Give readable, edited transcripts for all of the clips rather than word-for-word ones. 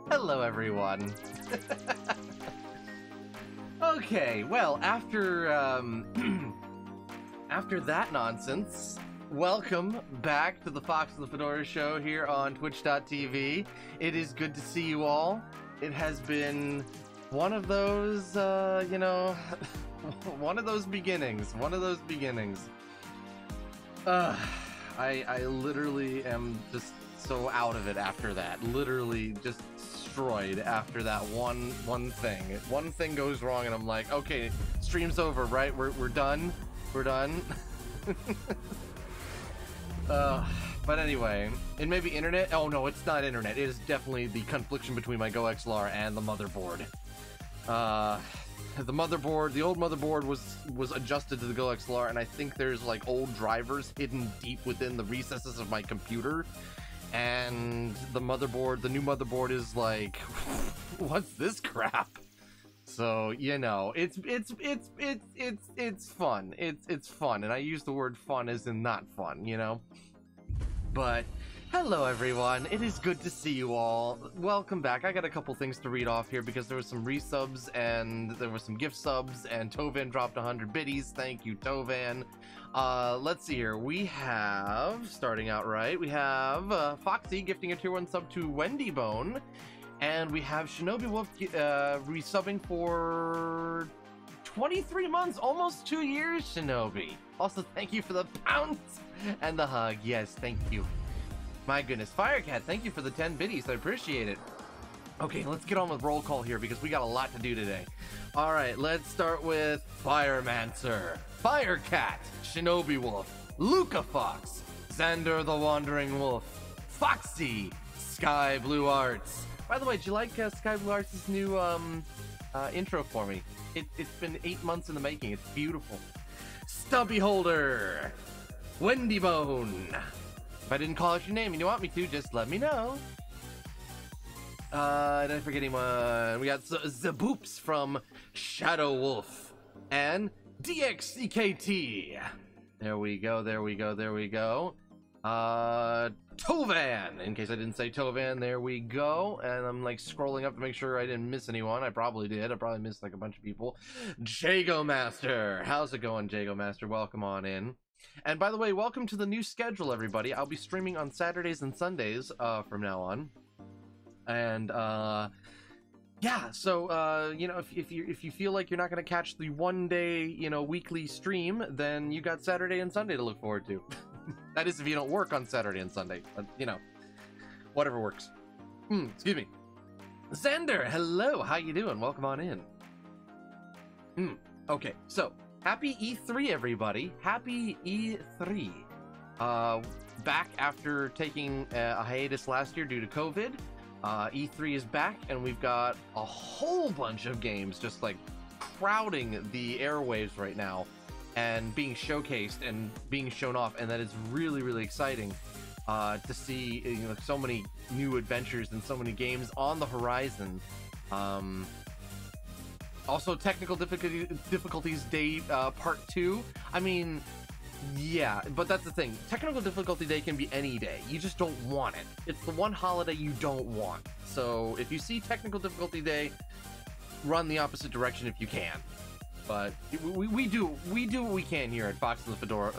Hello, everyone. Okay, well, after after that nonsense, welcome back to the Fox and the Fedora show here on Twitch.tv. It is good to see you all. It has been one of those, you know, one of those beginnings. I literally am just so out of it after that. Literally just destroyed after that one thing. One thing goes wrong and I'm like, okay, stream's over, right? We're done. We're done. But anyway, it may be internet. Oh no, it's not internet. It is definitely the confliction between my GoXLR and the motherboard. The motherboard, the old motherboard was adjusted to the GoXLR, and I think there's like old drivers hidden deep within the recesses of my computer. And the motherboard, the new motherboard is like, what's this crap? So, you know, it's fun. It's fun, and I use the word fun as in not fun, you know. But hello everyone, it is good to see you all. Welcome back. I got a couple things to read off here because there was some resubs and there were some gift subs, and Tovan dropped 100 biddies. Thank you, Tovan. Let's see here. We have, starting out right, we have Foxy gifting a tier 1 sub to Wendy Bone, and we have Shinobi Wolf resubbing for 23 months, almost 2 years, Shinobi. Also, thank you for the pounce and the hug. Yes, thank you. My goodness. Firecat, thank you for the 10 biddies. I appreciate it. Okay, let's get on with roll call here because we got a lot to do today. All right, let's start with Firemancer, Firecat, Shinobi Wolf, Luca Fox, Xander the Wandering Wolf, Foxy, Sky Blue Arts. By the way, did you like Sky Blue Arts' new intro for me? It's been 8 months in the making. It's beautiful. Stubby Holder, Wendy Bone. If I didn't call out your name and you want me to, just let me know. Did I forget anyone? We got Zaboops from Shadow Wolf and DXCKT. There we go. Tovan, in case I didn't say Tovan, there we go. And I'm like scrolling up to make sure I didn't miss anyone. I probably did. I probably missed like a bunch of people. Jago Master, how's it going, Jago Master? Welcome on in. And by the way, welcome to the new schedule, everybody. I'll be streaming on Saturdays and Sundays from now on. And yeah, so you know, if you feel like you're not going to catch the one-day, you know, weekly stream, then you got Saturday and Sunday to look forward to. That is if you don't work on Saturday and Sunday. You know, whatever works. Excuse me. Xander, hello. How you doing? Welcome on in. Okay, so happy E3, everybody. Happy E3. Back after taking a hiatus last year due to COVID. E3 is back, and we've got a whole bunch of games just like crowding the airwaves right now and being showcased and being shown off, and that is really, really exciting to see, you know, so many new adventures and so many games on the horizon. Also, technical difficulties day part 2. I mean, yeah, but that's the thing. Technical difficulty day can be any day. You just don't want it. It's the one holiday you don't want. So if you see technical difficulty day, run the opposite direction if you can. But we do what we can here at Fox and the Fedora,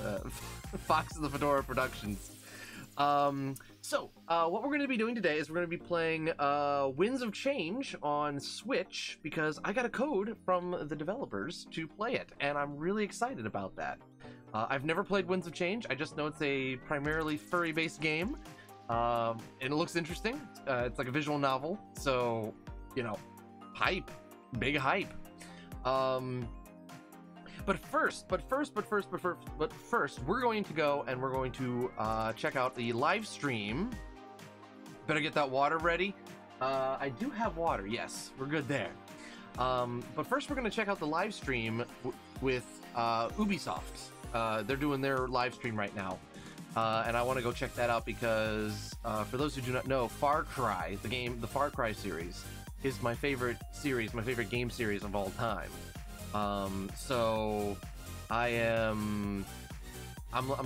Fox and the Fedora Productions. So what we're going to be doing today is we're going to be playing Winds of Change on Switch, because I got a code from the developers to play it, and I'm really excited about that. I've never played Winds of Change. I just know it's a primarily furry-based game, and it looks interesting. It's like a visual novel, so, you know, hype, big hype. But first, we're going to go and we're going to check out the live stream. Better get that water ready. I do have water. Yes, we're good there. But first, we're going to check out the live stream with Ubisoft. They're doing their live stream right now, and I want to go check that out because for those who do not know, Far Cry, the Far Cry series, is my favorite series, my favorite game series of all time. So I'm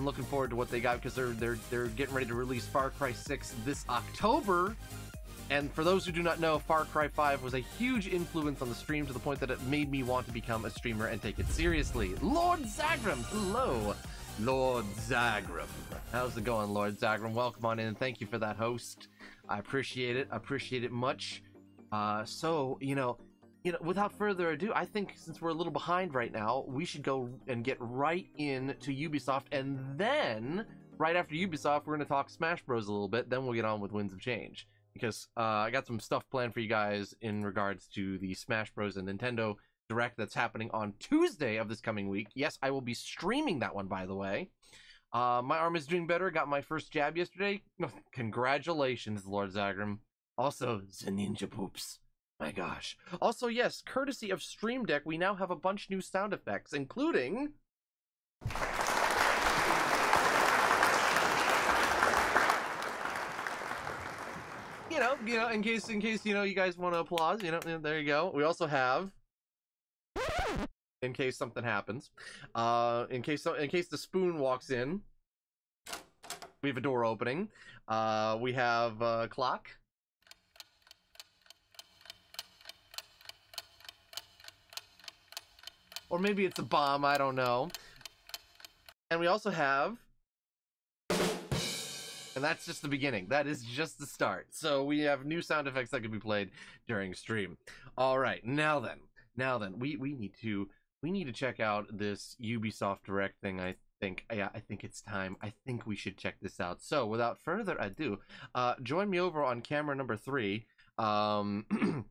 looking forward to what they got, because they're getting ready to release Far Cry 6 this October, And for those who do not know, Far Cry 5 was a huge influence on the stream to the point that it made me want to become a streamer and take it seriously. Lord Zagrum, hello. Lord Zagrum. How's it going, Lord Zagrum? Welcome on in. Thank you for that host. I appreciate it. I appreciate it much. So, without further ado, I think since we're a little behind right now, we should go and get right into Ubisoft, and then right after Ubisoft, we're going to talk Smash Bros. A little bit, then we'll get on with Winds of Change, because I got some stuff planned for you guys in regards to the Smash Bros. And Nintendo Direct that's happening on Tuesday of this coming week. Yes, I will be streaming that one, by the way. My arm is doing better. Got my first jab yesterday. Congratulations, Lord Zagrum. Also, the Ninja Poops. My gosh. Also, yes, courtesy of Stream Deck, we now have a bunch new sound effects, including... in case you guys want to applaud, there you go. We also have, in case something happens, in case the spoon walks in, we have a door opening. We have a clock. Or maybe it's a bomb, I don't know. And we also have... And that's just the beginning. That is just the start. So we have new sound effects that can be played during stream. All right, now then, we need to check out this Ubisoft Direct thing. I think it's time. I think we should check this out. So without further ado, join me over on camera number 3, and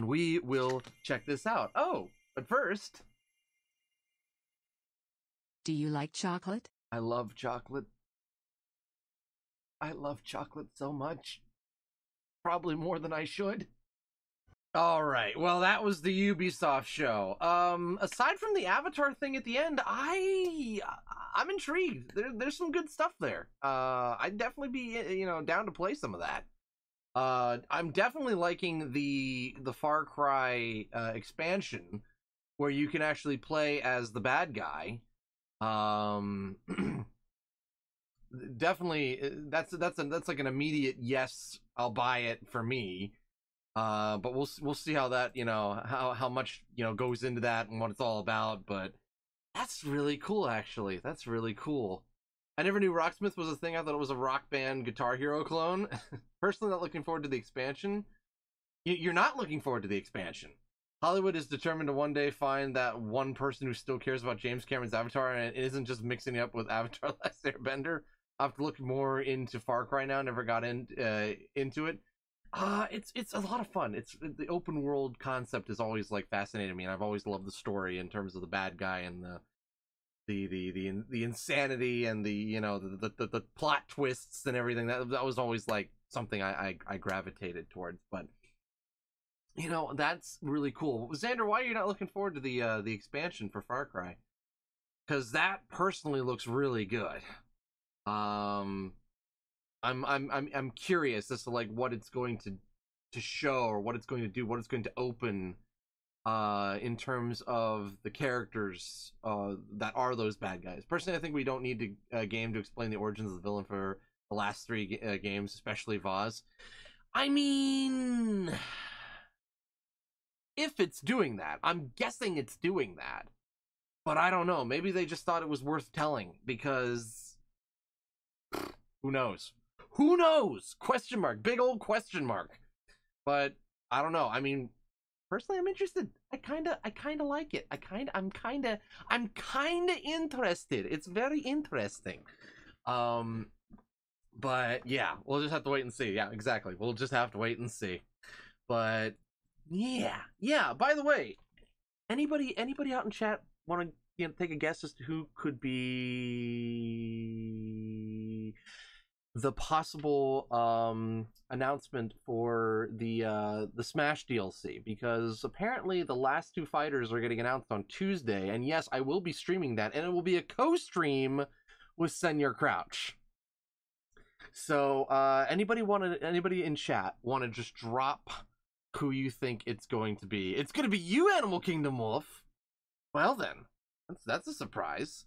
we will check this out. Oh, but first, do you like chocolate? I love chocolate. I love chocolate so much. Probably more than I should. All right, well, that was the Ubisoft show. Aside from the Avatar thing at the end, I'm intrigued. There's some good stuff there. I'd definitely be, down to play some of that. I'm definitely liking the Far Cry expansion, where you can actually play as the bad guy. Definitely, that's like an immediate yes, I'll buy it for me. But we'll see how that, how much goes into that and what it's all about. But that's really cool, actually. That's really cool. I never knew Rocksmith was a thing. I thought it was a Rock Band Guitar Hero clone. Personally, not looking forward to the expansion. You're not looking forward to the expansion. Hollywood is determined to one day find that one person who still cares about James Cameron's Avatar, and it isn't just mixing it up with Avatar: Last Airbender. I have to look more into Far Cry now. Never got into it. It's a lot of fun. It's the open world concept is always like fascinating me, and I've always loved the story in terms of the bad guy and the insanity and the plot twists and everything. That was always like something I gravitated towards. But that's really cool. Xander, why are you not looking forward to the expansion for Far Cry? Because that personally looks really good. I'm curious as to like what it's going to show, or what it's going to do, what it's going to open in terms of the characters that are those bad guys. Personally, I think we don't need a game to explain the origins of the villain for the last 3 games, especially Vaz. I mean, if it's doing that, I'm guessing it's doing that, but I don't know. Maybe they just thought it was worth telling, because who knows? Who knows? Question mark. Big old question mark. But I don't know. I mean, personally, I'm interested. I kind of like it. I'm kind of interested. It's very interesting. But yeah, we'll just have to wait and see. Yeah, exactly. We'll just have to wait and see. But yeah. By the way, anybody out in chat want to take a guess as to who could be the possible announcement for the Smash DLC? Because apparently the last 2 fighters are getting announced on Tuesday, and yes, I will be streaming that, and it will be a co-stream with Senior Crouch. So anybody in chat want to just drop who you think it's going to be? It's going to be you, Animal Kingdom Wolf. Well then, that's a surprise.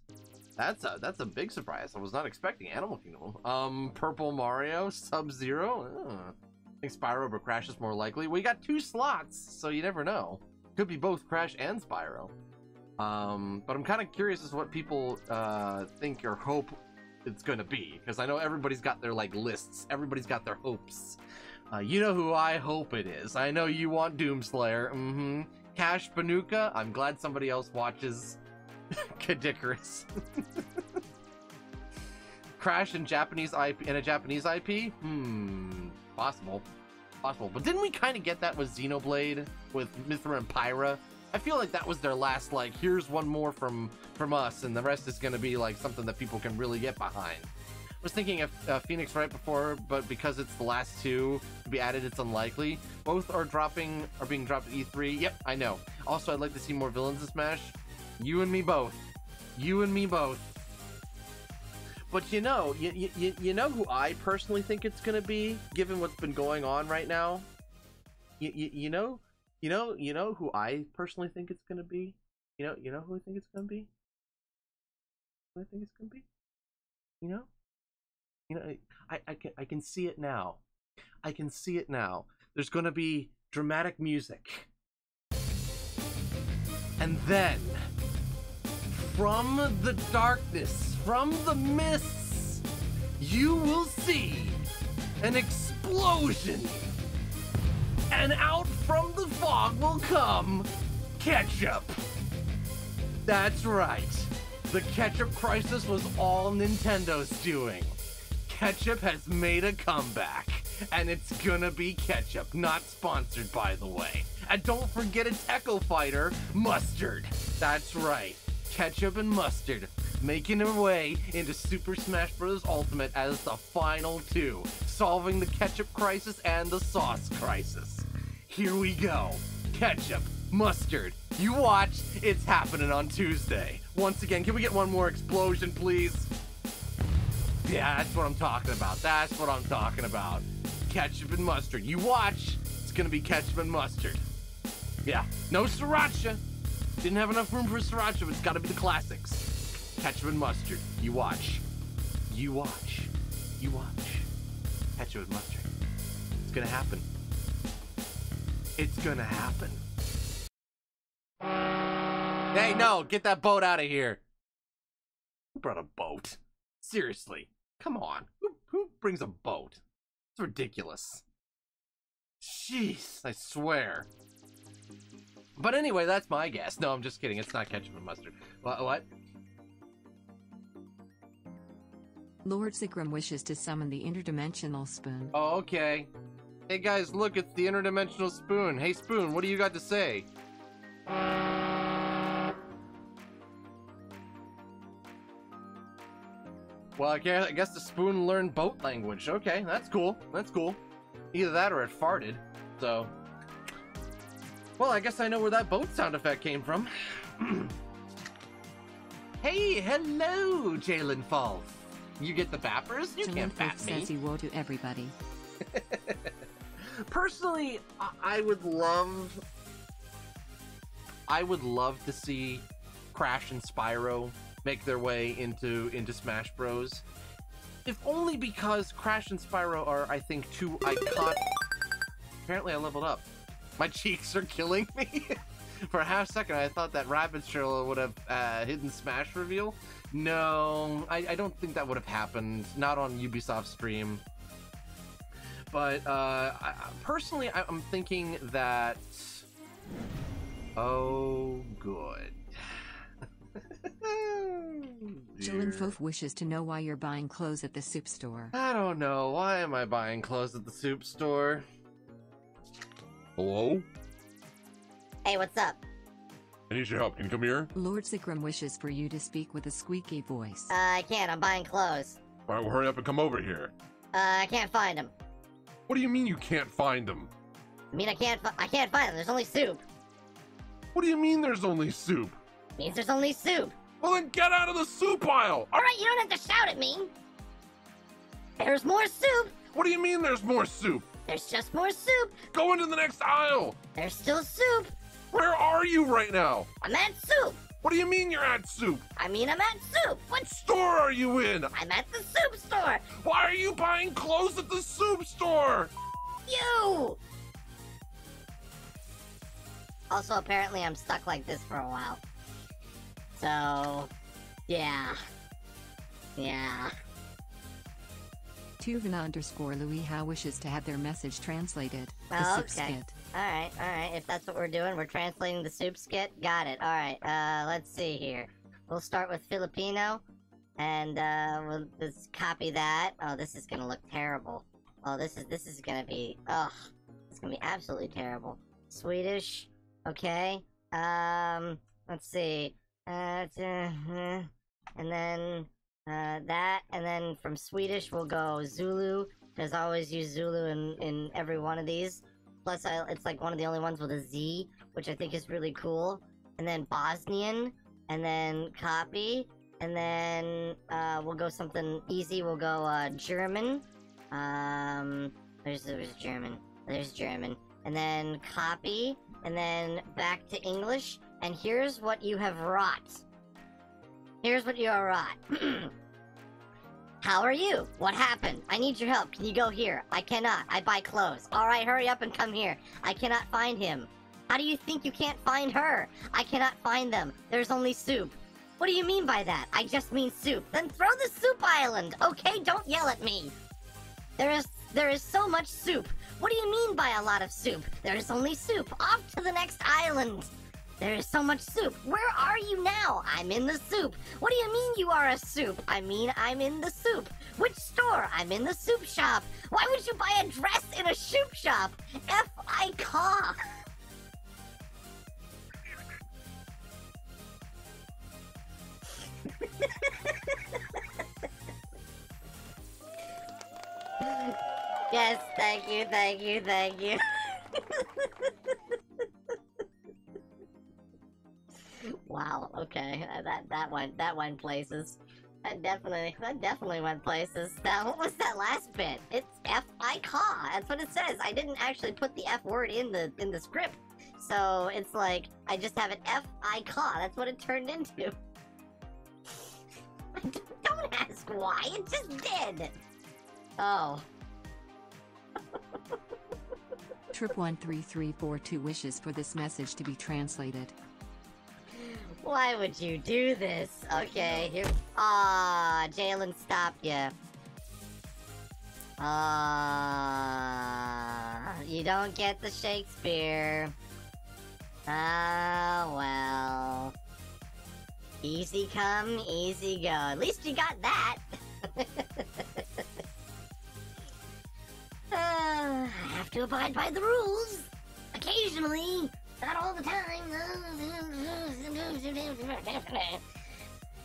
That's a big surprise. I was not expecting Animal Kingdom. Purple Mario, Sub-Zero. think Spyro, but Crash is more likely. We got 2 slots, so you never know. Could be both Crash and Spyro. But I'm kind of curious as to what people think or hope it's gonna be, because I know everybody's got their like lists. Everybody's got their hopes. You know who I hope it is. I know you want Doomslayer. Cash Banuka. I'm glad somebody else watches Kadikarus. Crash in Japanese IP, in a Japanese IP? Possible. But didn't we kind of get that with Xenoblade with Mithra and Pyra? I feel like that was their last, like, here's one more from us, and the rest is going to be like something that people can really get behind. I was thinking of Phoenix right before, but because it's the last 2 to be added, it's unlikely. Both are being dropped at E3. Yep, I know. Also, I'd like to see more villains in Smash. You and me both. But you know who I personally think it's gonna be, given what's been going on right now. You know who I personally think it's gonna be. You know who I think it's gonna be. Who I think it's gonna be. I can see it now. There's gonna be dramatic music, and then from the darkness, from the mists, you will see an explosion, and out from the fog will come ketchup. That's right. The ketchup crisis was all Nintendo's doing. Ketchup has made a comeback, and it's gonna be ketchup, not sponsored, by the way. And don't forget a Techo fighter, Mustard. That's right, ketchup and Mustard, making their way into Super Smash Bros. Ultimate as the final 2, solving the ketchup crisis and the sauce crisis. Here we go. Ketchup, Mustard. You watch, it's happening on Tuesday. Once again, can we get one more explosion, please? Yeah, that's what I'm talking about. Ketchup and Mustard. You watch, it's gonna be ketchup and mustard. Yeah, no sriracha. Didn't have enough room for sriracha, but it's gotta be the classics. Ketchup and mustard. You watch. Ketchup and mustard. It's gonna happen. Hey, no, get that boat out of here. Who brought a boat? Seriously, come on. Who brings a boat? It's ridiculous. Jeez, I swear. But anyway, that's my guess. No, I'm just kidding. It's not ketchup and mustard. What? Lord Zikram wishes to summon the interdimensional spoon. Oh, okay. Hey guys, look, it's the interdimensional spoon. Hey Spoon, what do you got to say? Well, I guess the spoon learned boat language. Okay, that's cool. Either that or it farted. So, well, I guess I know where that boat sound effect came from. Hey, hello, Jalen Falls. You get the bappers? You can't bap me. Says he will to everybody. Personally, I would love to see Crash and Spyro make their way into Smash Bros. If only because Crash and Spyro are, I think, 2 iconic. Apparently I leveled up. My cheeks are killing me. For a half second, I thought that Rabbids trailer would have hidden Smash reveal. No, I don't think that would have happened. Not on Ubisoft's stream. But personally, I'm thinking that. Oh, good. Jalen Fof wishes to know why you're buying clothes at the soup store. I don't know. Why am I buying clothes at the soup store? Hello? Hey, what's up? I need your help. Can you come here? Lord Zikram wishes for you to speak with a squeaky voice. I can't. I'm buying clothes. All right, well, hurry up and come over here. I can't find them. What do you mean you can't find them? I mean, I can't find them. There's only soup. What do you mean there's only soup? It means there's only soup. Well, then get out of the soup aisle! Alright, you don't have to shout at me. There's more soup. What do you mean there's more soup? There's just more soup. Go into the next aisle! There's still soup. Where are you right now? I'm at soup. What do you mean you're at soup? I mean, I'm at soup. What store are you in? I'm at the soup store. Why are you buying clothes at the soup store? you! Also, apparently I'm stuck like this for a while. So, yeah. Yeah. Tuvana_Louis How wishes to have their message translated. The Oh, soup okay. skit. Alright. If that's what we're doing, we're translating the soup skit. Got it. Alright, let's see here. We'll start with Filipino. And, we'll just copy that. Oh, this is gonna look terrible. Oh, this is gonna be, ugh. It's gonna be absolutely terrible. Swedish. Okay. Let's see. And then, that, and then from Swedish we'll go Zulu, because I always use Zulu in every one of these. Plus, it's like one of the only ones with a Z, which I think is really cool. And then Bosnian, and then copy, and then we'll go something easy. We'll go German. There's German. There's German. And then copy, and then back to English. And here's what you have wrought. Here's what you have wrought. How are you? What happened? I need your help. Can you go here? I cannot. I buy clothes. Alright, hurry up and come here. I cannot find him. How do you think you can't find her? I cannot find them. There's only soup. What do you mean by that? I just mean soup. Then throw the soup island. Okay, don't yell at me. There is so much soup. What do you mean by a lot of soup? There is only soup. Off to the next island. There is so much soup. Where are you now? I'm in the soup. What do you mean you are a soup? I mean I'm in the soup. Which store? I'm in the soup shop. Why would you buy a dress in a soup shop? F.I. caw. Yes, thank you. Wow, okay, that went places. That definitely went places. Now, what was that last bit? It's F.I. caw. That's what it says. I didn't actually put the F word in the script. So it's like I just have an F.I. caw. That's what it turned into. Don't ask why. It just did. Oh. Trip13342 wishes for this message to be translated. Why would you do this? Okay, here. Jalen stopped you. You don't get the Shakespeare. Well. Easy come, easy go. At least you got that. I have to abide by the rules. Occasionally. Not all the time.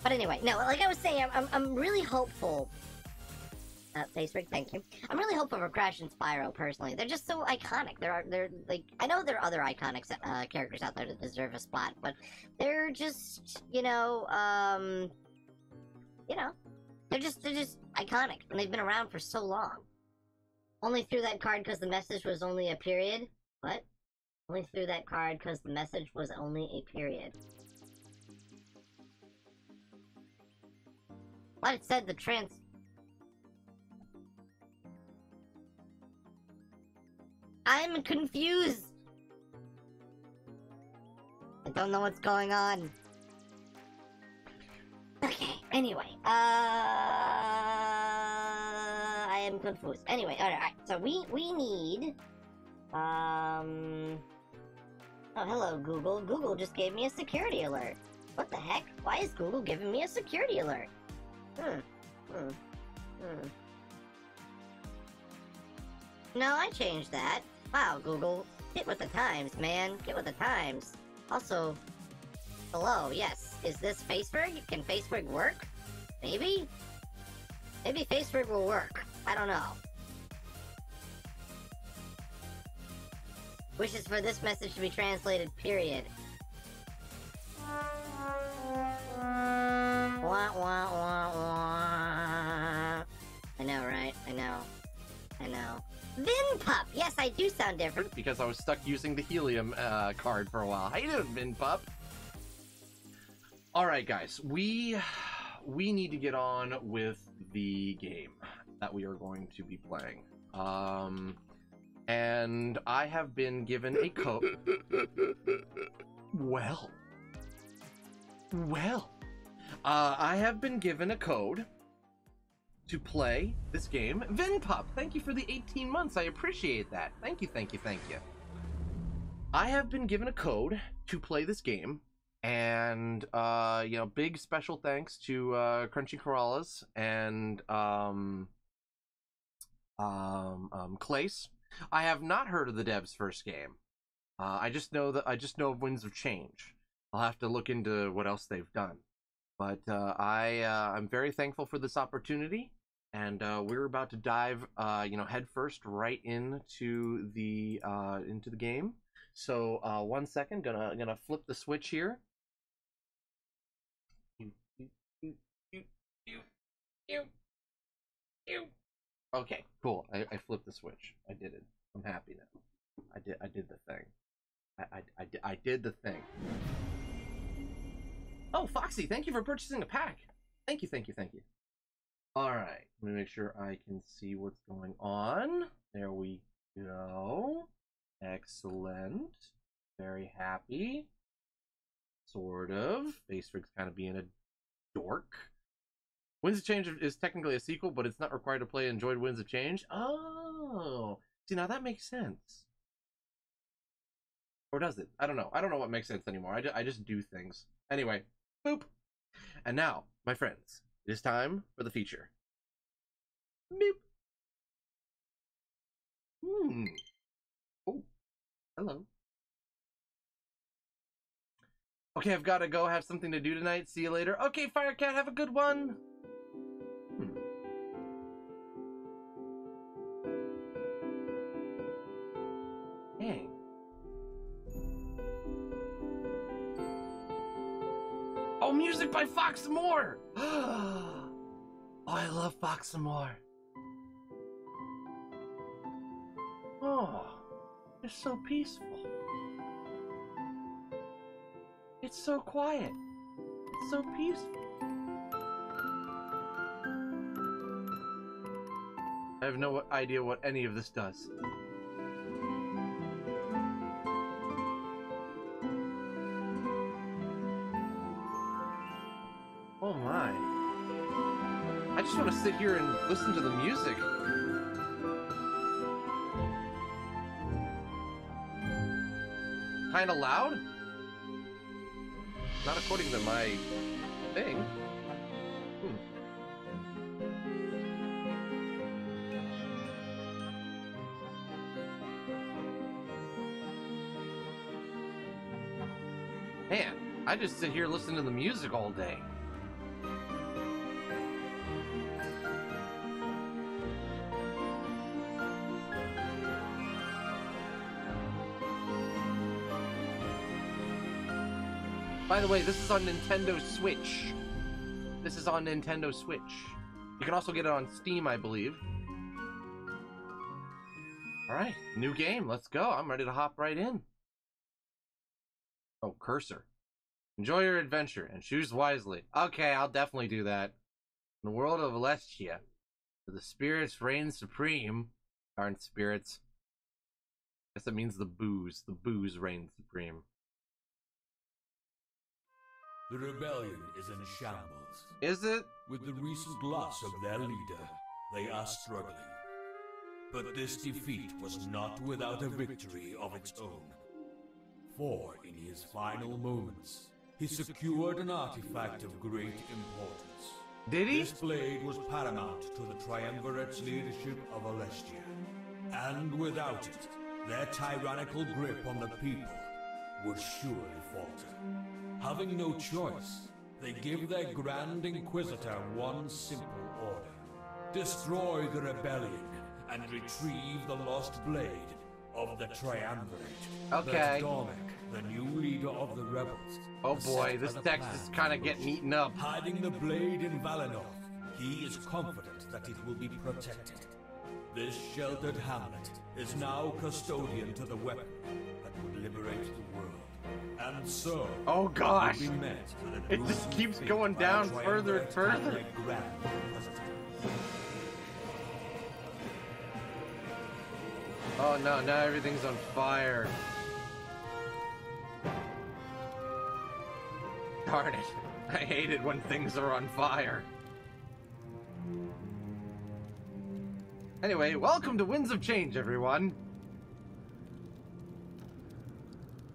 But anyway, no, like I was saying, I'm really hopeful. Facebook, thank you. I'm really hopeful for Crash and Spyro, personally. They're just so iconic. They're like, I know there are other iconic characters out there that deserve a spot, but they're just, they're just iconic, and they've been around for so long. Only threw that card because the message was only a period? What? Only threw that card because the message was only a period. But it said the I'm confused! I don't know what's going on. Okay, anyway, I am confused. Anyway, alright, so we need, oh, hello, Google. Google just gave me a security alert. What the heck? Why is Google giving me a security alert? No, I changed that. Wow, Google. Get with the times, man. Get with the times. Also, hello, yes. Is this Facebook? Can Facebook work? Maybe? Maybe Facebook will work. I don't know. Wishes for this message to be translated, period. Wah, wah, wah, wah. I know, right? I know. Vinpup! Yes, I do sound different. Because I was stuck using the helium card for a while. How you doing, Vinpup? Alright, guys. We need to get on with the game that we are going to be playing. and I have been given a code. Well. I have been given a code to play this game. Vinpup, thank you for the 18 months. I appreciate that. Thank you. I have been given a code to play this game, and you know, big special thanks to Crunchy Corollas and Clace. I have not heard of the devs' first game. I just know of Winds of Change. I'll have to look into what else they've done. But I'm very thankful for this opportunity, and we're about to dive, you know, headfirst right into the game. So 1 second, gonna flip the switch here. Okay, cool. I flipped the switch. I did it. I'm happy now. I did the thing. I did the thing. Oh, Foxy, thank you for purchasing a pack. Thank you. All right, let me make sure I can see what's going on. There we go. Excellent. Very happy. Sort of. Base Rig's kind of being a dork. Winds of Change is technically a sequel, but it's not required to play Enjoyed Winds of Change. Oh. See, now that makes sense. Or does it? I don't know. I don't know what makes sense anymore. I just do things. Anyway, boop. And now, my friends, it is time for the feature. Boop. Oh, hello. Okay, I've got to go. Have something to do tonight. See you later. Okay, Firecat, have a good one. Dang. Oh, music by Fox Moore! Oh, I love Fox Moore. Oh, it's so peaceful. It's so quiet. It's so peaceful. I have no idea what any of this does. Oh my. I just want to sit here and listen to the music. Kinda loud? Not according to my thing. Man, I just sit here listening to the music all day. By the way, this is on Nintendo Switch. This is on Nintendo Switch. You can also get it on Steam, I believe. Alright, new game. Let's go. I'm ready to hop right in. Oh, cursor. Enjoy your adventure and choose wisely. Okay, I'll definitely do that. In the world of Alestia, where the spirits reign supreme. Aren't spirits. I guess that means the booze. The booze reigns supreme. The rebellion is in shambles. Is it? With the recent loss of their leader, they are struggling. But this defeat was not without a victory of its own. For in his final moments, he secured an artifact of great importance. Did he? This blade was paramount to the Triumvirate's leadership of Alestia. And without it, their tyrannical grip on the people would surely falter. Having no choice, they give their Grand Inquisitor one simple order. Destroy the rebellion and retrieve the lost blade of the Triumvirate. Okay. That Dormic, the new leader of the rebels. Oh boy, this text is kind of getting eaten up. Hiding the blade in Valinor, he is confident that it will be protected. This sheltered hamlet is now custodian to the weapon that would liberate the world. And so, oh gosh, we met with a it just gruesome keeps fate going by down the further and Triumvirate further. their Grand Inquisitor. Oh no, now everything's on fire. Darn it. I hate it when things are on fire. Anyway, welcome to Winds of Change, everyone.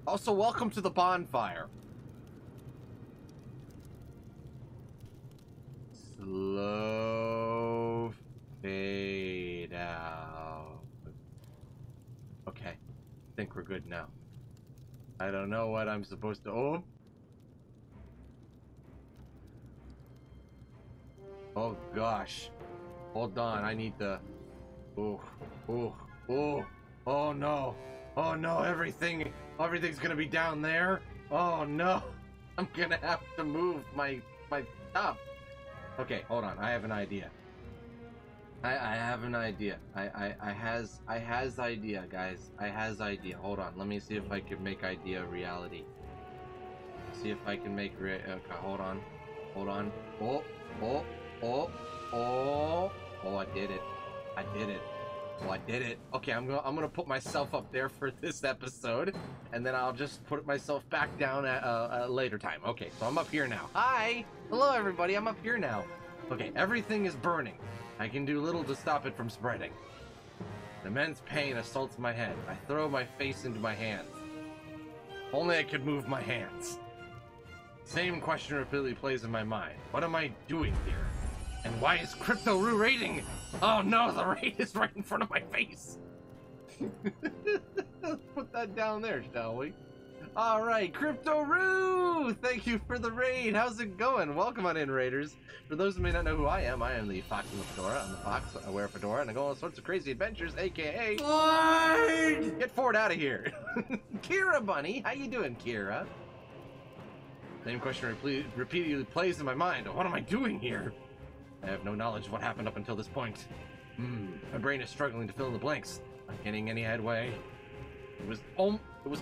Also, welcome to the bonfire. Slow fade out. Okay, I think we're good now. I don't know what I'm supposed to... Oh! Oh gosh. Hold on, I need to... Oh, oh, oh, oh no. Oh no, everything's gonna be down there. Oh no. I'm gonna have to move my top. Okay, hold on, I have an idea. I have an idea. I has idea, guys. I has idea. Hold on, let me see if I can make idea a reality. See if I can make okay, hold on. Hold on. Oh, oh, oh, oh. Oh, I did it. I did it. Oh, I did it. Okay, I'm gonna put myself up there for this episode, and then I'll just put myself back down at a later time. Okay, so I'm up here now. Hi! Hello, everybody. I'm up here now. Okay, everything is burning. I can do little to stop it from spreading. An immense pain assaults my head. I throw my face into my hands. Only I could move my hands. Same question repeatedly plays in my mind. What am I doing here? And why is Crypto-Roo raiding? Oh no, the raid is right in front of my face. Let's put that down there, shall we? Alright, Crypto-Roo! Thank you for the raid. How's it going? Welcome on in, raiders. For those who may not know who I am the Fox with a Fedora. I'm the Fox, I wear a fedora, and I go on all sorts of crazy adventures, aka... Ford! Get Ford out of here. Kira Bunny, how you doing, Kira? Same question repeatedly plays in my mind. What am I doing here? I have no knowledge of what happened up until this point. My brain is struggling to fill in the blanks. Not getting any headway. It was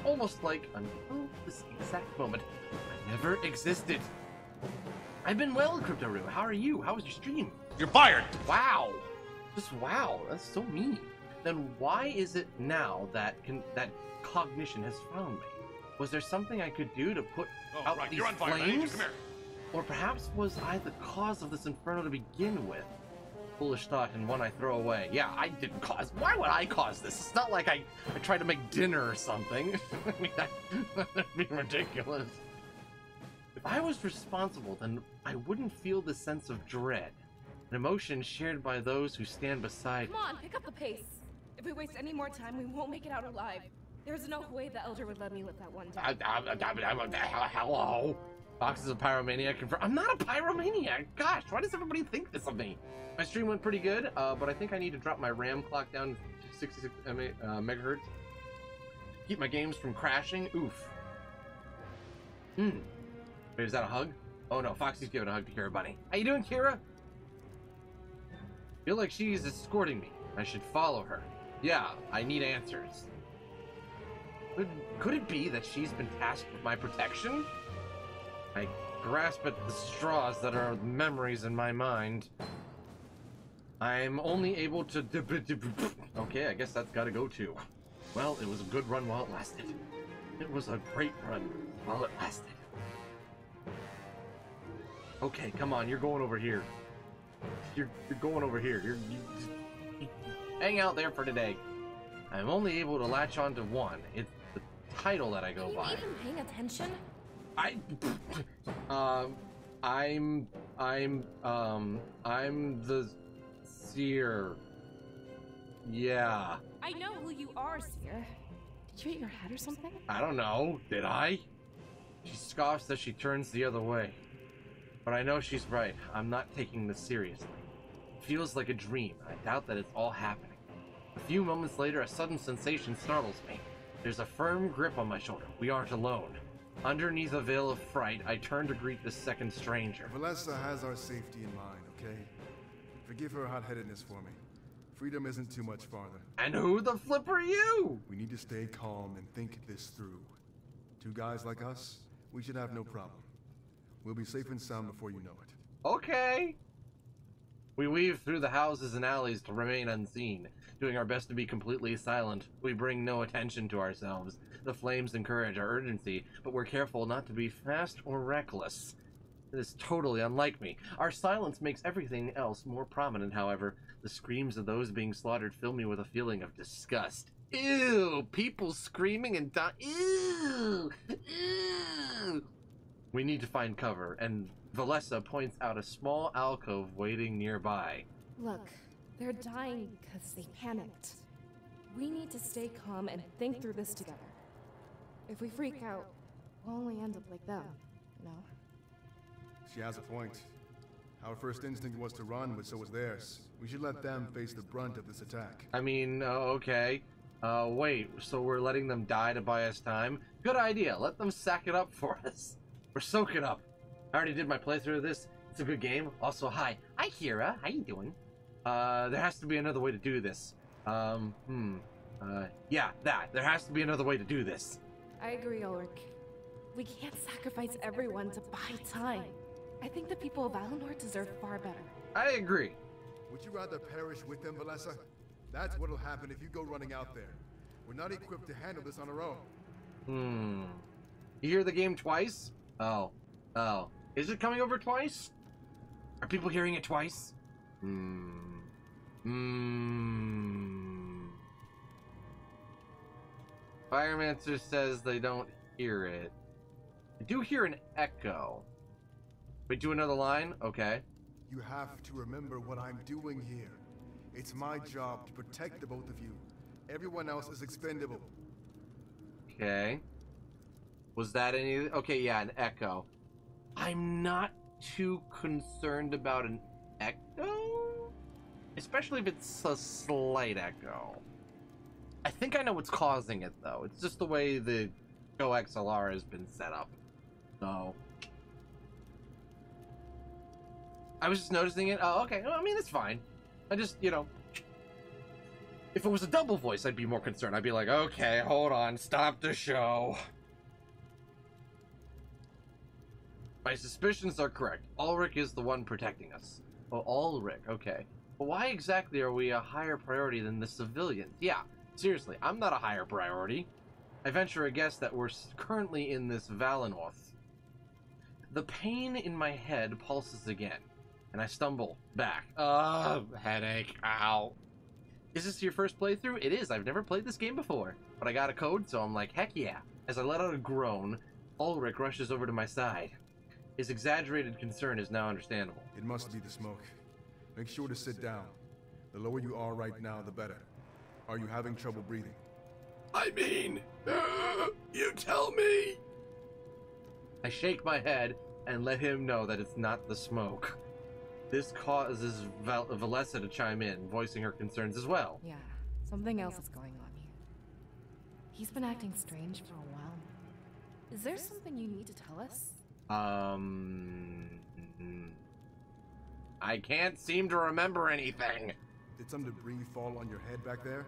almost like until this exact moment, I never existed. I've been well, Crypto-Roo. How are you? How was your stream? You're fired! Wow. Just wow. That's so mean. Then why is it now that cognition has found me? Was there something I could do to put out these You're on fire. flames? I need you. Come here. Or perhaps was I the cause of this inferno to begin with? Foolish thought and one I throw away. Yeah, I didn't cause. Why would I cause this? It's not like I tried to make dinner or something. I mean, that'd be ridiculous. If I was responsible, then I wouldn't feel the sense of dread, an emotion shared by those who stand beside me. Come on, pick up the pace. If we waste any more time, we won't make it out alive. There's no way the Elder would let me live that one day. Hello? Fox is a pyromaniac. I'm not a pyromaniac. Gosh, why does everybody think this of me? My stream went pretty good, but I think I need to drop my RAM clock down to 66 megahertz. Keep my games from crashing. Oof. Wait, is that a hug? Oh no, Foxy's giving a hug to Kira Bunny. How you doing, Kira? Feel like she's escorting me. I should follow her. Yeah, I need answers. Could it be that she's been tasked with my protection? I grasp at the straws that are memories in my mind. I'm only able to... Okay, I guess that's gotta go too. Well, it was a good run while it lasted. It was a great run while it lasted. Okay, come on, you're going over here. You're going over here. You hang out there for today. I'm only able to latch on to one. It's the title that I go by. Are you even paying attention? I'm the seer. Yeah. I know who you are, Seer. Did you hit your head or something? I don't know. Did I? She scoffs as she turns the other way. But I know she's right. I'm not taking this seriously. It feels like a dream. I doubt that it's all happening. A few moments later, a sudden sensation startles me. There's a firm grip on my shoulder. We aren't alone. Underneath a veil of fright, I turn to greet the second stranger. Valessa has our safety in mind, okay? Forgive her hot-headedness for me. Freedom isn't too much farther. And who the flip are you? We need to stay calm and think this through. Two guys like us, we should have no problem. We'll be safe and sound before you know it. Okay. We weave through the houses and alleys to remain unseen, doing our best to be completely silent. We bring no attention to ourselves. The flames encourage our urgency, but we're careful not to be fast or reckless. It is totally unlike me. Our silence makes everything else more prominent, however. The screams of those being slaughtered fill me with a feeling of disgust. Ew! People screaming and dying. Ew! Ew! We need to find cover, and Valessa points out a small alcove waiting nearby. Look, they're dying because they panicked. We need to stay calm and think through this together. If we freak out, we'll only end up like them, you know? She has a point. Our first instinct was to run, but so was theirs. We should let them face the brunt of this attack. I mean, okay. Wait, so we're letting them die to buy us time? Good idea. Let them sack it up for us. Or soak it up. I already did my playthrough of this. It's a good game. Also, hi. Hi, Kira. How you doing? There has to be another way to do this. Yeah, that. There has to be another way to do this. I agree, Ulrich. We can't sacrifice everyone to buy time. I think the people of Valinor deserve far better. I agree. Would you rather perish with them, Valessa? That's what'll happen if you go running out there. We're not equipped to handle this on our own. You hear the game twice? Oh. Is it coming over twice? Are people hearing it twice? Firemancer says they don't hear it. I do hear an echo. Wait, do another line? Okay. You have to remember what I'm doing here. It's my job to protect the both of you. Everyone else is expendable. Okay. Was that any... Okay, yeah, an echo. I'm not too concerned about an echo? Especially if it's a slight echo. I think I know what's causing it, though. It's just the way the Go XLR has been set up. So... I was just noticing it. Oh, okay. Well, I mean, it's fine. I just, you know... If it was a double voice, I'd be more concerned. I'd be like, okay, hold on. Stop the show. My suspicions are correct. Ulrich is the one protecting us. Oh, Ulrich. Okay. But why exactly are we a higher priority than the civilians? Yeah, seriously, I'm not a higher priority. I venture a guess that we're currently in this Valinor. The pain in my head pulses again, and I stumble back. Headache. Ow. Is this your first playthrough? It is. I've never played this game before, but I got a code, so I'm like, heck yeah. As I let out a groan, Ulrich rushes over to my side. His exaggerated concern is now understandable. It must be the smoke. Make sure to sit down. The lower you are right now, the better. Are you having trouble breathing? I mean, you tell me. I shake my head and let him know that it's not the smoke. This causes Valessa to chime in, voicing her concerns as well. Yeah, something else is going on here. He's been acting strange for a while. Is there something you need to tell us? I can't seem to remember anything. Did some debris fall on your head back there?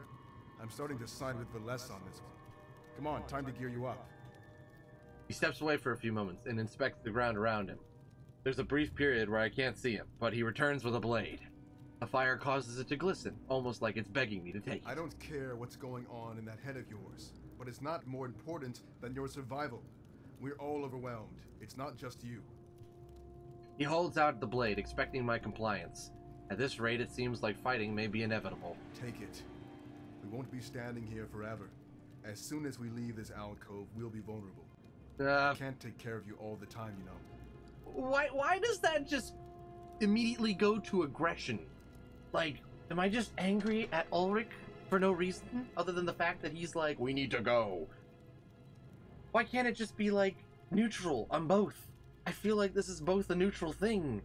I'm starting to side with Valessa on this one. Come on, time to gear you up. He steps away for a few moments and inspects the ground around him. There's a brief period where I can't see him, but he returns with a blade. The fire causes it to glisten, almost like it's begging me to take it. I don't care what's going on in that head of yours, but it's not more important than your survival. We're all overwhelmed. It's not just you. He holds out the blade, expecting my compliance. At this rate, it seems like fighting may be inevitable. Take it. We won't be standing here forever. As soon as we leave this alcove, we'll be vulnerable. Can't take care of you all the time, you know. Why does that just immediately go to aggression? Like, am I just angry at Ulrich for no reason, other than the fact that he's like, we need to go? Why can't it just be, like, neutral on both? I feel like this is both a neutral thing.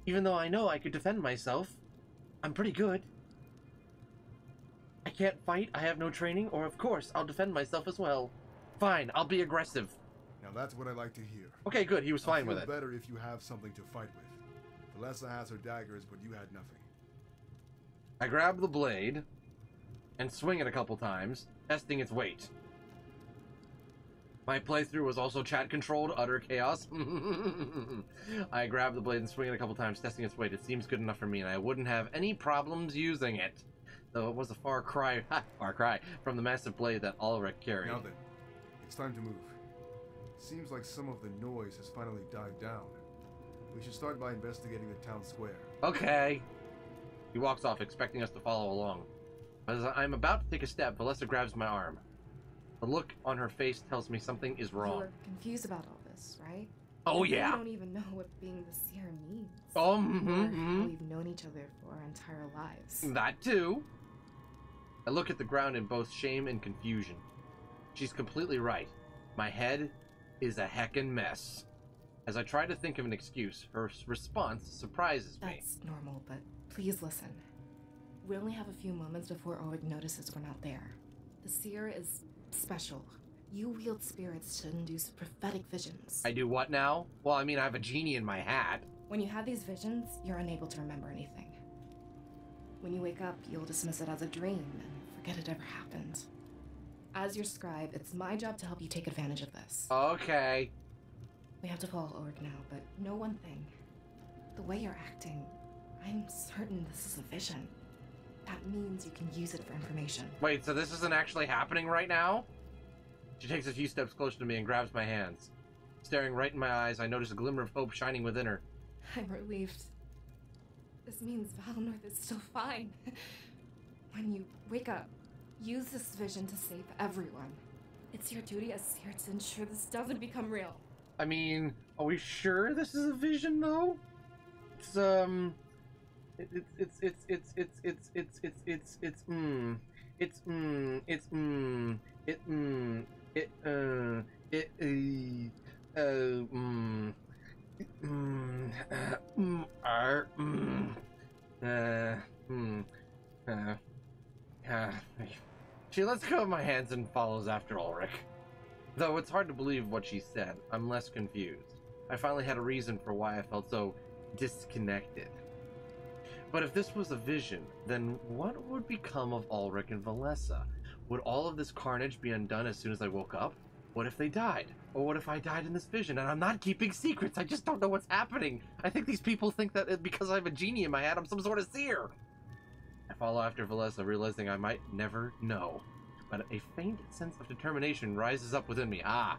Even though I know I could defend myself. I'm pretty good. I can't fight, I have no training, or of course, I'll defend myself as well. Fine, I'll be aggressive. Now that's what I like to hear. Okay, good, he was fine with it. I'll feel better if you have something to fight with. Valessa has her daggers, but you had nothing. I grab the blade and swing it a couple times, testing its weight. My playthrough was also chat controlled, utter chaos. I grabbed the blade and swing it a couple times, testing its weight. It seems good enough for me, and I wouldn't have any problems using it. Though it was a far cry from the massive blade that Ulrich carried. Now then, it's time to move. Seems like some of the noise has finally died down. We should start by investigating the town square. Okay. He walks off, expecting us to follow along. As I'm about to take a step, Valessa grabs my arm. The look on her face tells me something is wrong. You're confused about all this, right? Oh, yeah. You don't even know what being the seer means. Oh, or how we've known each other for our entire lives. That too. I look at the ground in both shame and confusion. She's completely right. My head is a heckin' mess. As I try to think of an excuse, her response surprises me. That's normal, but please listen. We only have a few moments before Ulrich notices we're not there. The seer is special. You wield spirits to induce prophetic visions. I do what now? Well, I mean, I have a genie in my hat. When you have these visions, you're unable to remember anything. When you wake up, you'll dismiss it as a dream and forget it ever happened. As your scribe, it's my job to help you take advantage of this. Okay. We have to follow Ulrich now, but know one thing. The way you're acting, I'm certain this is a vision. That means you can use it for information. Wait, so this isn't actually happening right now? She takes a few steps closer to me and grabs my hands. Staring right in my eyes, I notice a glimmer of hope shining within her. I'm relieved. This means Valinor is still fine. When you wake up, use this vision to save everyone. It's your duty as seer to ensure this doesn't become real. I mean, are we sure this is a vision though? She lets go of my hands and follows after Ulrich. Though it's hard to believe what she said, I'm less confused. I finally had a reason for why I felt so disconnected. But if this was a vision, then what would become of Ulrich and Valessa? Would all of this carnage be undone as soon as I woke up? What if they died? Or what if I died in this vision and I'm not keeping secrets? I just don't know what's happening. I think these people think that because I have a genie in my head, I'm some sort of seer. I follow after Valessa, realizing I might never know. But a faint sense of determination rises up within me. Ah,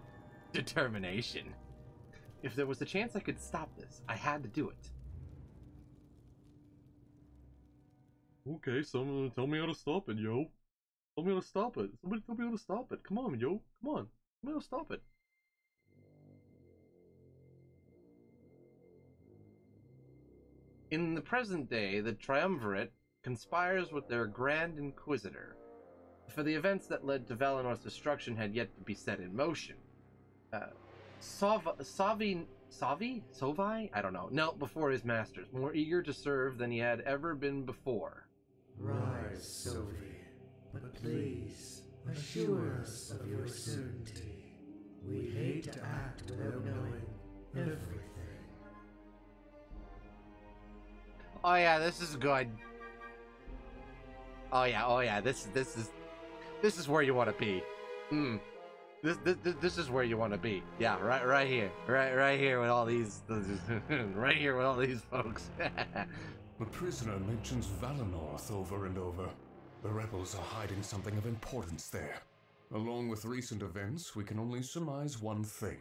determination. If there was a chance I could stop this, I had to do it. Okay, someone tell me how to stop it, yo. Tell me how to stop it. Somebody tell me how to stop it. Come on, yo. Come on. Tell me how to stop it. In the present day, the Triumvirate conspires with their Grand Inquisitor, for the events that led to Valinor's destruction had yet to be set in motion. Sovi? I don't know. Knelt before his masters, more eager to serve than he had ever been before. Rise, Sophie, but please assure us of your certainty. We hate to act without knowing everything. Oh yeah, this is good. Oh yeah, this is where you want to be. This is where you want to be. Yeah, right here with all these, right here with all these folks. The prisoner mentions Valinor over and over. The rebels are hiding something of importance there. Along with recent events, we can only surmise one thing.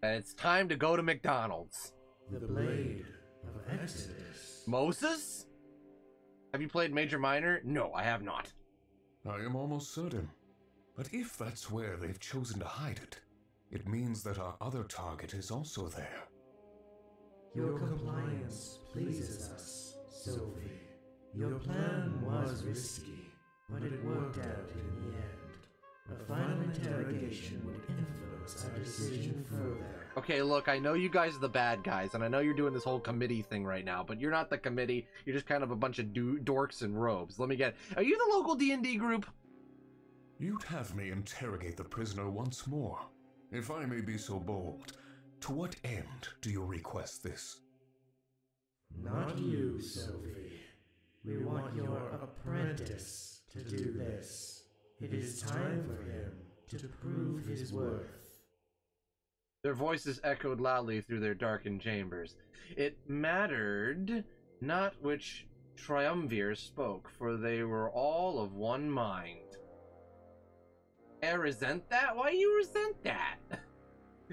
And it's time to go to McDonald's. The Blade of Exodus. Moses? Have you played Major Minor? No, I have not. I am almost certain. But if that's where they've chosen to hide it, it means that our other target is also there. Your compliance pleases us, Sophie. Your plan was risky, but it worked out in the end. A final interrogation would influence our decision further. Okay, look, I know you guys are the bad guys, and I know you're doing this whole committee thing right now, but you're not the committee. You're just kind of a bunch of dorks in robes. Let me get... Are you the local D&D group? You'd have me interrogate the prisoner once more. If I may be so bold, to what end do you request this? Not you, Sophie. We want your apprentice to do this. It is time for him to prove his worth. Their voices echoed loudly through their darkened chambers. It mattered not which triumvir spoke, for they were all of one mind. I resent that? Why you resent that?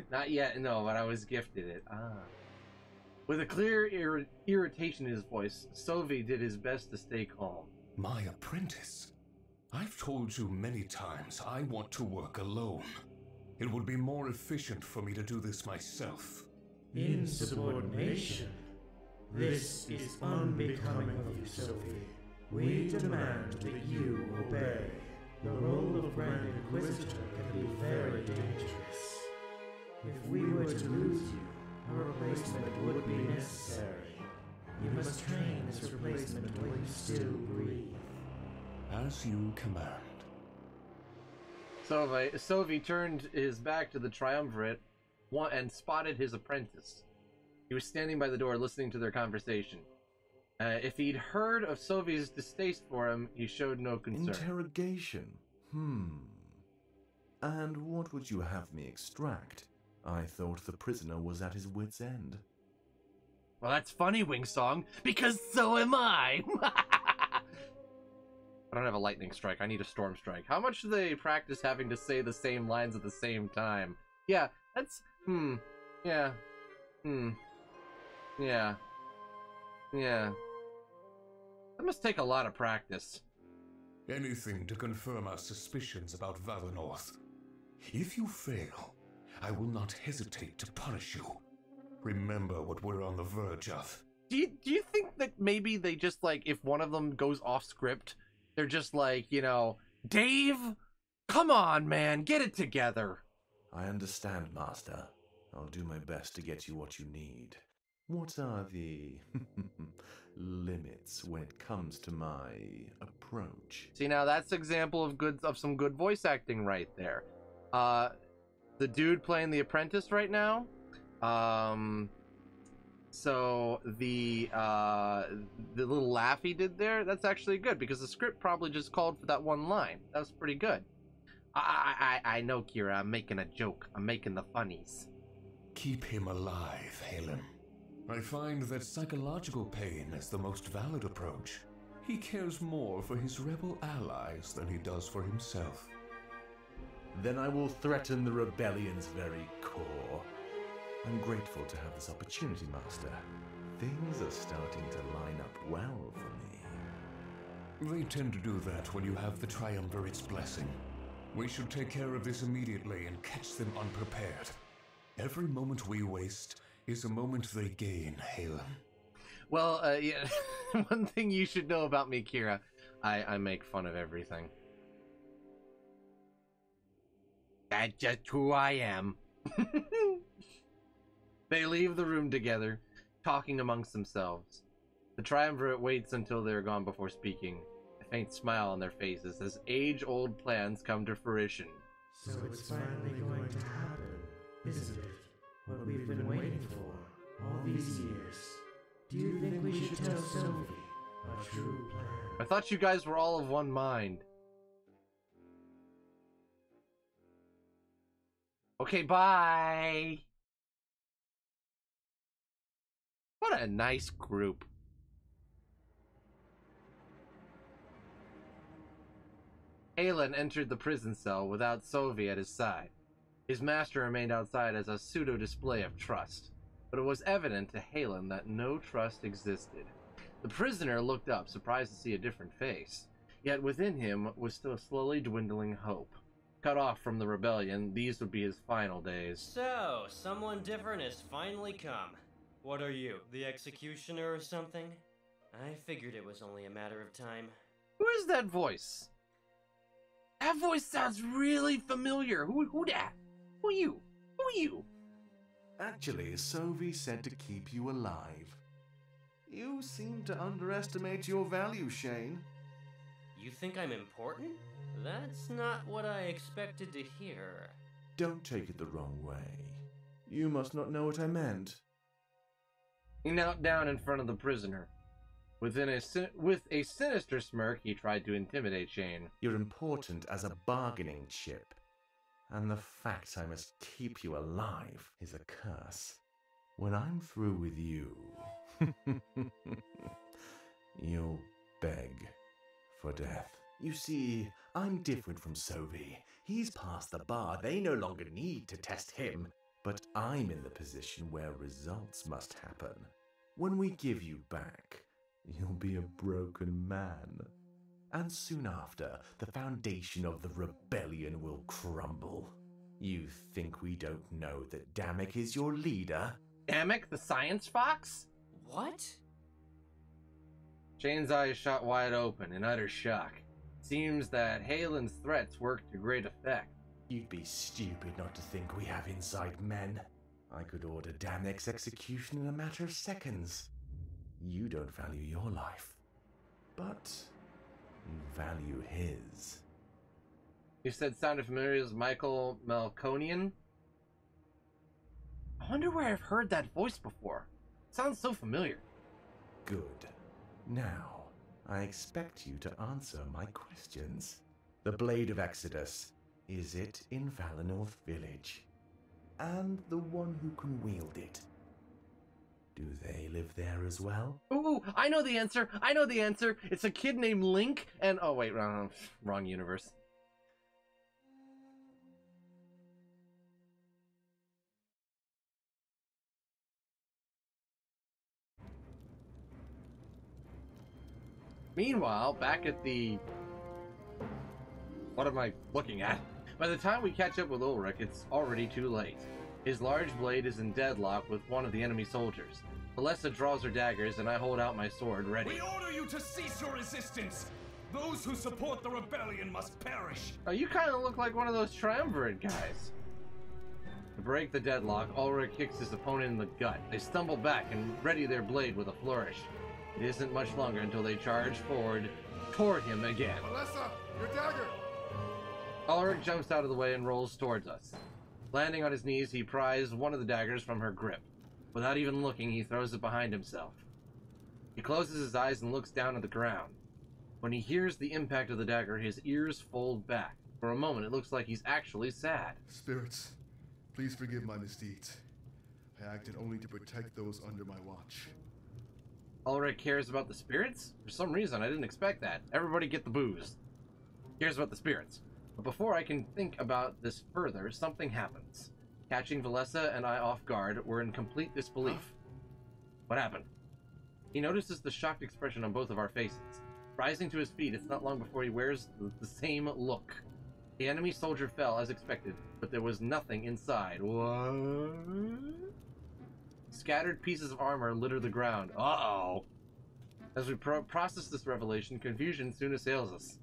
Not yet, no, but I was gifted it. With a clear irritation in his voice, Sovi did his best to stay calm. My apprentice? I've told you many times I want to work alone. It would be more efficient for me to do this myself. Insubordination? This is unbecoming of you, Sophie. We demand that you obey. The role of Grand Inquisitor can be very dangerous. If we were to lose you, a replacement would be necessary. You must train this replacement while you still breathe. As you command. Sovi turned his back to the triumvirate and spotted his apprentice. He was standing by the door listening to their conversation. If he'd heard of Sovi's distaste for him, he showed no concern. Interrogation? And what would you have me extract? I thought the prisoner was at his wit's end. Well, that's funny, Wingsong, because so am I! I don't have a lightning strike, I need a storm strike. How much do they practice having to say the same lines at the same time? Yeah, that's... Yeah. Yeah. Yeah. That must take a lot of practice. Anything to confirm our suspicions about Valinor. If you fail, I will not hesitate to punish you. Remember what we're on the verge of. Do you think that maybe they just, like, if one of them goes off script, they're just like, you know, Dave, come on, man, get it together. I understand, Master. I'll do my best to get you what you need. What are the limits when it comes to my approach? See, now that's an example of some good voice acting right there. The dude playing the apprentice right now, so the little laugh he did there, that's actually good because the script probably just called for that one line. That was pretty good. I know, Kira, I'm making a joke. I'm making the funnies. Keep him alive, Halen. I find that psychological pain is the most valid approach. He cares more for his rebel allies than he does for himself. Then I will threaten the rebellion's very core. I'm grateful to have this opportunity, Master. Things are starting to line up well for me. They tend to do that when you have the Triumvirate's blessing. We should take care of this immediately and catch them unprepared. Every moment we waste is a moment they gain, Halen. Well, yeah, one thing you should know about me, Kira, I make fun of everything. That's just who I am. They leave the room together, talking amongst themselves. The triumvirate waits until they're gone before speaking, a faint smile on their faces as age-old plans come to fruition. So it's finally going to happen, isn't it? What we've been waiting for all these years. Do you think we should tell Sophie our true plan? I thought you guys were all of one mind. Okay, bye! What a nice group. Halen entered the prison cell without Sophie at his side. His master remained outside as a pseudo-display of trust, but it was evident to Halen that no trust existed. The prisoner looked up, surprised to see a different face, yet within him was still slowly dwindling hope. Cut off from the rebellion, these would be his final days. So, someone different has finally come. What are you, the executioner or something? I figured it was only a matter of time. Who is that voice? That voice sounds really familiar. Who that? Who you? Who you? Actually, Sophie said to keep you alive. You seem to underestimate your value, Shane. You think I'm important? That's not what I expected to hear. Don't take it the wrong way. You must not know what I meant. He knelt down in front of the prisoner. With a sinister smirk, he tried to intimidate Shane. You're important as a bargaining chip. and the fact I must keep you alive is a curse. When I'm through with you, you'll beg for death. You see, I'm different from Sovi. He's past the bar. They no longer need to test him. But I'm in the position where results must happen. When we give you back, you'll be a broken man. And soon after, the foundation of the rebellion will crumble. You think we don't know that Damek is your leader? Damek, the science fox? What? Shane's eyes shot wide open in utter shock. Seems that Halen's threats worked to great effect. You'd be stupid not to think we have inside men. I could order Damek's execution in a matter of seconds. You don't value your life, but you value his. You said sounded familiar as Michael Melkonian? I wonder where I've heard that voice before. Sounds so familiar. Good. Now, I expect you to answer my questions. The Blade of Exodus, is it in Valinor Village? And the one who can wield it, do they live there as well? Ooh, I know the answer! I know the answer! It's a kid named Link and... Oh, wait, wrong universe. Meanwhile, back at the... What am I looking at? By the time we catch up with Ulrich, it's already too late. His large blade is in deadlock with one of the enemy soldiers. Alessa draws her daggers, and I hold out my sword, ready. We order you to cease your resistance! Those who support the rebellion must perish! Oh, you kind of look like one of those triumvirate guys. To break the deadlock, Ulrich kicks his opponent in the gut. They stumble back and ready their blade with a flourish. It isn't much longer until they charge forward toward him again. Alessa, your dagger! Ulrich jumps out of the way and rolls towards us. Landing on his knees, he pries one of the daggers from her grip. Without even looking, he throws it behind himself. He closes his eyes and looks down at the ground. When he hears the impact of the dagger, his ears fold back. For a moment, it looks like he's actually sad. Spirits, please forgive my misdeeds. I acted only to protect those under my watch. Ulrich cares about the spirits? For some reason, I didn't expect that. Everybody get the booze. Cares about the spirits. But before I can think about this further, something happens. Catching Valessa and I off guard, we're in complete disbelief. Huh? What happened? He notices the shocked expression on both of our faces. Rising to his feet, it's not long before he wears the same look. The enemy soldier fell as expected, but there was nothing inside. What? Scattered pieces of armor litter the ground. Uh-oh. As we process this revelation, confusion soon assails us.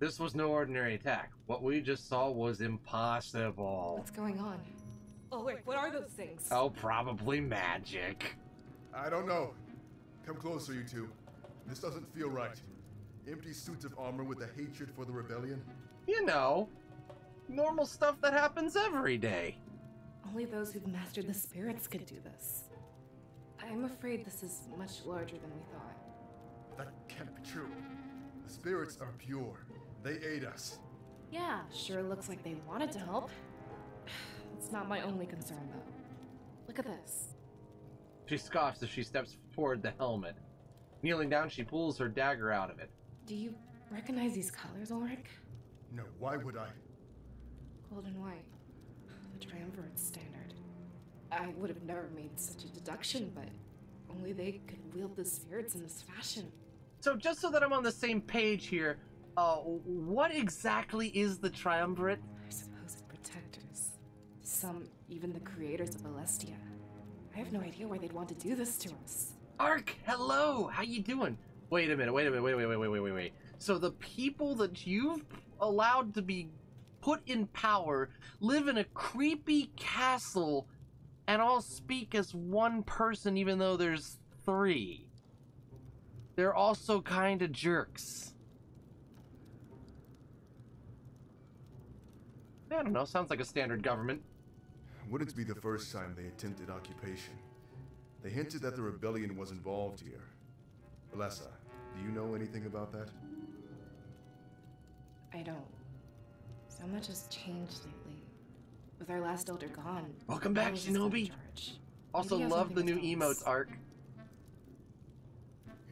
This was no ordinary attack. What we just saw was impossible. What's going on? Ulrich, what are those things? Oh, probably magic. I don't know. Come closer, you two. This doesn't feel right. Empty suits of armor with a hatred for the rebellion. You know, normal stuff that happens every day. Only those who've mastered the spirits could do this. I'm afraid this is much larger than we thought. That can't be true. The spirits are pure. They aid us. Yeah, sure looks like they wanted to help. It's not my only concern, though. Look at this. She scoffs as she steps toward the helmet. Kneeling down, she pulls her dagger out of it. Do you recognize these colors, Ulrich? No, why would I? Gold and white. The triumvirate standard. I would have never made such a deduction, but only they could wield the spirits in this fashion. So just so that I'm on the same page here, what exactly is the triumvirate? Our supposed protectors. Some even the creators of Alestia. I have no idea why they'd want to do this to us. Ark, hello! How you doing? Wait a minute, wait. So the people that you've allowed to be put in power live in a creepy castle and all speak as one person even though there's 3. They're also kind of jerks. I don't know, sounds like a standard government. Wouldn't be the first time they attempted occupation. They hinted that the rebellion was involved here. Alessa, do you know anything about that? I don't. So much has changed lately. With our last elder gone. Welcome back, I was just in Shinobi. charge. Also Maybe he has love the something new to tell us. emotes arc.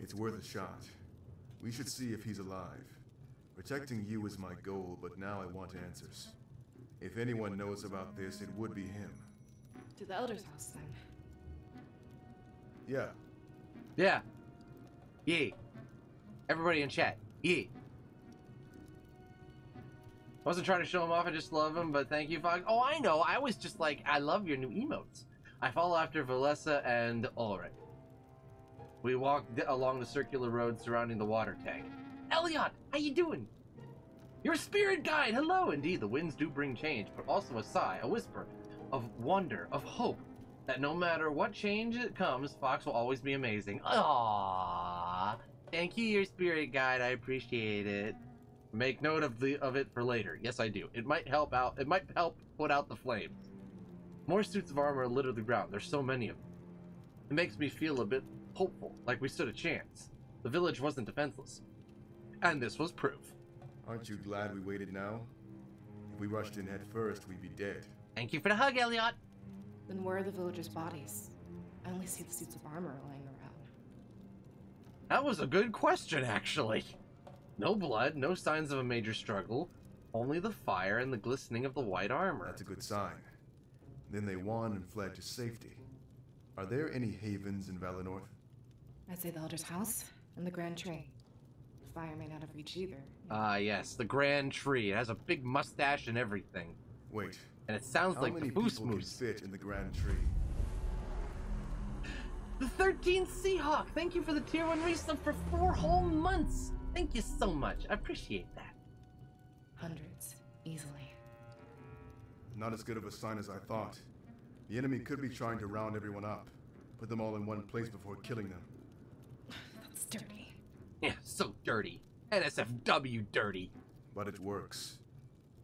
It's worth a shot. We should see if he's alive. Protecting you is my goal, but now I want answers. If anyone knows about this, it would be him. To the elder's house, then. Yeah. Yeah. Yay. Everybody in chat. Yay. I wasn't trying to show him off, I just love him, but thank you, Fox. Oh, I know. I was just like, I love your new emotes. I follow after Valessa and Ulrich. We walked along the circular road surrounding the water tank. Elliot, how you doing? You're a spirit guide. Hello. Indeed, the winds do bring change, but also a sigh, a whisper of wonder, of hope, that no matter what change it comes, Fox will always be amazing. Aww. Thank you, your spirit guide. I appreciate it. Make note of it for later. Yes, I do. It might help out. It might help put out the flames. More suits of armor litter the ground. There's so many of them. It makes me feel a bit hopeful, like we stood a chance. The village wasn't defenseless. And this was proof. Aren't you glad we waited now? If we rushed in head first, we'd be dead. Thank you for the hug, Elliot. Then where are the villagers' bodies? I only see the suits of armor lying around. That was a good question, actually. No blood, no signs of a major struggle, only the fire and the glistening of the white armor. That's a good sign. Then they won and fled to safety. Are there any havens in Valinor? I'd say the elder's house and the Grand Tree. The fire may not have reached either. Ah, yes, the Grand Tree. It has a big mustache and everything. Wait. And it sounds like the Foos How many people Moose. can fit in the Grand Tree? The 13th Seahawk! Thank you for the tier 1 resub for 4 whole months! Thank you so much. I appreciate that. Hundreds. Easily. Not as good of a sign as I thought. The enemy could be trying to round everyone up. Put them all in one place before killing them. That's dirty. Yeah, so dirty. NSFW dirty. But it works.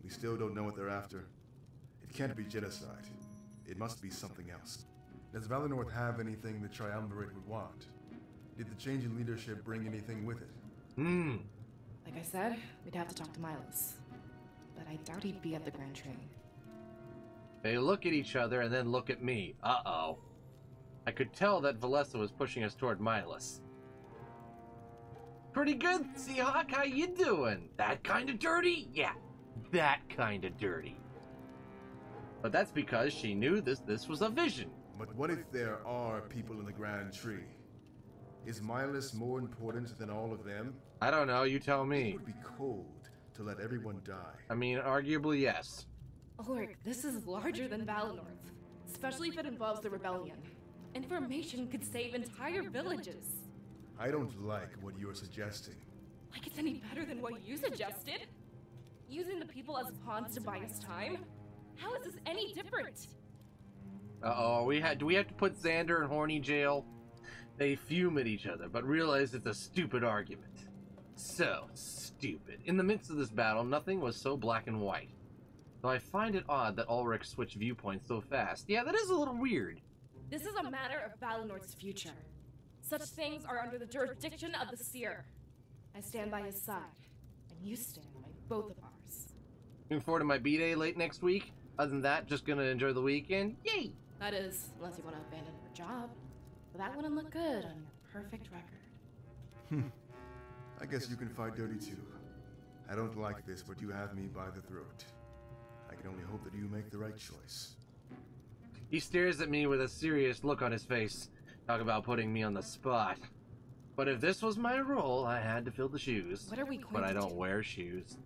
We still don't know what they're after. It can't be genocide. It must be something else. Does Valinor have anything the Triumvirate would want? Did the change in leadership bring anything with it? Like I said, we'd have to talk to Milos. But I doubt he'd be at the Grand Tree. They look at each other and then look at me. Uh-oh. I could tell that Valessa was pushing us toward Milos. Pretty good, Seahawk. How you doing? That kind of dirty? Yeah, that kind of dirty. But that's because she knew this was a vision. But what if there are people in the Grand Tree? Is Milos more important than all of them? I don't know, you tell me. It would be cold to let everyone die. I mean, arguably, yes. Ulrich, this is larger than Valinor, especially if it involves the rebellion. Information could save entire villages. I don't like what you're suggesting. Like it's any better than what you suggested? Using the people as pawns to buy us time? How is this any different? Uh-oh, do we have to put Xander in horny jail? They fume at each other, but realize it's a stupid argument. So stupid. In the midst of this battle, nothing was so black and white. Though I find it odd that Ulrich switched viewpoints so fast. Yeah, that is a little weird. This is a matter of Valinor's future. Such things are under the jurisdiction of the Seer. I stand by his side, and you stand by both of ours. Looking forward to my B-Day late next week. Other than that, just gonna enjoy the weekend. Yay! That is, unless you want to abandon your job. But that wouldn't look good on your perfect record. I guess you can fight dirty too. I don't like this, but you have me by the throat. I can only hope that you make the right choice. He stares at me with a serious look on his face. Talk about putting me on the spot. But if this was my role, I had to fill the shoes. What are we going But I to don't do? wear shoes.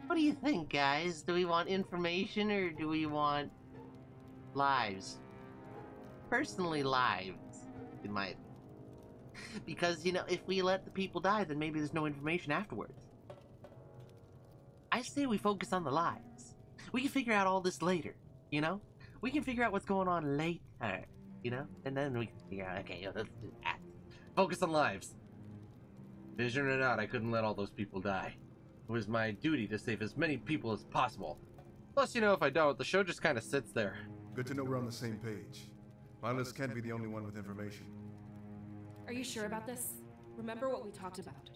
What do you think, guys? Do we want information or do we want lives? Personally, lives, in my opinion. Because, you know, if we let the people die, then maybe there's no information afterwards. I say we focus on the lives. We can figure out all this later. You know? We can figure out what's going on later, you know? And then we can figure out, okay, let's do that. Focus on lives. Vision or not, I couldn't let all those people die. It was my duty to save as many people as possible. Plus, you know, if I don't, the show just kind of sits there. Good to know we're on the same page. Miles can't be the only one with information. Are you sure about this? Remember what we talked about?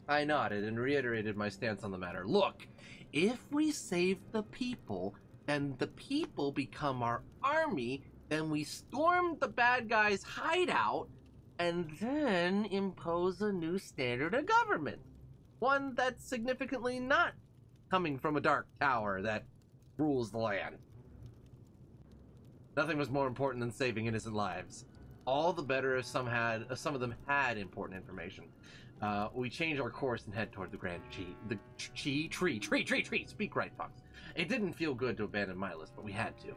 I nodded and reiterated my stance on the matter. Look, if we save the people, then the people become our army, then we storm the bad guys' hideout, and then impose a new standard of government. One that's significantly not coming from a dark tower that rules the land. Nothing was more important than saving innocent lives. All the better if some of them had important information. We change our course and head toward the Grand Tree. Speak right, Fox. It didn't feel good to abandon Miles, but we had to.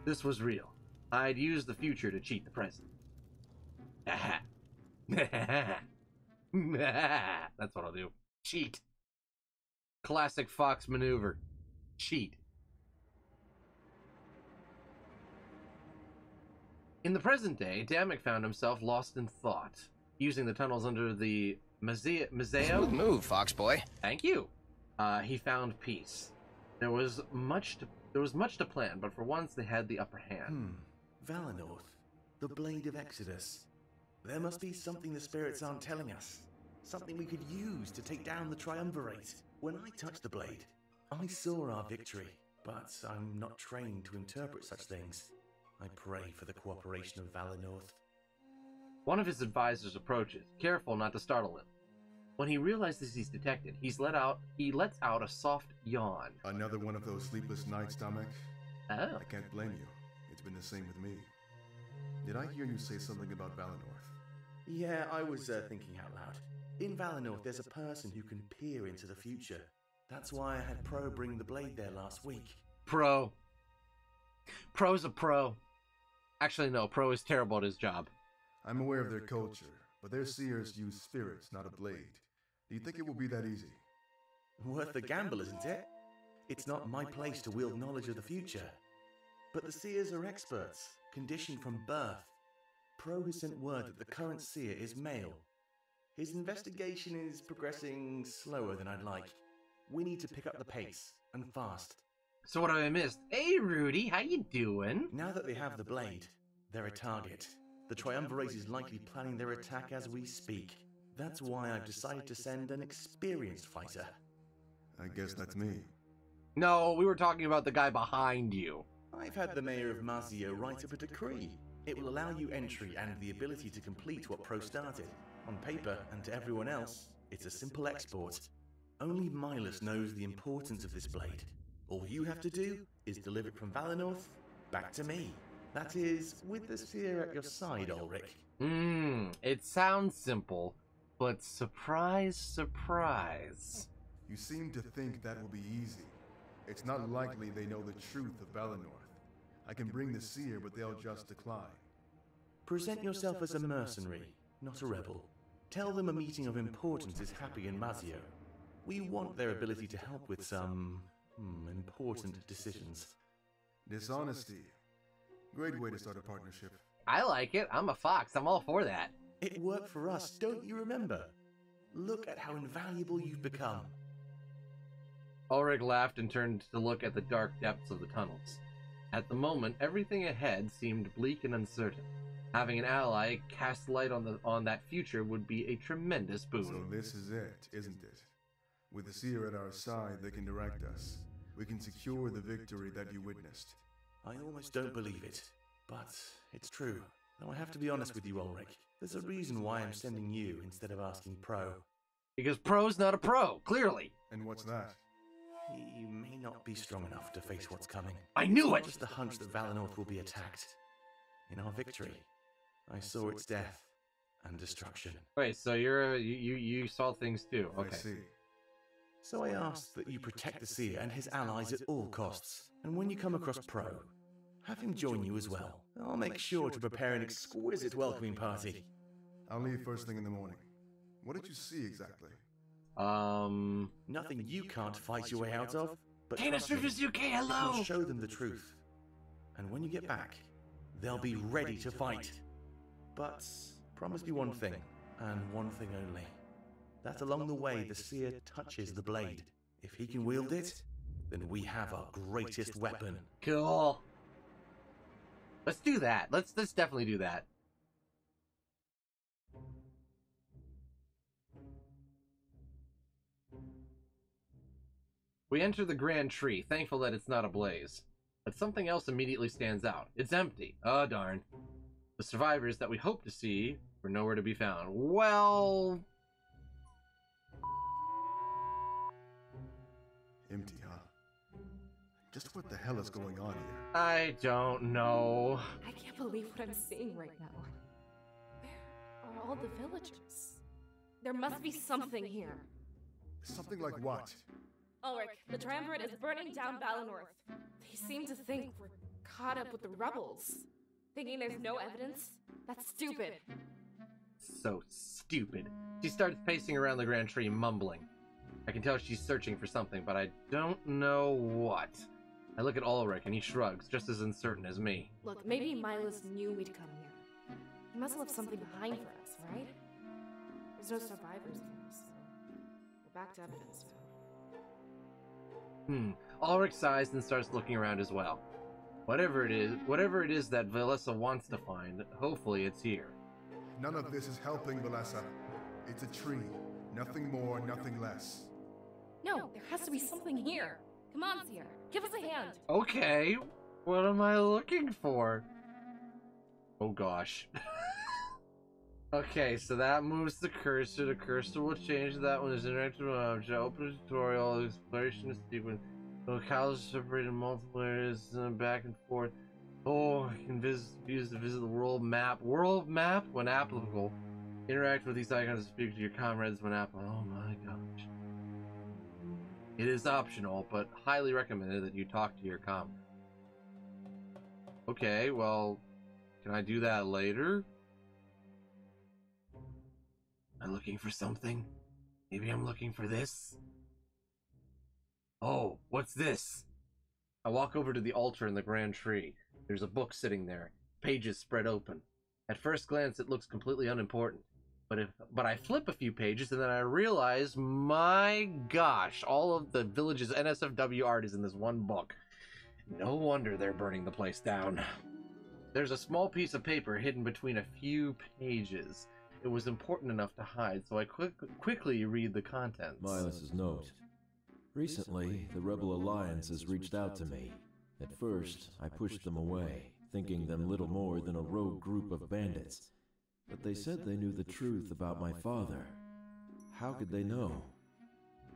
This was real. I'd use the future to cheat the present. Aha. That's what I'll do. Cheat. Classic Fox maneuver. Cheat. In the present day, Damek found himself lost in thought, using the tunnels under the Museo. Smooth move, Fox boy. Thank you. He found peace. There was much to plan, but for once they had the upper hand. Valinor, the Blade of Exodus. There must be something the spirits aren't telling us. Something we could use to take down the Triumvirate. When I touched the blade, I saw our victory, but I'm not trained to interpret such things. I pray for the cooperation of Valinor. One of his advisors approaches, careful not to startle him. When he realizes he's detected, he lets out a soft yawn. Another one of those sleepless nights, Damek? Oh. I can't blame you. It's been the same with me. Did I hear you say something about Valinor? Yeah, I was thinking out loud. In Valinor, there's a person who can peer into the future. That's why I had Pro bring the blade there last week. Pro. Pro's a pro. Actually, no, Pro is terrible at his job. I'm aware of their culture, but their seers use spirits, not a blade. Do you think it will be that easy? Worth the gamble, isn't it? It's not my place to wield knowledge of the future. But the seers are experts, conditioned from birth. Pro has sent word that the current seer is male. His investigation is progressing slower than I'd like. We need to pick up the pace, and fast. So what have I missed? Hey, Rudy, how you doing? Now that they have the blade, they're a target. The Triumvirate is likely planning their attack as we speak. That's why I've decided to send an experienced fighter. I guess that's me. No, we were talking about the guy behind you. I've had the mayor of Mazio write up a decree. It will allow you entry and the ability to complete what Pro started. On paper, and to everyone else, it's a simple export. Only Miles knows the importance of this blade. All you have to do is deliver it from Valinor back to me. That is, with the seer at your side, Ulrich. It sounds simple, but surprise, surprise. You seem to think that will be easy. It's not likely they know the truth of Valinor. I can bring the seer, but they'll just decline. Present yourself as a mercenary, not a rebel. Tell them a meeting of importance is happening in Mazio. We want their ability to help with some important decisions. Dishonesty. Great way to start a partnership. I like it. I'm a fox. I'm all for that. It worked for us, don't you remember? Look at how invaluable you've become. Ulrich laughed and turned to look at the dark depths of the tunnels. At the moment, everything ahead seemed bleak and uncertain. Having an ally cast light on that future would be a tremendous boon. So this is it, isn't it? With the seer at our side, they can direct us. We can secure the victory that you witnessed. I almost don't believe it, but it's true. Though I have to be honest with you, Ulrich. There's a reason why I'm sending you instead of asking Pro. Because Pro's not a pro, clearly. And what's that? He may not be strong enough to face what's coming. I knew it! Just the hunch that Valinor will be attacked. In our victory, I saw its death and destruction. Wait, so you saw things too? Okay. I see. So I asked that you protect the seer and his allies at all costs. And when you come across Pro, have him join you as well. I'll make sure to prepare an exquisite welcoming party. I'll leave first thing in the morning. What did you see exactly? Nothing you can't fight your way out of. But Canis trust me, Riversuke, hello! you'll show them the truth. And when you get back, they'll be ready to fight. But promise me one thing, and one thing only. That along the way the seer touches the blade. If he can wield it, then we have our greatest weapon. Cool. Let's do that. Let's definitely do that. We enter the grand tree, thankful that it's not ablaze. But something else immediately stands out. It's empty. Oh, darn. The survivors that we hope to see were nowhere to be found. Well... Empty, huh? Just what the hell is going on here? I don't know. I can't believe what I'm seeing right now. Where are all the villagers? There must be something here. Something like what? Ulrich, the Triumvirate is burning down Valinor. They seem to think we're caught up with the rebels. Thinking there's no evidence? That's stupid. So stupid. She starts pacing around the grand tree, mumbling. I can tell she's searching for something, but I don't know what. I look at Ulrich, and he shrugs, just as uncertain as me. Look, maybe Milos knew we'd come here. He must have left something behind for us, right? There's no survivors here, so we're back to evidence now. Ulrich sighs and starts looking around as well. Whatever it is that Valessa wants to find, hopefully it's here. None of this is helping, Valessa. It's a tree. Nothing more, nothing less. No, there has to be something here. Come on, Sierra. Give us a hand. Okay, what am I looking for? Oh gosh. Okay, so that moves the cursor. The cursor will change that when there's an interactive object. Open a tutorial, exploration is sequence. The locales are separated in multiple areas, back and forth. Oh, I can use to visit the world map. World map when applicable. Interact with these icons to speak to your comrades when applicable. Oh my gosh. It is optional, but highly recommended that you talk to your comrades. Okay, well, can I do that later? I'm looking for something. Maybe I'm looking for this? Oh, what's this? I walk over to the altar in the grand tree. There's a book sitting there, pages spread open. At first glance, it looks completely unimportant. But I flip a few pages and then I realize, my gosh, all of the village's NSFW art is in this one book. No wonder they're burning the place down. There's a small piece of paper hidden between a few pages. It was important enough to hide, so I quickly read the contents. Milos' note. Recently, the Rebel Alliance has reached out to me. At first, I pushed them away, thinking them little more than a rogue group of bandits. But they said they knew the truth about my father. How could they know?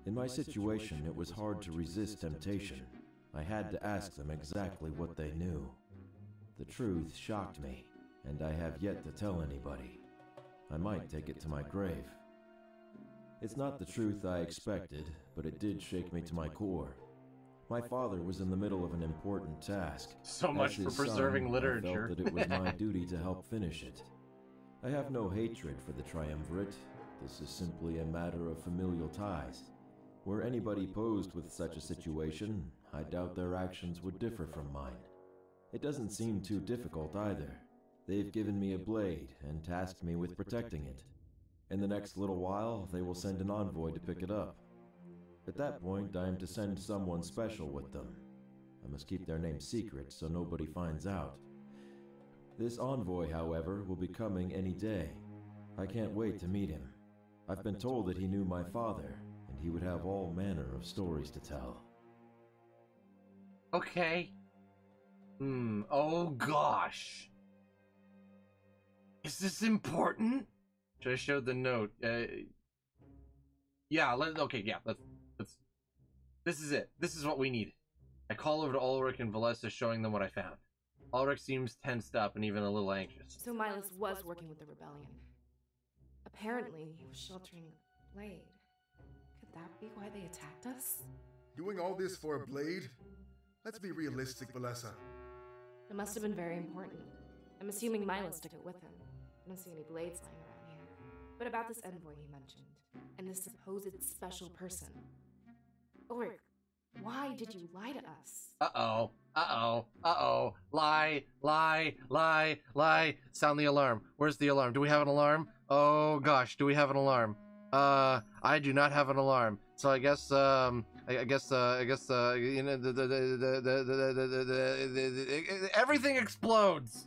In my situation, it was hard to resist temptation. I had to ask them exactly what they knew. The truth shocked me, and I have yet to tell anybody. I might take it to my grave. It's not the truth I expected, but it did shake me to my core. My father was in the middle of an important task. So much for preserving literature. I felt that it was my duty to help finish it. I have no hatred for the Triumvirate. This is simply a matter of familial ties. Were anybody posed with such a situation, I doubt their actions would differ from mine. It doesn't seem too difficult either. They've given me a blade and tasked me with protecting it. In the next little while, they will send an envoy to pick it up. At that point, I am to send someone special with them. I must keep their name secret so nobody finds out. This envoy, however, will be coming any day. I can't wait to meet him. I've been told that he knew my father, and he would have all manner of stories to tell. Okay. Oh gosh. Is this important? Should I show the note? Yeah, this is it. This is what we need. I call over to Ulrich and Valessa, showing them what I found. Ulrich seems tensed up and even a little anxious. So Milos was working with the rebellion. Apparently, he was sheltering a blade. Could that be why they attacked us? Doing all this for a blade? Let's be realistic, Valessa. It must have been very important. I'm assuming Milos took it with him. I don't see any blades lying around here. But about this envoy he mentioned, and this supposed special person. Ulrich, Why did you lie to us? Uh-oh. Uh-oh. Uh-oh. Lie. Lie. Lie. Lie. Sound the alarm. Where's the alarm? Do we have an alarm? Oh, gosh. Do we have an alarm? I do not have an alarm. So I guess, you know, everything explodes.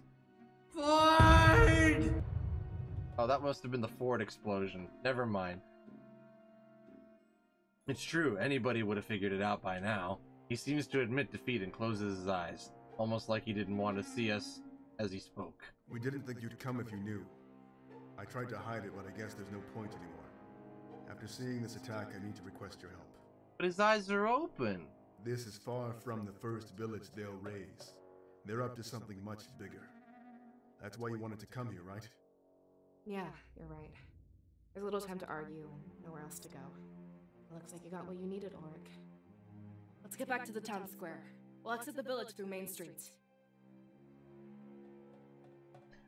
Fine! Oh, that must have been the Ford explosion. Never mind. It's true, anybody would have figured it out by now. He seems to admit defeat and closes his eyes, almost like he didn't want to see us as he spoke. We didn't think you'd come if you knew. I tried to hide it, but I guess there's no point anymore. After seeing this attack, I need to request your help. But his eyes are open. This is far from the first village they'll raise. They're up to something much bigger. That's why you wanted to come here, right? Yeah, you're right. There's little time to argue and nowhere else to go. It looks like you got what you needed, Ulrich. Let's get back to the town square. We'll exit the village through Main Street.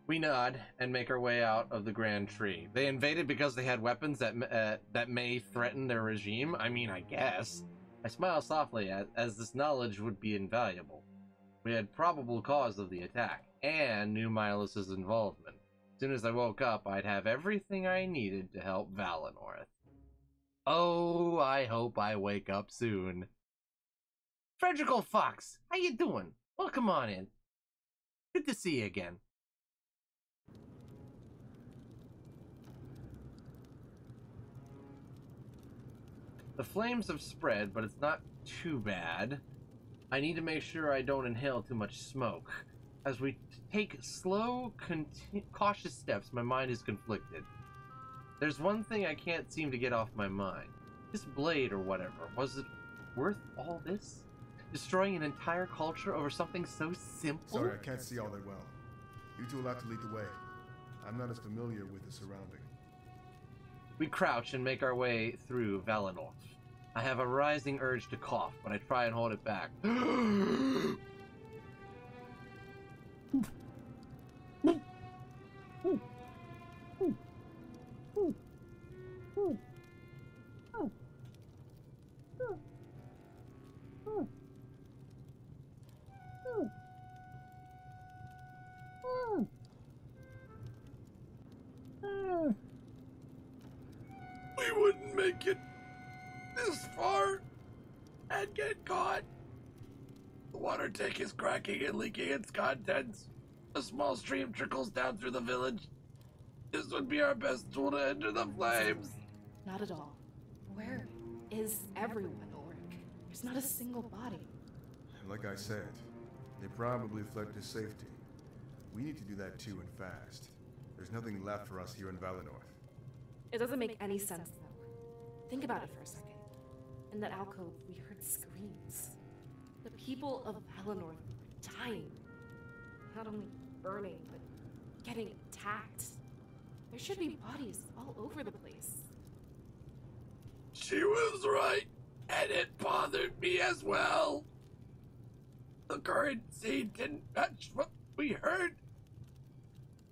We nod and make our way out of the Grand Tree. They invaded because they had weapons that may threaten their regime? I mean, I guess. I smile softly as this knowledge would be invaluable. We had probable cause of the attack, and knew Milus's involvement. As soon as I woke up, I'd have everything I needed to help Valinor. Oh, I hope I wake up soon. Frederick Fox, how you doing? Welcome on in. Good to see you again. The flames have spread, but it's not too bad. I need to make sure I don't inhale too much smoke. As we take slow, cautious steps, my mind is conflicted. There's one thing I can't seem to get off my mind. This blade or whatever, was it worth all this? Destroying an entire culture over something so simple? Sorry, I can't see all that well. You two will have to lead the way. I'm not as familiar with the surrounding. We crouch and make our way through Valinor. I have a rising urge to cough, but I try and hold it back. We wouldn't make it this far and get caught. The water tank is cracking and leaking its contents. A small stream trickles down through the village. This would be our best tool to enter the flames. Not at all. Where is everyone, Ulrich? There's not a single body. Like I said, they probably fled to safety. We need to do that too, and fast. There's nothing left for us here in Valinor. It doesn't make any sense, though. Think about it for a second. In that alcove, we heard screams. The people of Valinor were dying. Not only burning, but getting attacked. There should be bodies all over the place. She was right, and it bothered me as well. The current scene didn't match what we heard.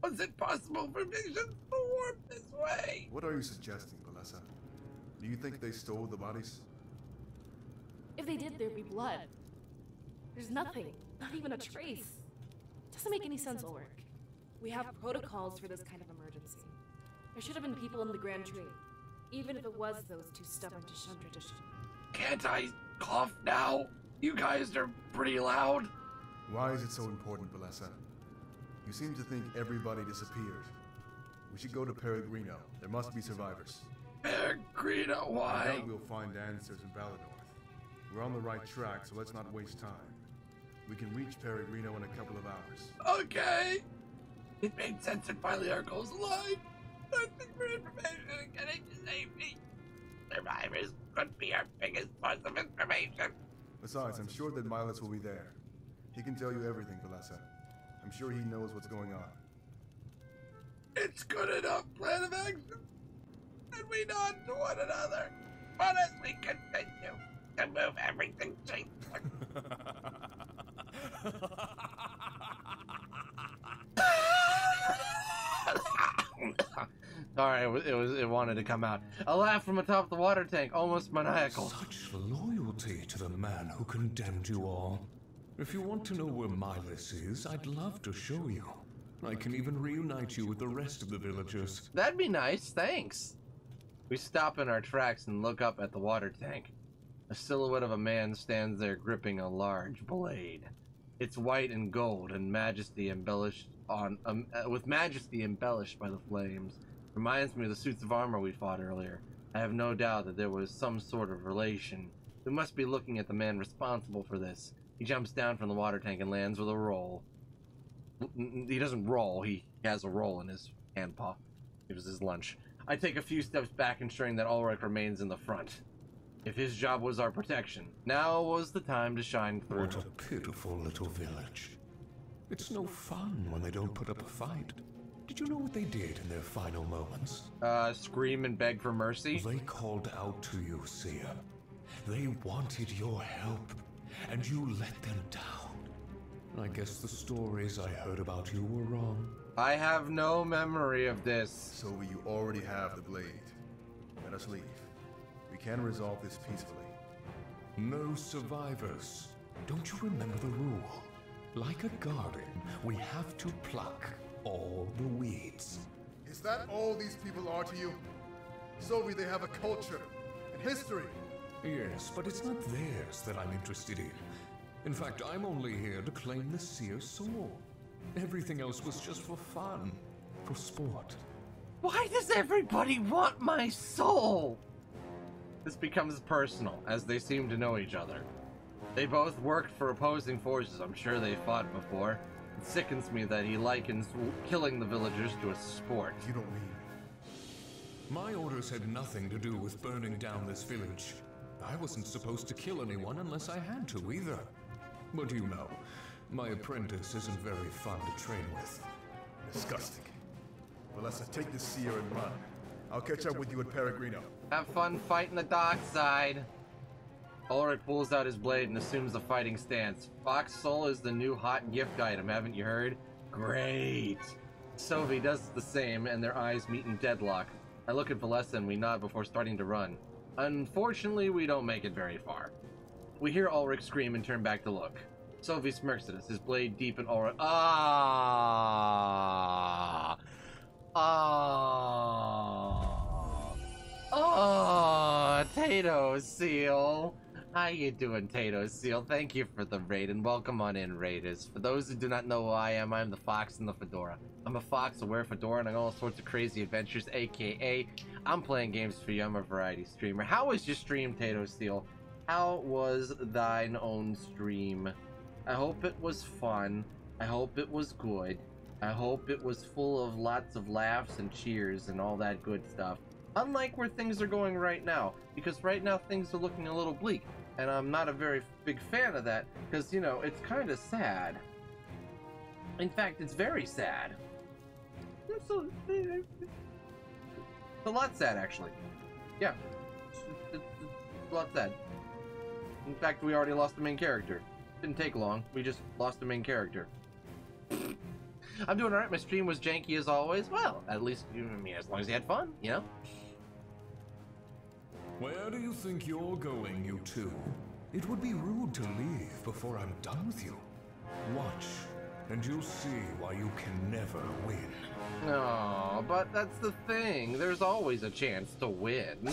Was it possible for visions to warp this way? What are you suggesting, Balessa? Do you think they stole the bodies? If they did, there'd be blood. There's nothing, not even a trace. Doesn't make any sense, Ulrich. We have protocols for this kind of emergency. There should have been people in the Grand Tree, even if it was those two stubborn to shun tradition. Can't I cough now? You guys are pretty loud. Why is it so important, Balessa? You seem to think everybody disappeared. We should go to Peregrino. There must be survivors. Peregrino, I why? doubt we'll find answers in Valinor. We're on the right track, so let's not waste time. We can reach Peregrino in a couple of hours. Okay. It made sense that finally our goal's alive. Searching for information and getting to safety. Survivors could be our biggest source of information. Besides, I'm sure that Miles will be there. He can tell you everything, Balessa. I'm sure he knows what's going on. It's good enough plan of action. And we nod to one another. But as we continue to move everything safely. Sorry, it wanted to come out. A laugh from atop the water tank, almost maniacal. Such loyalty to the man who condemned you all. If you want to know where Milas is, I'd love to show you. I can even reunite you with the rest of the villagers. That'd be nice, thanks. We stop in our tracks and look up at the water tank. A silhouette of a man stands there gripping a large blade. It's white and gold and majesty embellished with majesty embellished by the flames. Reminds me of the suits of armor we fought earlier. I have no doubt that there was some sort of relation. We must be looking at the man responsible for this. He jumps down from the water tank and lands with a roll. He doesn't roll, he has a roll in his hand paw. It was his lunch. I take a few steps back, ensuring that Ulrich remains in the front. If his job was our protection, now was the time to shine through. What a pitiful little village. It's no fun when they don't put up a fight. Did you know what they did in their final moments? Scream and beg for mercy? They called out to you, Seer. They wanted your help, and you let them down. I guess the stories I heard about you were wrong. I have no memory of this. So you already have the blade. Let us leave. We can resolve this peacefully. No survivors. Don't you remember the rule? Like a garden, we have to pluck all the weeds. Is that all these people are to you? Sovi, they have a culture and history. Yes, but it's not theirs that I'm interested in. In fact, I'm only here to claim the Seer's soul. Everything else was just for fun, for sport. Why does everybody want my soul? This becomes personal, as they seem to know each other. They both worked for opposing forces. I'm sure they fought before. It sickens me that he likens killing the villagers to a sport. You don't mean... My orders had nothing to do with burning down this village. I wasn't supposed to kill anyone unless I had to, either. But you know, my apprentice isn't very fun to train with. Disgusting. Well, let's take this Seer and run. I'll catch up with you at Peregrino. Have fun fighting the dark side. Ulrich pulls out his blade and assumes a fighting stance. Fox Soul is the new hot gift item, haven't you heard? Great! Sovi does the same, and their eyes meet in deadlock. I look at Valessa and we nod before starting to run. Unfortunately, we don't make it very far. We hear Ulrich scream and turn back to look. Sovi smirks at us, his blade deep in Ulrich. Tato Seal. How you doing, Tato Seal? Thank you for the raid, and welcome on in, Raiders. For those who do not know who I am the fox in the fedora. I'm a fox, I wear a fedora, and I go on all sorts of crazy adventures, aka, I'm playing games for you. I'm a variety streamer. How was your stream, Tato Seal? How was thine own stream? I hope it was fun. I hope it was good. I hope it was full of lots of laughs and cheers and all that good stuff. Unlike where things are going right now, because right now things are looking a little bleak, and I'm not a very big fan of that, because, you know, it's kind of sad. In fact, it's very sad. It's a lot sad, actually. Yeah, it's a lot sad. In fact, we already lost the main character. Didn't take long, we just lost the main character. I'm doing alright, my stream was janky as always. Well, at least, I mean, as long as you had fun, you know? Where do you think you're going, you two? It would be rude to leave before I'm done with you. Watch, and you'll see why you can never win. No, but that's the thing. There's always a chance to win.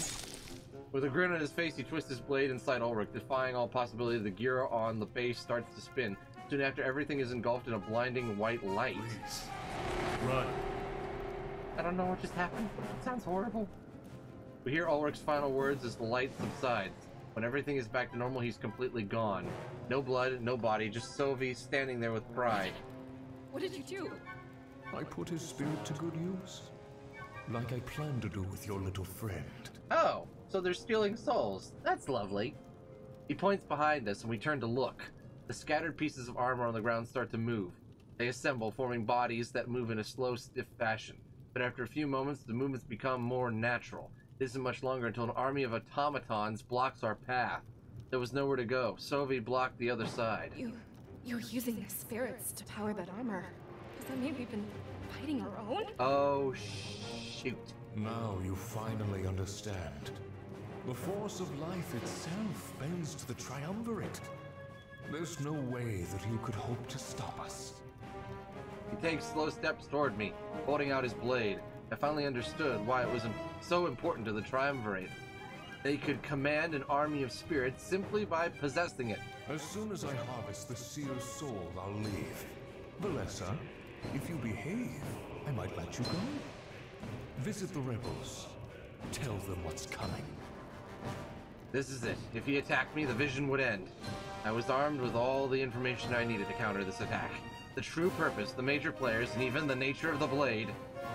With a grin on his face, he twists his blade inside Ulrich, defying all possibility. The gear on the base starts to spin. Soon after, everything is engulfed in a blinding white light. Please. Run. I don't know what just happened. It sounds horrible. We hear Ulrich's final words as the light subsides. When everything is back to normal, he's completely gone. No blood, no body, just Sovi standing there with pride. What did you do? I put his spirit to good use. Like I planned to do with your little friend. Oh, so they're stealing souls. That's lovely. He points behind us and we turn to look. The scattered pieces of armor on the ground start to move. They assemble, forming bodies that move in a slow, stiff fashion. But after a few moments, the movements become more natural. It isn't much longer until an army of automatons blocks our path. There was nowhere to go. Sovi blocked the other side. You're using the spirits to power that armor. Does that mean we've been fighting our own? Oh, shoot. Now you finally understand. The force of life itself bends to the triumvirate. There's no way that you could hope to stop us. He takes slow steps toward me, holding out his blade. I finally understood why it was so important to the triumvirate. They could command an army of spirits simply by possessing it. As soon as I harvest the seer's soul, I'll leave. Valessa, if you behave, I might let you go. Visit the rebels. Tell them what's coming. This is it. If he attacked me, the vision would end. I was armed with all the information I needed to counter this attack. The true purpose, the major players, and even the nature of the blade.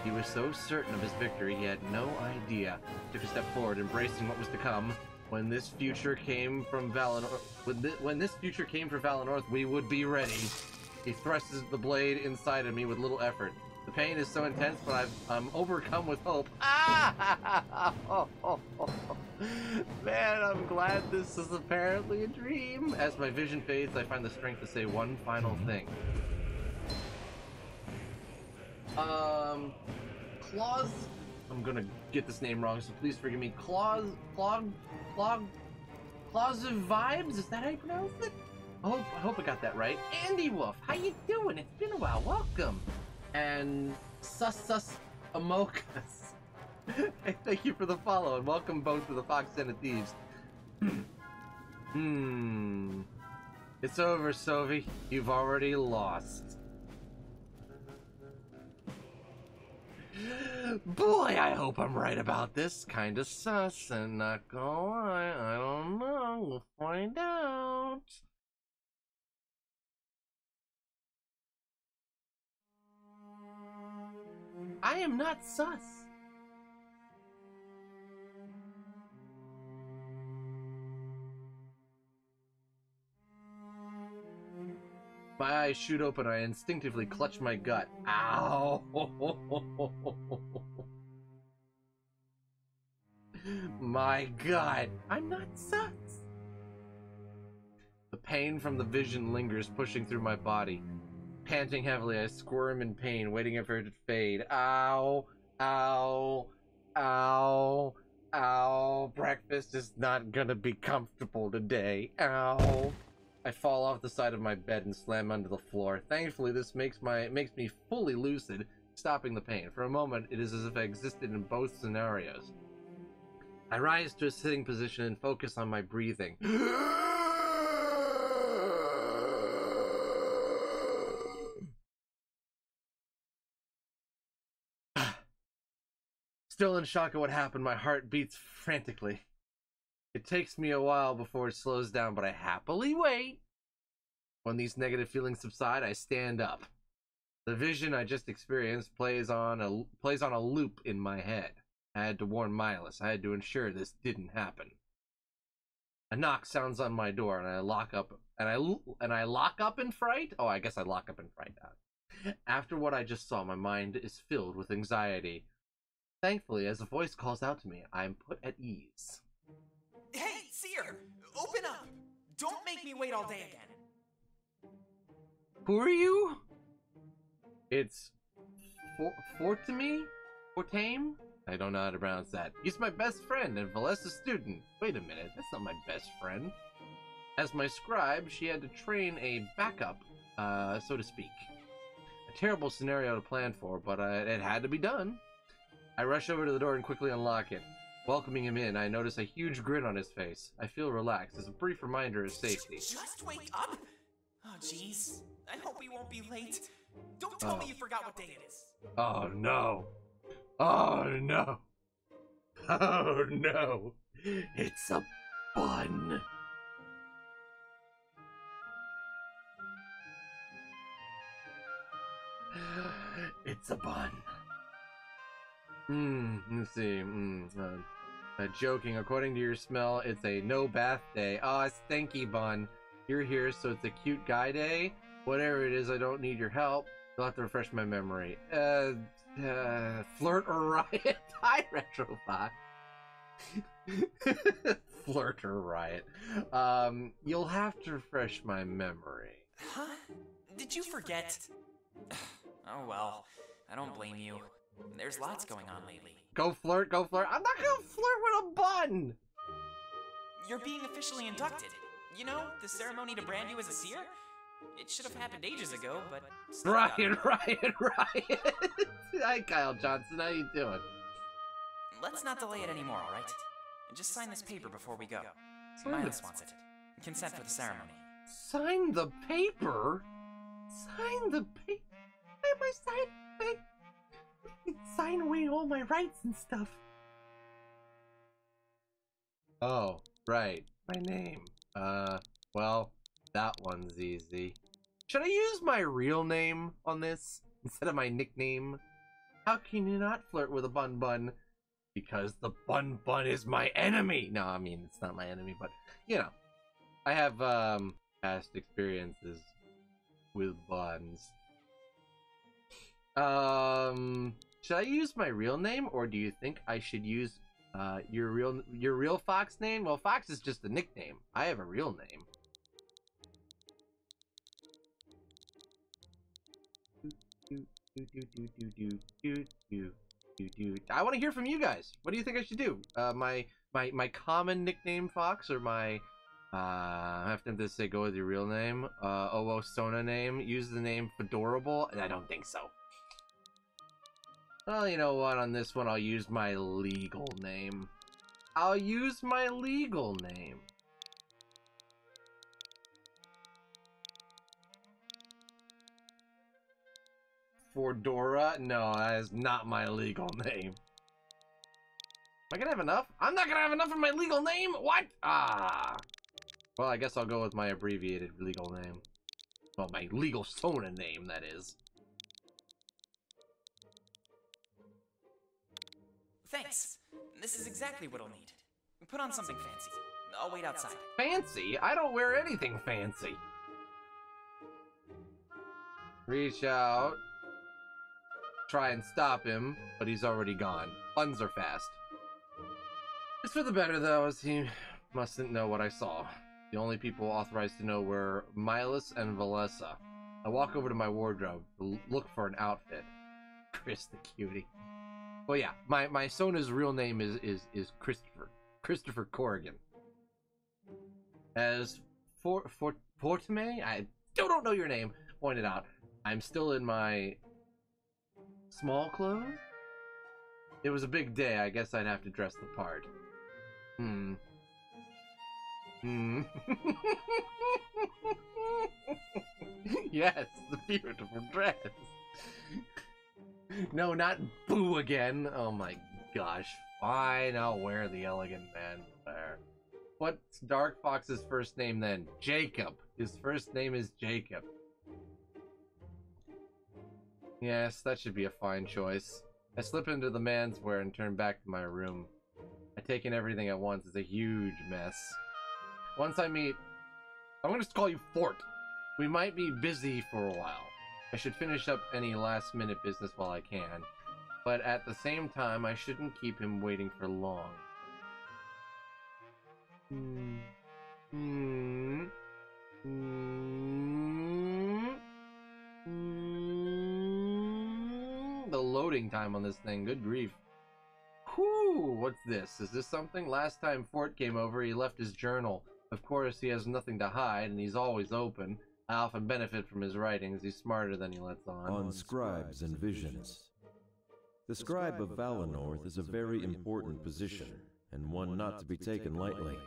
He was so certain of his victory, he had no idea. Took a step forward, embracing what was to come. When this future came from when this future came for Valinor, we would be ready. He thrusts the blade inside of me with little effort. The pain is so intense, but I'm overcome with hope. Ah! Man, I'm glad this is apparently a dream. As my vision fades, I find the strength to say one final thing. Claus, I'm gonna get this name wrong, so please forgive me. Claus Vibes? Is that how you pronounce it? I hope I got that right. Andy Wolf, how you doing? It's been a while. Welcome. And Sus Amokas. Hey, thank you for the follow, and welcome both to the Fox Den of Thieves. It's over, Sovi. You've already lost. Boy, I hope I'm right about this. Kinda sus, and not gonna lie, I don't know. We'll find out. I am not sus. My eyes shoot open. I instinctively clutch my gut. Ow! My God, I'm not sus. The pain from the vision lingers, pushing through my body. Panting heavily, I squirm in pain, waiting for it to fade. Ow! Ow! Ow! Ow! Breakfast is not gonna be comfortable today. Ow! I fall off the side of my bed and slam onto the floor. Thankfully, this makes me fully lucid, stopping the pain. For a moment, it is as if I existed in both scenarios. I rise to a sitting position and focus on my breathing. Still in shock at what happened, my heart beats frantically. It takes me a while before it slows down, but I happily wait. When these negative feelings subside, I stand up. The vision I just experienced plays on a loop in my head. I had to warn Milas. I had to ensure this didn't happen. A knock sounds on my door, and I lock up. And I lock up in fright. Oh, I guess I lock up in fright now. After what I just saw, my mind is filled with anxiety. Thankfully, as a voice calls out to me, I am put at ease. Hey, Seer! Open up! Don't make me wait all day again. Who are you? It's Fortame? I don't know how to pronounce that. He's my best friend and Valessa's student. Wait a minute, that's not my best friend. As my scribe, she had to train a backup, so to speak. A terrible scenario to plan for, but it had to be done. I rush over to the door and quickly unlock it. Welcoming him in, I notice a huge grin on his face. I feel relaxed as a brief reminder of safety. Just wake up? Oh, jeez. I hope we won't be late. Don't tell me you forgot what day it is. Oh, no. Oh, no. Oh, no. It's a bun. It's a bun. Let's see. Joking. According to your smell, it's a no bath day. Oh, stinky bun. You're here, so it's a cute guy day? Whatever it is, I don't need your help. You'll have to refresh my memory. Flirt or riot? Hi, Retrofy. Flirt or riot. You'll have to refresh my memory. Huh? Did you forget? Oh well, I don't blame you. There's lots going on lately. Go flirt, go flirt. I'm not gonna flirt with a bun! You're being officially inducted. You know, the ceremony to brand you as a seer? It should have happened ages ago, but... Ryan. Hi, Kyle Johnson. How you doing? Let's not delay it anymore, alright? Just sign this paper before we go. Miles wants it. Consent for the ceremony. Sign the paper? Sign the paper? Why am I signing? Sign away all my rights and stuff. Oh, right. My name. Well, that one's easy. Should I use my real name on this instead of my nickname? How can you not flirt with a bun bun? Because the bun bun is my enemy! No, I mean, it's not my enemy, but, you know. I have, past experiences with buns. Should I use my real name, or do you think I should use, your real Fox name? Well, Fox is just a nickname. I have a real name. I want to hear from you guys. What do you think I should do? My common nickname Fox, or my I have to say go with your real name. OO Sona name. Use the name Fedorable. I don't think so. Well, you know what? On this one, I'll use my legal name. I'll use my legal name. Fordora? No, that is not my legal name. Am I gonna have enough? I'm not gonna have enough of my legal name? What? Ah. Well, I guess I'll go with my abbreviated legal name. Well, my legal Sona name, that is. Thanks. This is exactly what I'll need. Put on something fancy. I'll wait outside. Fancy? I don't wear anything fancy. Reach out. Try and stop him, but he's already gone. Buns are fast. It's for the better, though, as he mustn't know what I saw. The only people authorized to know were Miles and Valessa. I walk over to my wardrobe to look for an outfit. Chris the cutie. Well, yeah, my Sona's real name is Christopher. Christopher Corrigan. As Fortime, I still don't know your name, pointed out, I'm still in my small clothes? It was a big day, I guess I'd have to dress the part. Yes, the beautiful dress. No, not boo again. Oh my gosh. Fine, I'll wear the elegant man wear. What's Dark Fox's first name then? Jacob. His first name is Jacob. Yes, that should be a fine choice. I slip into the man's wear and turn back to my room. I take in everything at once. It's a huge mess. Once I meet... I'm gonna call you Fort. We might be busy for a while. I should finish up any last-minute business while I can. But at the same time, I shouldn't keep him waiting for long. The loading time on this thing, good grief. Whew, what's this? Is this something? Last time Fort came over, he left his journal. Of course, he has nothing to hide, and he's always open. I often benefit from his writings. He's smarter than he lets on. On scribes and visions. The scribe of Valinor is a very important position, and one not to be taken lightly.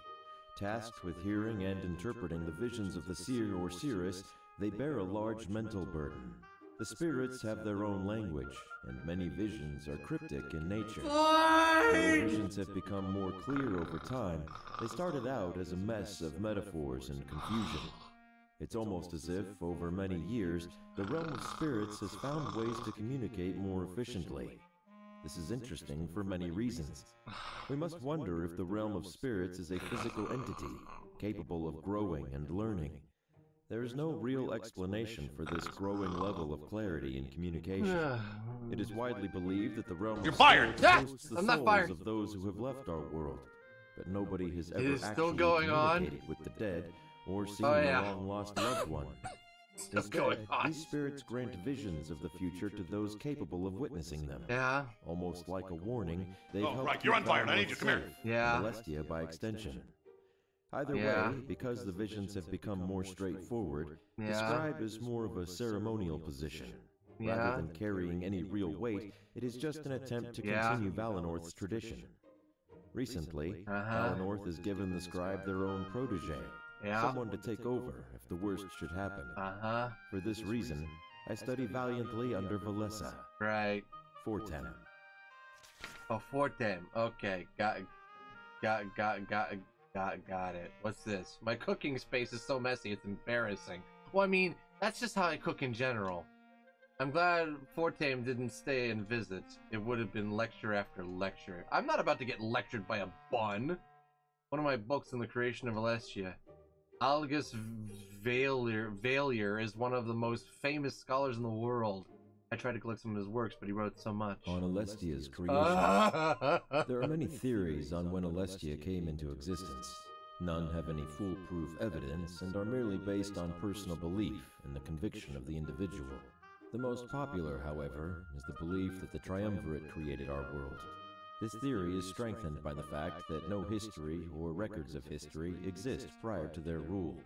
Tasked with hearing and interpreting the visions of the seer or seeress, they bear a large mental burden. The spirits have their own language, and many visions are cryptic in nature. Though visions have become more clear over time, they started out as a mess of metaphors and confusion. It's almost as if, over many years, the realm of spirits has found ways to communicate more efficiently. This is interesting for many reasons. We must wonder if the realm of spirits is a physical entity, capable of growing and learning. There is no real explanation for this growing level of clarity in communication. It is widely believed that the realm of spirits hosts the souls of those who have left our world, but nobody has ever actually communicated with the dead or seen a long-lost loved one. stuff going on. These spirits grant visions of the future to those capable of witnessing them. Yeah. Almost like a warning, they've helped right, you're on fire. I need you. Come here. Yeah. Celestia by extension. Either Yeah. way, because the visions have become more straightforward, the Yeah. scribe is more of a ceremonial position. Rather than carrying any real weight, it is just an attempt to continue Valenorth's tradition. Recently, Valenorth has given the scribe their own protege, someone to take over if the worst should happen. For this reason, I study valiantly under Valessa. Right. Fortem. Oh, Fortem. Okay, got it. What's this? My cooking space is so messy, it's embarrassing. Well, I mean, that's just how I cook in general. I'm glad Fortem didn't stay and visit. It would have been lecture after lecture. I'm not about to get lectured by a bun. One of my books on the creation of Alestia. Algus Valier is one of the most famous scholars in the world. I tried to collect some of his works, but he wrote so much. On Alestia's creation. There are many theories on when Alestia came into existence. None have any foolproof evidence and are merely based on personal belief and the conviction of the individual. The most popular, however, is the belief that the Triumvirate created our world. This theory is strengthened by the fact that no history or records of history exist prior to their rule.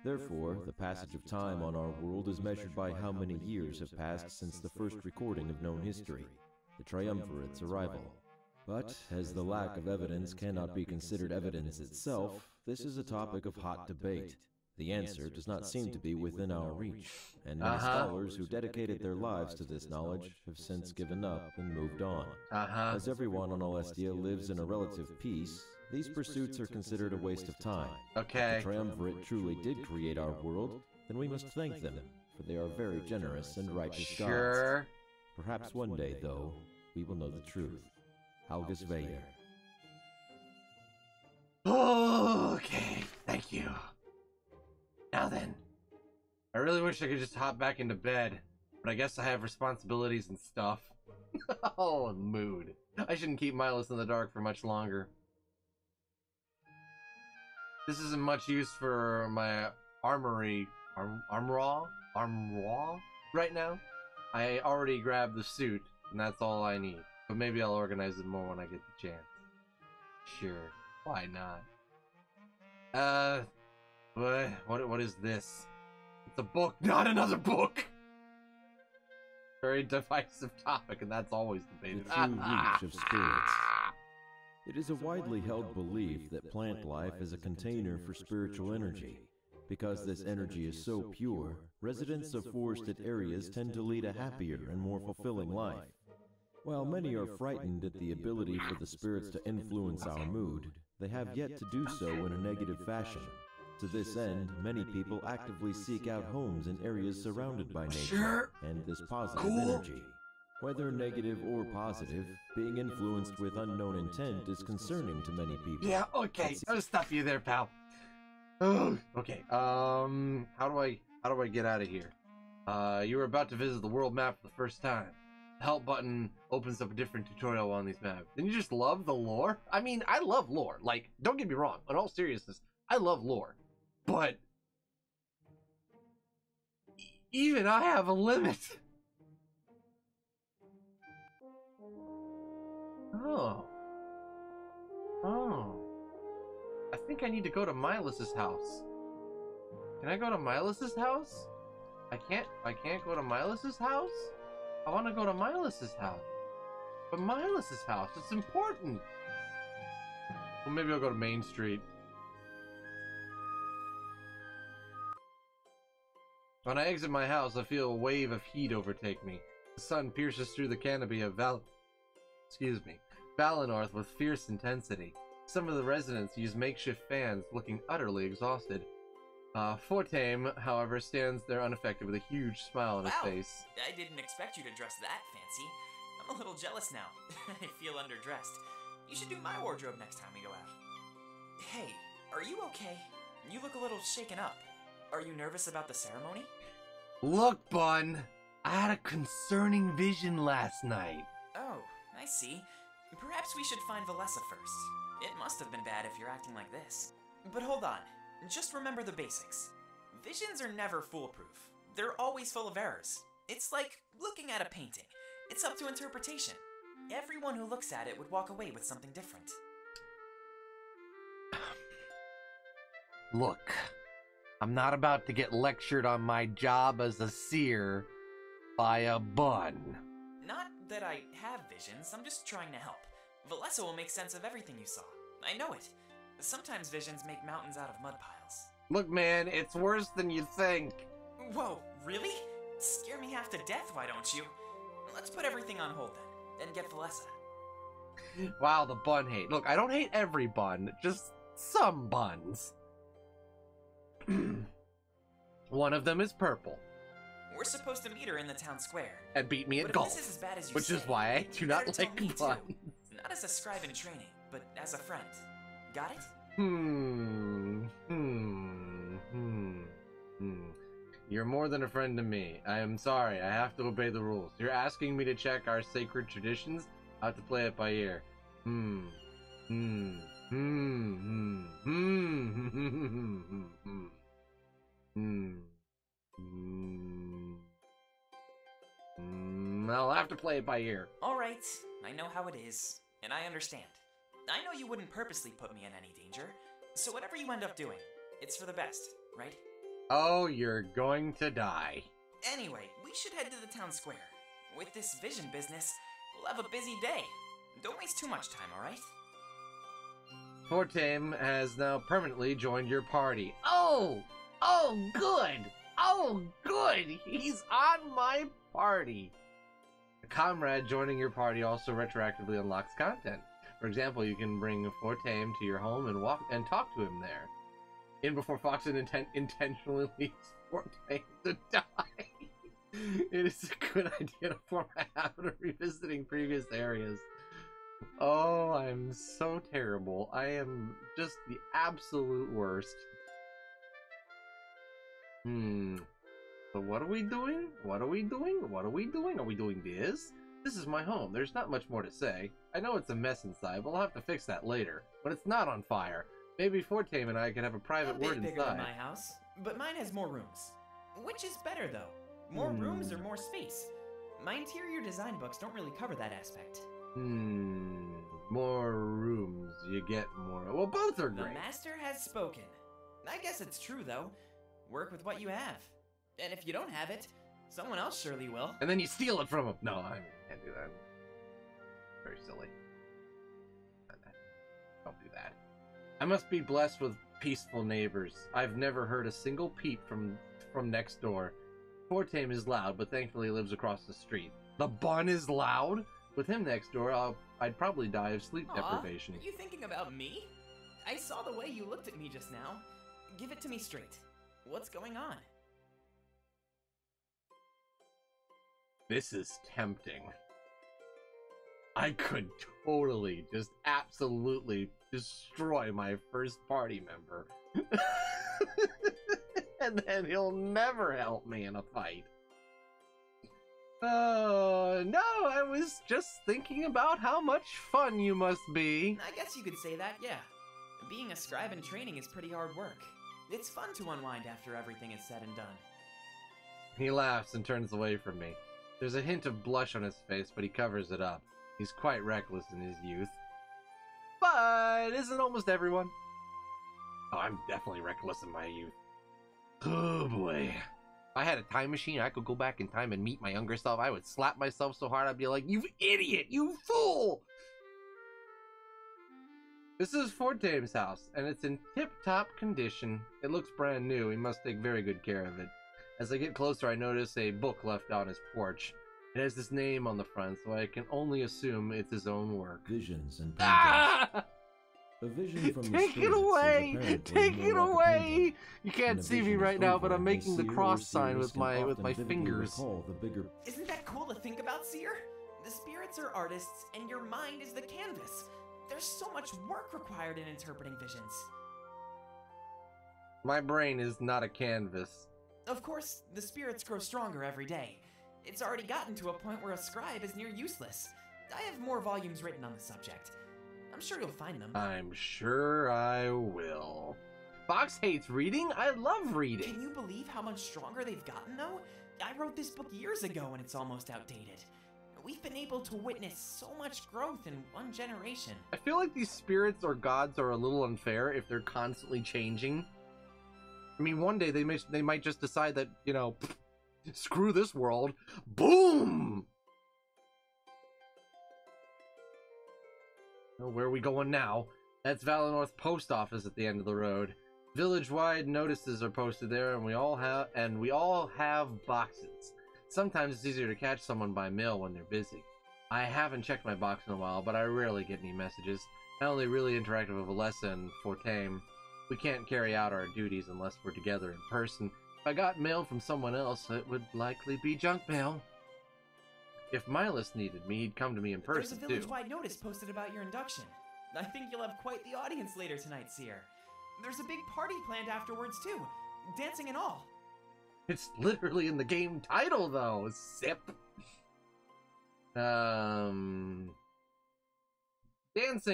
Therefore, the passage of time on our world is measured by how many years have passed since the first recording of known history, the Triumvirate's arrival. But, as the lack of evidence cannot be considered evidence itself, this is a topic of hot debate. The answer does not seem to be within our reach, and many scholars who dedicated their lives to this knowledge have since given up and moved on. As everyone on Alestia lives in a relative peace, these pursuits are considered a waste of time. If the Triumvirate truly did create our world, then we must thank them, for they are very generous and righteous gods. Perhaps one day, though, we will know the truth. Algus Veyer. Okay, thank you. Now then, I really wish I could just hop back into bed, but I guess I have responsibilities and stuff. Oh, mood. I shouldn't keep Milos in the dark for much longer. This isn't much use for my armory, armraw right now. I already grabbed the suit, and that's all I need. But maybe I'll organize it more when I get the chance. Sure, why not? What is this? It's a book, not another book! Very divisive topic, and that's always debated. The true reach of spirits. It is a widely held belief that plant life is a container for spiritual energy. Because this energy is so pure, residents of forested areas tend to lead a happier and more fulfilling life. While many are frightened at the ability for the spirits to influence our mood, they have yet to do so in a negative fashion. To this end, many people actively seek out homes in areas surrounded by nature and this positive energy. Whether negative or positive, being influenced with unknown intent is concerning to many people. Yeah, okay. I'll stop you there, pal. Okay, how do I get out of here? You were about to visit the world map for the first time. The help button opens up a different tutorial on these maps. Didn't you just love the lore? I mean, I love lore. Like, don't get me wrong. In all seriousness, I love lore. But even I have a limit. Oh. I think I need to go to Milos's house. Can I go to Milos's house? I can't go to Milos's house? I want to go to Milos's house. But Milos's house, it's important. Well, maybe I'll go to Main Street. When I exit my house, I feel a wave of heat overtake me. The sun pierces through the canopy of Valenorth with fierce intensity. Some of the residents use makeshift fans, looking utterly exhausted. Fortem, however, stands there unaffected with a huge smile on his face. I didn't expect you to dress that fancy. I'm a little jealous now. I feel underdressed. You should do my wardrobe next time we go out. Hey, are you okay? You look a little shaken up. Are you nervous about the ceremony? Look, Bun! I had a concerning vision last night. Oh, I see. Perhaps we should find Valessa first. It must have been bad if you're acting like this. But hold on. Just remember the basics. Visions are never foolproof. they're always full of errors. It's like looking at a painting. It's up to interpretation. Everyone who looks at it would walk away with something different. Look, I'm not about to get lectured on my job as a seer by a bun. Not that I have visions, I'm just trying to help. Valessa will make sense of everything you saw. I know it. Sometimes visions make mountains out of mud piles. Look, man, it's worse than you think. Whoa, really? Scare me half to death, why don't you? Let's put everything on hold then, and get Valessa. Wow, the bun hate. Look, I don't hate every bun, just some buns. One of them is purple. We're supposed to meet her in the town square. And beat me at But golf. If this is as bad as you which say, is why I do not better tell like me buns. too. Not as a scribe in training, but as a friend. Got it? You're more than a friend to me. I am sorry, I have to obey the rules. You're asking me to check our sacred traditions? I have to play it by ear. I'll have to play it by ear. Alright, I know how it is, and I understand. I know you wouldn't purposely put me in any danger, so whatever you end up doing, it's for the best, right? Oh, you're going to die. Anyway, we should head to the town square. With this vision business, we'll have a busy day. Don't waste too much time, alright? Fortame has now permanently joined your party. Oh! Oh, good! Oh, good! He's on my party! A comrade joining your party also retroactively unlocks content. For example, you can bring Fortame to your home and talk to him there. In before Foxen intentionally leaves Fortame to die. It is a good idea to form a habit of revisiting previous areas. Oh, I'm so terrible. I am just the absolute worst. So what are we doing? What are we doing? What are we doing? Are we doing this? This is my home. There's not much more to say. I know it's a mess inside, but I'll have to fix that later. When it's not on fire. Maybe Fortame and I can have a private word bigger than inside. my house, but mine has more rooms. Which is better, though? More rooms or more space? My interior design books don't really cover that aspect. More rooms. You get more. Well, both are great. The master has spoken. I guess it's true, though. Work with what you have. And if you don't have it, someone else surely will. And then you steal it from him. No, I can't do that. Very silly. Don't do that. I must be blessed with peaceful neighbors. I've never heard a single peep from next door. Fortame is loud, but thankfully he lives across the street. The bun is loud? With him next door, I'd probably die of sleep deprivation. Are you thinking about me? I saw the way you looked at me just now. Give it to me straight. What's going on? This is tempting. I could totally, just absolutely destroy my first party member. And then he'll never help me in a fight. Oh, no, I was just thinking about how much fun you must be. I guess you could say that, yeah. Being a scribe in training is pretty hard work. It's fun to unwind after everything is said and done. He laughs and turns away from me. There's a hint of blush on his face, but he covers it up. He's quite reckless in his youth. But isn't almost everyone? Oh, I'm definitely reckless in my youth. Oh boy. If I had a time machine, I could go back in time and meet my younger self. I would slap myself so hard I'd be like, "You idiot! You fool!" This is Fortame's house, and it's in tip-top condition. It looks brand new. He must take very good care of it. As I get closer, I notice a book left on his porch. It has his name on the front, so I can only assume it's his own work. Visions and Ah! A vision from Take it away! Take it away! You can't see me right now, but I'm making the cross sign with my fingers. Isn't that cool to think about, Seer? The spirits are artists, and your mind is the canvas. There's so much work required in interpreting visions. My brain is not a canvas. Of course, the spirits grow stronger every day. It's already gotten to a point where a scribe is near useless. I have more volumes written on the subject. I'm sure you'll find them. I'm sure I will. Fox hates reading? I love reading. Can you believe how much stronger they've gotten, though? I wrote this book years ago and it's almost outdated. We've been able to witness so much growth in one generation. I feel like these spirits or gods are a little unfair if they're constantly changing. I mean, one day they might just decide that, you know, screw this world. Boom! Oh, where are we going now? That's Valinor Post Office at the end of the road. Village-wide notices are posted there, and we all have boxes. Sometimes it's easier to catch someone by mail when they're busy. I haven't checked my box in a while, but I rarely get any messages. I only really interact with Valessa and Fortame. We can't carry out our duties unless we're together in person. If I got mail from someone else, it would likely be junk mail. If Milas needed me, he'd come to me in person, There's a village-wide notice posted about your induction. I think you'll have quite the audience later tonight, Seer. There's a big party planned afterwards, too. Dancing and all. It's literally in the game title, though. Sip. Dancing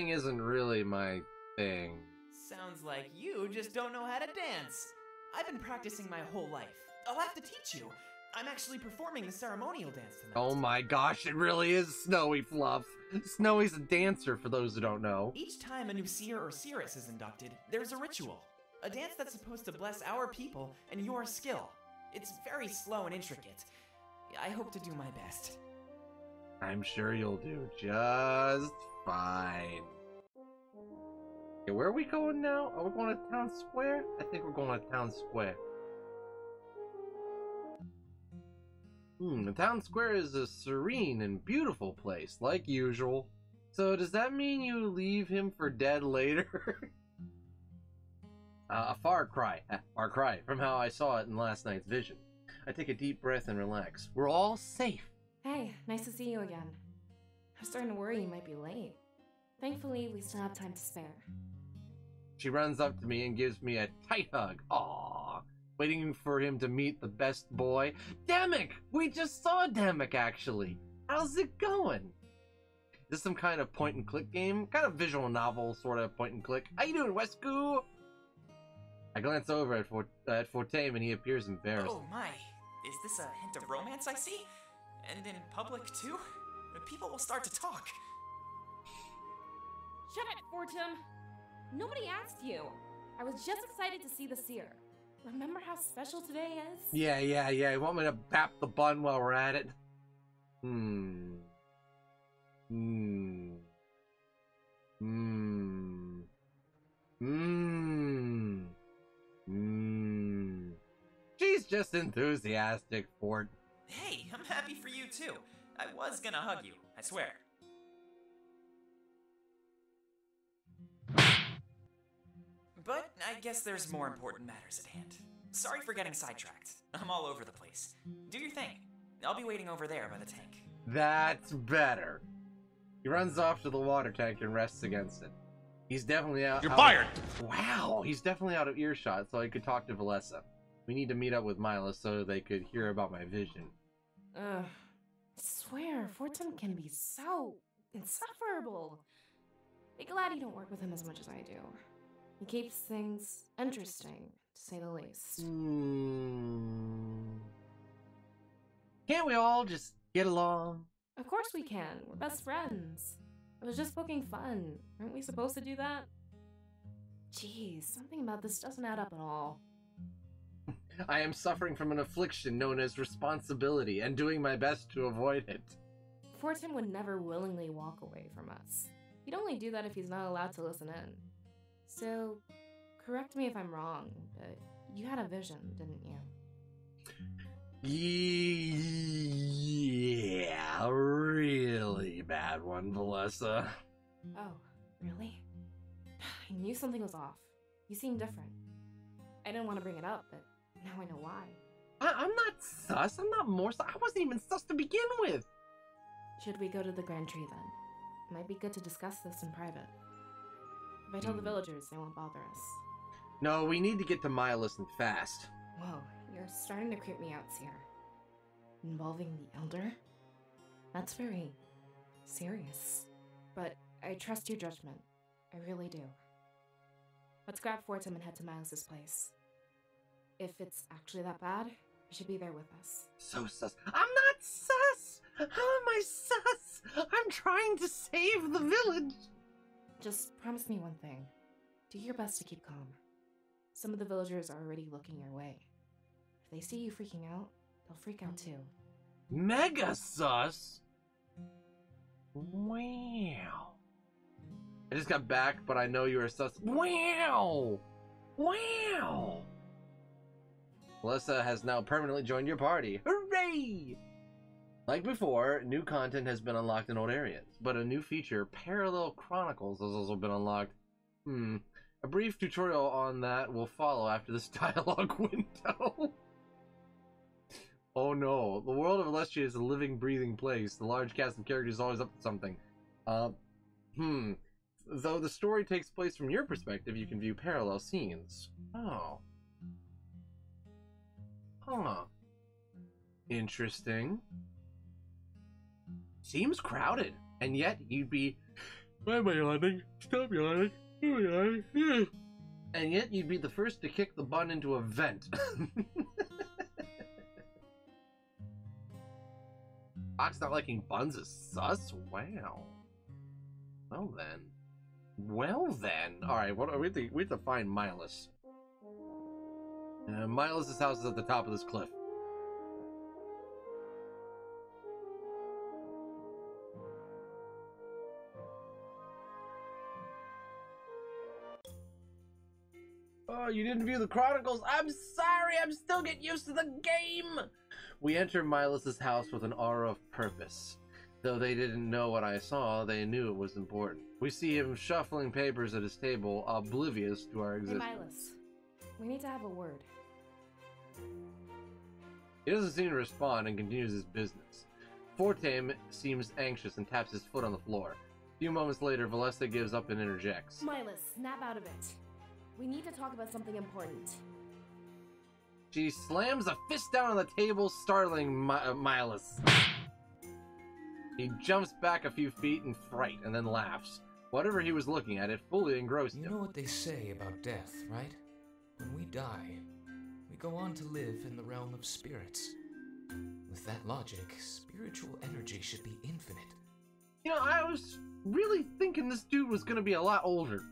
isn't really my thing. Sounds like you just don't know how to dance. I've been practicing my whole life. I'll have to teach you. I'm actually performing the ceremonial dance tonight. Oh my gosh, it really is Snowy Fluff. Snowy's a dancer, for those who don't know. Each time a new seer or seeress is inducted, there's a ritual. A dance that's supposed to bless our people and your skill. It's very slow and intricate. I hope to do my best. I'm sure you'll do just fine. Okay, where are we going now? Are we going to Town Square? I think we're going to Town Square. The Town Square is a serene and beautiful place, like usual. So does that mean you leave him for dead later? A far cry from how I saw it in last night's vision. I take a deep breath and relax. We're all safe. Hey, nice to see you again. I was starting to worry you might be late. Thankfully, we still have time to spare. She runs up to me and gives me a tight hug. Aww. Waiting for him to meet the best boy. Demic! We just saw Demic, actually. How's it going? Is this some kind of point-and-click game? Kind of visual novel, sort of point-and-click. How you doing, Wesku? I glance over at Fortame and he appears embarrassed. Oh my, is this a hint of romance I see? And in public too? People will start to talk. Shut it, Fortum! Nobody asked you. I was just excited to see the seer. Remember how special today is? Yeah. You want me to bap the bun while we're at it? She's just enthusiastic, Fort. Hey, I'm happy for you too. I was gonna hug you, I swear. But I guess there's more important matters at hand. Sorry for getting sidetracked. I'm all over the place. Do your thing. I'll be waiting over there by the tank. That's better. He runs off to the water tank and rests against it. He's definitely out. You're fired! Wow, he's definitely out of earshot, so I could talk to Valessa. We need to meet up with Mila so they could hear about my vision. I swear, Fortum can be so insufferable. Be glad you don't work with him as much as I do. He keeps things interesting, to say the least. Can't we all just get along? Of course we can. We're best friends. I was just poking fun. Aren't we supposed to do that? Jeez, something about this doesn't add up at all. I am suffering from an affliction known as responsibility and doing my best to avoid it. Fortum would never willingly walk away from us. He'd only do that if he's not allowed to listen in. So, correct me if I'm wrong, but you had a vision, didn't you? Yeah, really bad one, Valessa. Oh, really? I knew something was off. You seemed different. I didn't want to bring it up, but now I know why. I'm not sus. I'm not more sus. I wasn't even sus to begin with. Should we go to the Grand Tree then? Might be good to discuss this in private. If I tell the villagers, they won't bother us. No, we need to get to Milas and fast. Whoa, you're starting to creep me out, Seer. Involving the Elder? That's very serious. But I trust your judgment. I really do. Let's grab Fortum and head to Miles's place. If it's actually that bad, you should be there with us. So sus. I'm not sus! How am I sus? I'm trying to save the village! Just promise me one thing. Do your best to keep calm. Some of the villagers are already looking your way. If they see you freaking out, they'll freak out too. Mega sus? Wow. I just got back, but I know you're a sus. Wow! Wow! Melissa has now permanently joined your party. Hooray! Like before, new content has been unlocked in old areas, but a new feature, Parallel Chronicles, has also been unlocked. A brief tutorial on that will follow after this dialogue window. Oh no, the world of Alestia is a living, breathing place. The large cast of characters is always up to something. Though the story takes place from your perspective, you can view parallel scenes. Oh. Huh. Interesting. Seems crowded, and yet you'd be... Why am I yawning? Stop yawning. And yet you'd be the first to kick the bun into a vent. Fox not liking buns is sus? Wow. Well then. Well then. Alright, what we have to find Miles. Miles' house is at the top of this cliff. Oh, you didn't view the Chronicles? I'm sorry, I'm still getting used to the game! We enter Miles' house with an aura of purpose. Though they didn't know what I saw, they knew it was important. We see him shuffling papers at his table, oblivious to our existence. Hey, Miles. We need to have a word. He doesn't seem to respond and continues his business. Fortame seems anxious and taps his foot on the floor. A few moments later, Valeska gives up and interjects. Miles, snap out of it. We need to talk about something important. She slams a fist down on the table, startling Miles. He jumps back a few feet in fright and then laughs. Whatever he was looking at, it fully engrossed him. You know what they say about death, right? When we die, we go on to live in the realm of spirits. With that logic, spiritual energy should be infinite. You know, I was really thinking this dude was gonna be a lot older.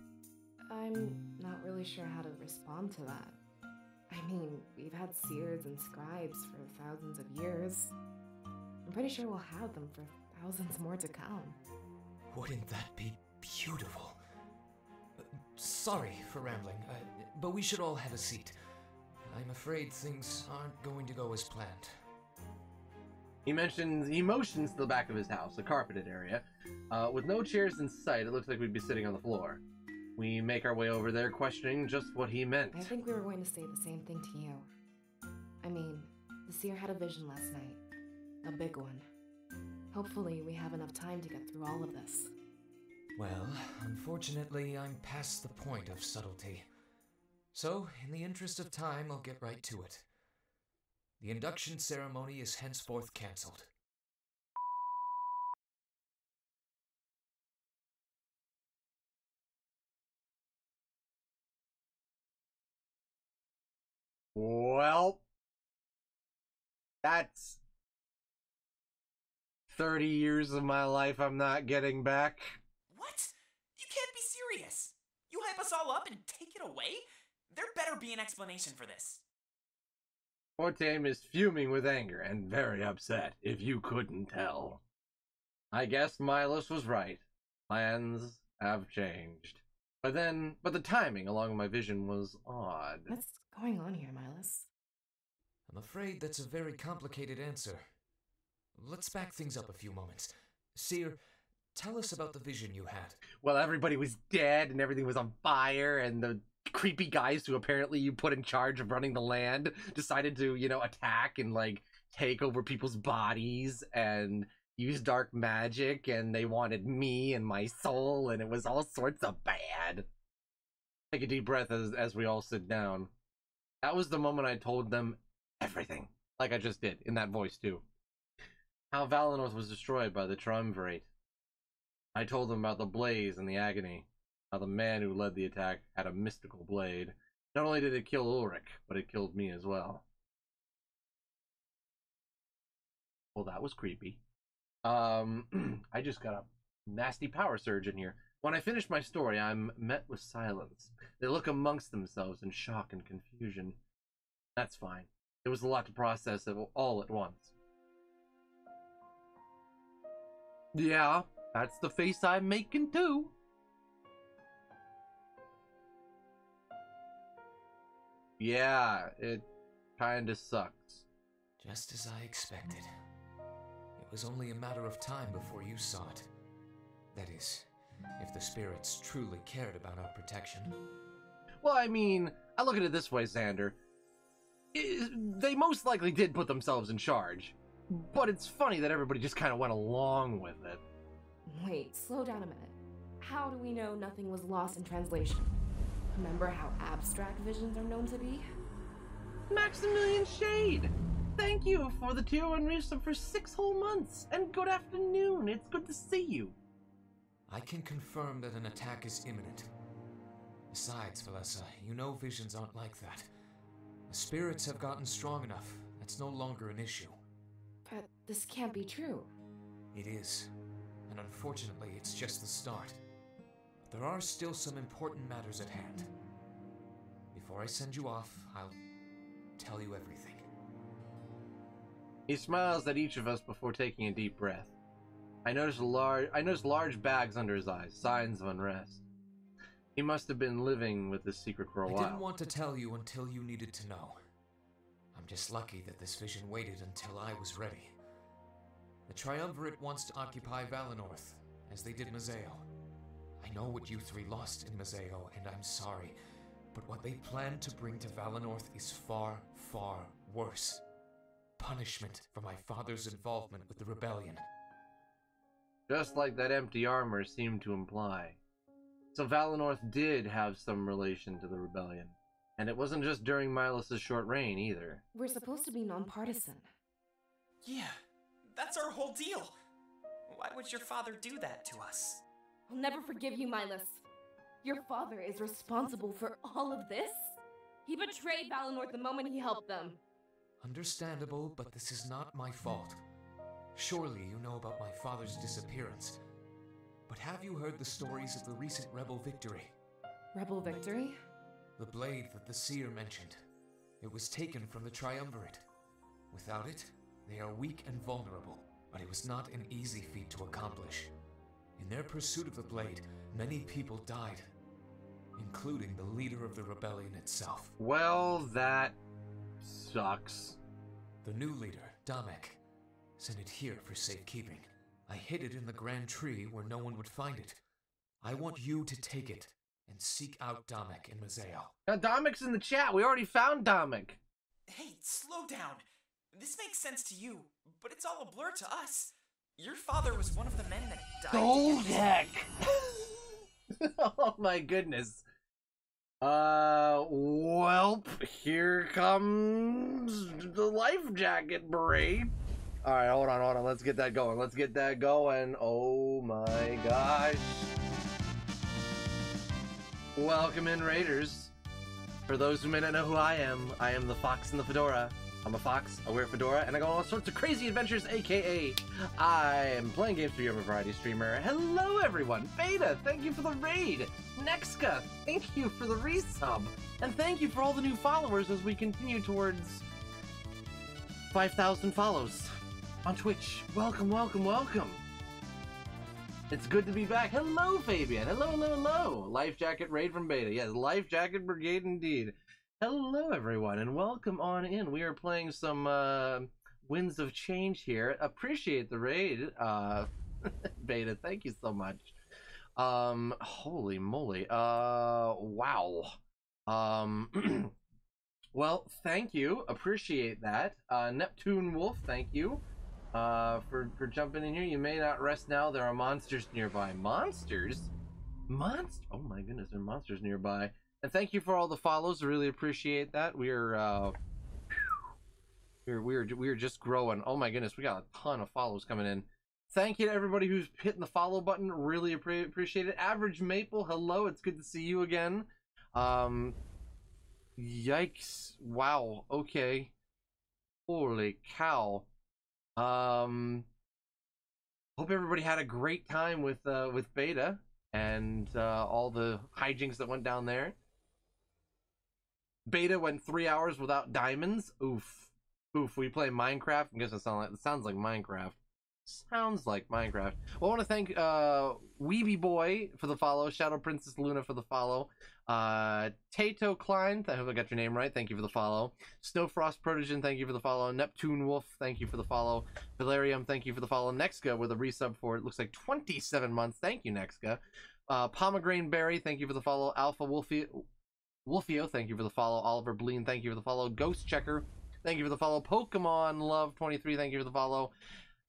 I'm not really sure how to respond to that. I mean, we've had seers and scribes for thousands of years. I'm pretty sure we'll have them for thousands more to come. Wouldn't that be beautiful? Sorry for rambling, but we should all have a seat. I'm afraid things aren't going to go as planned. He motions to the back of his house, a carpeted area. With no chairs in sight, it looks like we'd be sitting on the floor. We make our way over there, questioning just what he meant. I think we were going to say the same thing to you. I mean, the seer had a vision last night. A big one. Hopefully, we have enough time to get through all of this. Well, unfortunately, I'm past the point of subtlety. So, in the interest of time, I'll get right to it. The induction ceremony is henceforth cancelled. Well, that's 30 years of my life I'm not getting back. What? You can't be serious. You hype us all up and take it away? There better be an explanation for this. Fortame is fuming with anger and very upset, if you couldn't tell. I guess Milos was right. Plans have changed. But the timing along with my vision was odd. What's going on here, Miles? I'm afraid that's a very complicated answer. Let's back things up a few moments. Seer, tell us about the vision you had. Well, everybody was dead and everything was on fire, and the creepy guys who apparently you put in charge of running the land decided to, attack and, take over people's bodies and use dark magic, and they wanted me and my soul, and it was all sorts of bad. Take a deep breath as we all sit down. That was the moment I told them everything, like I just did, in that voice too. How Valinor was destroyed by the Triumvirate. I told them about the blaze and the agony. The man who led the attack had a mystical blade. Not only did it kill Ulrich, but it killed me as well. Well, that was creepy. I just got a nasty power surge in here. When I finish my story, I'm met with silence. They look amongst themselves in shock and confusion. That's fine. It was a lot to process all at once. Yeah, that's the face I'm making too. Yeah, it kinda sucks. Just as I expected. It was only a matter of time before you saw it. That is, if the spirits truly cared about our protection. Well, I mean, I look at it this way, Xander. They most likely did put themselves in charge. But it's funny that everybody just kind of went along with it. Wait, slow down a minute. How do we know nothing was lost in translation? Remember how abstract visions are known to be? Maximilian Shade! Thank you for the tier 1 resub for 6 whole months, and good afternoon, it's good to see you. I can confirm that an attack is imminent. Besides, Valessa, you know visions aren't like that. The spirits have gotten strong enough, that's no longer an issue. But this can't be true. It is, and unfortunately it's just the start. But there are still some important matters at hand. Before I send you off, I'll tell you everything. He smiles at each of us before taking a deep breath. I notice large bags under his eyes, signs of unrest. He must have been living with this secret for a while. I didn't want to tell you until you needed to know. I'm just lucky that this vision waited until I was ready. The Triumvirate wants to occupy Valenorth, as they did Mazeo. I know what you three lost in Mazeo, and I'm sorry, but what they plan to bring to Valenorth is far, far worse. Punishment for my father's involvement with the rebellion. Just like that empty armor seemed to imply. So Valenorth did have some relation to the rebellion. And it wasn't just during Milos' short reign, either. We're supposed to be nonpartisan. Yeah, that's our whole deal. Why would your father do that to us? I'll never forgive you, Milos. Your father is responsible for all of this? He betrayed Valenorth the moment he helped them. Understandable, but this is not my fault. Surely you know about my father's disappearance. But have you heard the stories of the recent rebel victory? Rebel victory? The blade that the seer mentioned. It was taken from the Triumvirate. Without it, they are weak and vulnerable, but it was not an easy feat to accomplish. In their pursuit of the blade, many people died, including the leader of the rebellion itself. Well, that sucks. The new leader, Damek, sent it here for safekeeping. I hid it in the Grand Tree where no one would find it. I want you to take it and seek out Damek in Mazeo. Now, Damek's in the chat. We already found Damek. Hey, slow down. This makes sense to you, but it's all a blur to us. Your father was one of the men that died. Goldak! Oh my goodness. Welp, here comes the life jacket parade. Alright, hold on. Let's get that going. Oh my gosh. Welcome in, Raiders. For those who may not know who I am the fox in the fedora. I'm a fox, I wear a fedora, and I go on all sorts of crazy adventures, aka I am playing games for you, I'm a variety streamer. Hello everyone! Beta, thank you for the raid! Nexka, thank you for the resub! And thank you for all the new followers as we continue towards 5,000 follows on Twitch. Welcome. It's good to be back. Hello, Fabian. Hello. Life Jacket raid from Beta. Yes, Life Jacket Brigade indeed. Hello, everyone, and welcome on in. We are playing some Winds of Change here. Appreciate the raid, Beta. Thank you so much. Holy moly. Wow. Well, thank you. Appreciate that. Neptune Wolf, thank you for jumping in here. You may not rest now. There are monsters nearby. Monsters? Oh my goodness, there are monsters nearby. And thank you for all the follows. I really appreciate that. We're just growing. Oh my goodness, we got a ton of follows coming in. Thank you to everybody who's hitting the follow button. Really appreciate it. Average Maple, hello. It's good to see you again. Yikes. Wow. Okay. Holy cow. Hope everybody had a great time with Beta and all the hijinks that went down there. Beta went 3 hours without diamonds. Oof. Oof. We play Minecraft. I guess it sounds like Minecraft. Sounds like Minecraft. Well, I want to thank Weeby Boy for the follow, Shadow Princess Luna for the follow, Tato Klein, I hope I got your name right, thank you for the follow, Snowfrost Protogen, thank you for the follow, Neptune Wolf, thank you for the follow, Valerium, thank you for the follow, Nexka with a resub for, it looks like 27 months, thank you Nexka, Pomegranate Berry, thank you for the follow, Alpha Wolfio, thank you for the follow, Oliver Bleen, thank you for the follow, Ghost Checker, thank you for the follow, Pokemon Love 23, thank you for the follow.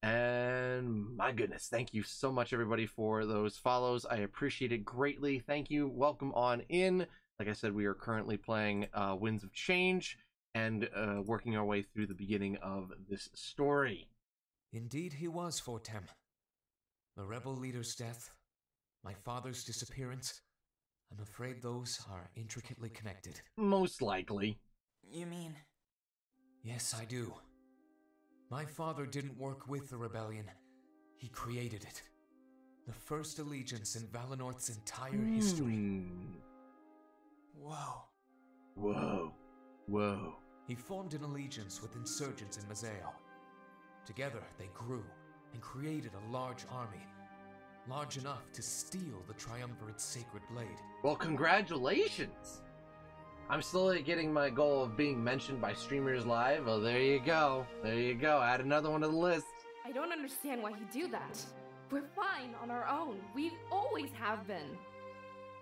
And my goodness, thank you so much everybody for those follows. I appreciate it greatly. Thank you. Welcome on in. Like I said, we are currently playing Winds of Change and working our way through the beginning of this story. Indeed he was, Fortem. The rebel leader's death, my father's disappearance, I'm afraid those are intricately connected. Most likely. You mean? Yes, I do. My father didn't work with the rebellion. He created it. The first allegiance in Valenorth's entire history. Whoa. Whoa. Whoa. He formed an allegiance with insurgents in Mazeo. Together, they grew and created a large army. Large enough to steal the Triumvirate's sacred blade. Well, congratulations! I'm slowly getting my goal of being mentioned by streamers live. Well, there you go. There you go. Add another one to the list. I don't understand why he'd do that. We're fine on our own. We always have been.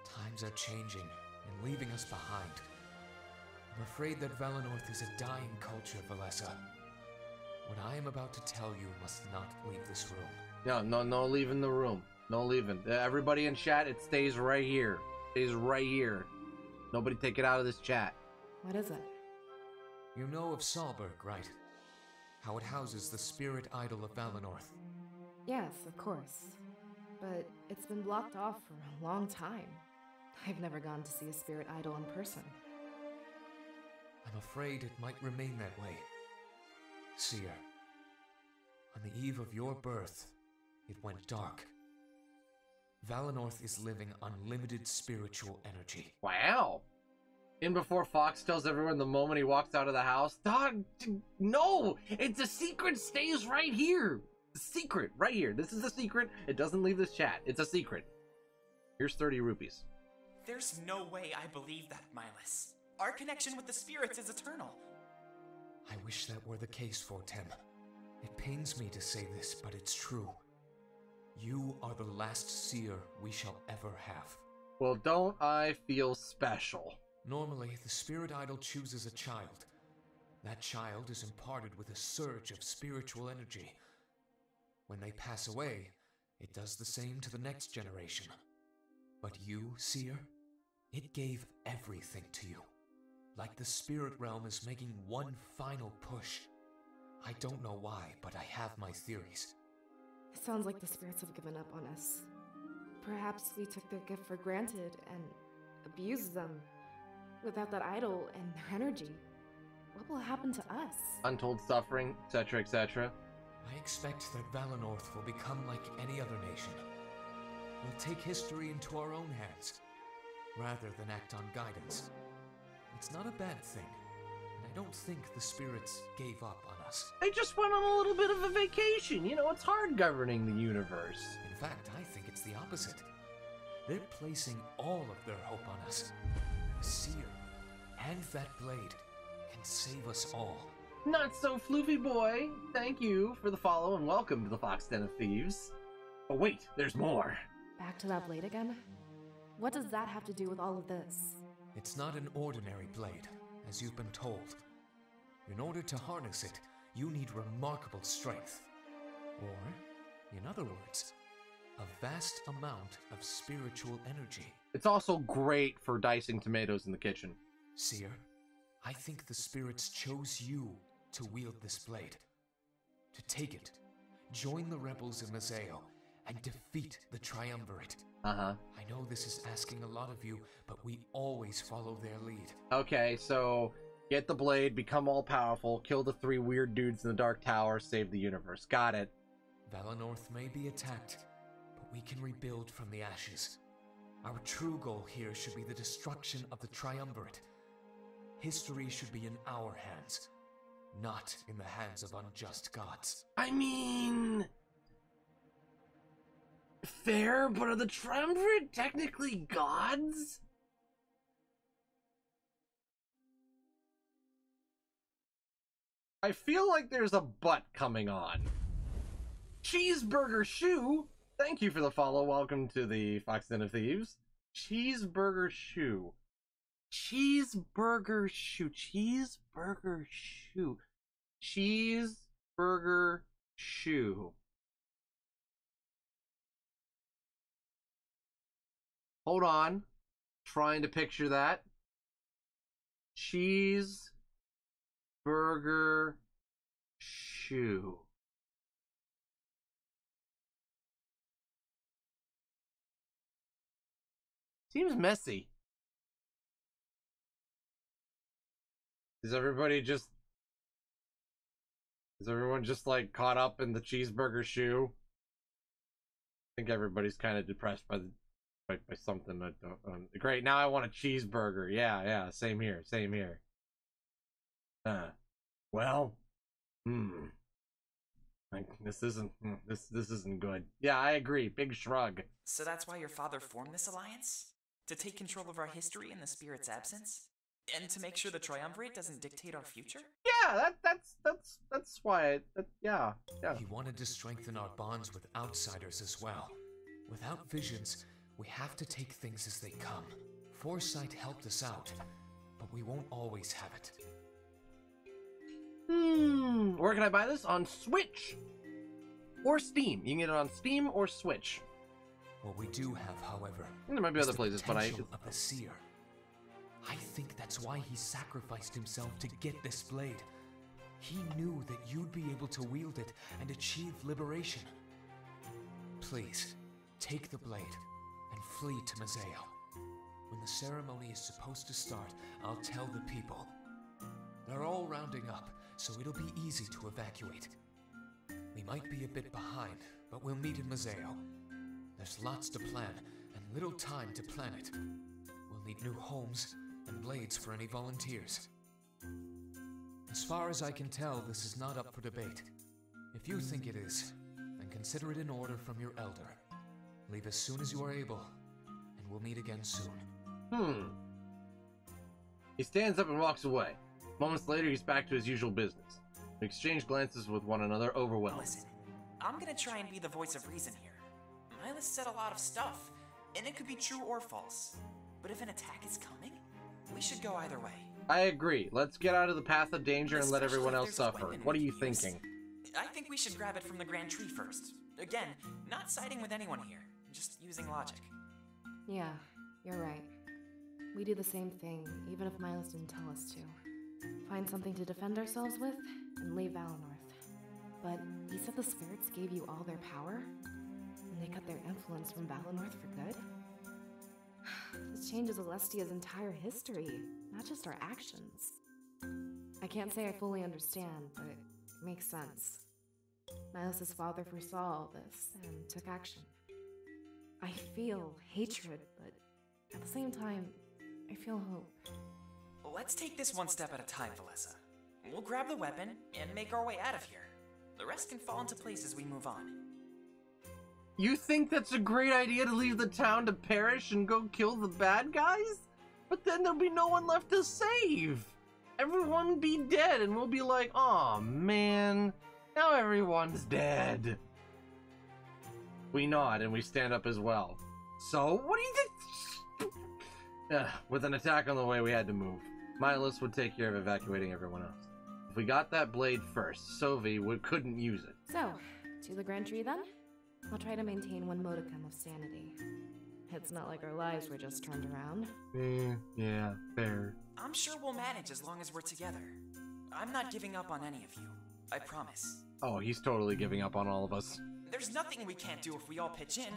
Times are changing and leaving us behind. I'm afraid that Valenorth is a dying culture, Valessa. What I am about to tell you must not leave this room. No leaving the room. No leaving. Everybody in chat, it stays right here. It stays right here. Nobody take it out of this chat. What is it? You know of Salberg, right? How it houses the spirit idol of Valenorth. Yes, of course. But it's been blocked off for a long time. I've never gone to see a spirit idol in person. I'm afraid it might remain that way. Seer, on the eve of your birth, it went dark. Valenorth is living unlimited spiritual energy. Wow. In before Fox tells everyone the moment he walks out of the house. Dog, no! It's a secret, stays right here. The secret, right here. This is a secret. It doesn't leave this chat. It's a secret. Here's 30 rupees. There's no way I believe that, Milas. Our connection with the spirits is eternal. I wish that were the case, Fortem. It pains me to say this, but it's true. You are the last seer we shall ever have. Well, don't I feel special? Normally, the spirit idol chooses a child. That child is imparted with a surge of spiritual energy. When they pass away, it does the same to the next generation. But you, seer, it gave everything to you. Like the spirit realm is making one final push. I don't know why, but I have my theories. It sounds like the spirits have given up on us. Perhaps we took their gift for granted and abused them. Without that idol and their energy, what will happen to us? Untold suffering, etc., etc. I expect that Valenorth will become like any other nation. We'll take history into our own hands, rather than act on guidance. It's not a bad thing, and I don't think the spirits gave up on us. They just went on a little bit of a vacation. You know, it's hard governing the universe. In fact, I think it's the opposite. They're placing all of their hope on us. The seer and that blade can save us all. Not so floofy boy. Thank you for the follow and welcome to the Fox Den of Thieves. Oh wait, there's more. Back to that blade again? What does that have to do with all of this? It's not an ordinary blade, as you've been told. In order to harness it, you need remarkable strength. Or, in other words, a vast amount of spiritual energy. It's also great for dicing tomatoes in the kitchen. Seer, I think the spirits chose you to wield this blade. To take it, join the rebels in Mazeo and defeat the Triumvirate. Uh-huh. I know this is asking a lot of you, but we always follow their lead. Okay, so get the blade, become all-powerful, kill the 3 weird dudes in the Dark Tower, save the universe. Got it. Valinor may be attacked, but we can rebuild from the ashes. Our true goal here should be the destruction of the Triumvirate. History should be in our hands, not in the hands of unjust gods. I mean... fair, but are the Triumvirate technically gods? I feel like there's a butt coming on. Cheeseburger Shoe! Thank you for the follow. Welcome to the Fox Den of Thieves. Cheeseburger Shoe. Cheeseburger Shoe. Cheeseburger Shoe. Cheeseburger Shoe. Hold on. Trying to picture that. Cheeseburger Shoe. Seems messy. Is everyone just like caught up in the cheeseburger shoe? I think everybody's kind of depressed by something that great, now I want a cheeseburger. Yeah, same here. Well, like, this isn't good. Yeah, I agree. Big shrug. So that's why your father formed this alliance? To take control of our history in the spirit's absence? And to make sure the Triumvirate doesn't dictate our future? Yeah, that's why. Yeah. He wanted to strengthen our bonds with outsiders as well. Without visions, we have to take things as they come. Foresight helped us out, but we won't always have it. Where can I buy this? On Switch or Steam. You can get it on Steam or Switch. What we do have, however, there might be other places, but of the seer. I think that's why he sacrificed himself to get this blade. He knew that you'd be able to wield it and achieve liberation. Please, take the blade and flee to Mazeo. When the ceremony is supposed to start, I'll tell the people. They're all rounding up, so it'll be easy to evacuate. We might be a bit behind, but we'll meet in Mazeo. There's lots to plan, and little time to plan it. We'll need new homes and blades for any volunteers. As far as I can tell, this is not up for debate. If you think it is, then consider it an order from your elder. Leave as soon as you are able, and we'll meet again soon. He stands up and walks away. Moments later, he's back to his usual business. We exchange glances with one another, overwhelmed. Listen, I'm gonna try and be the voice of reason here. Milas said a lot of stuff, and it could be true or false. But if an attack is coming, we should go either way. I agree. Let's get out of the path of danger and let everyone else suffer. What are you thinking? I think we should grab it from the Grand Tree first. Again, not siding with anyone here, just using logic. Yeah, you're right. We do the same thing, even if Miles didn't tell us to. Find something to defend ourselves with, and leave Valinor. But he said the spirits gave you all their power? And they cut their influence from Valinor for good? This changes Alestia's entire history, not just our actions. I can't say I fully understand, but it makes sense. Miles' father foresaw all this and took action. I feel hatred, but at the same time, I feel hope. Let's take this one step at a time, Valessa. We'll grab the weapon and make our way out of here. The rest can fall into place as we move on. You think that's a great idea to leave the town to perish and go kill the bad guys? But then there'll be no one left to save. Everyone be dead and we'll be like, aw man, now everyone's dead. We nod and we stand up as well. So, what do you think? With an attack on the way, we had to move. Milas would take care of evacuating everyone else. If we got that blade first, Sophie couldn't use it. So, to the Grand Tree then? I'll try to maintain one modicum of sanity. It's not like our lives were just turned around. Yeah, fair. I'm sure we'll manage as long as we're together. I'm not giving up on any of you. I promise. Oh, he's totally giving up on all of us. There's nothing we can't do if we all pitch in.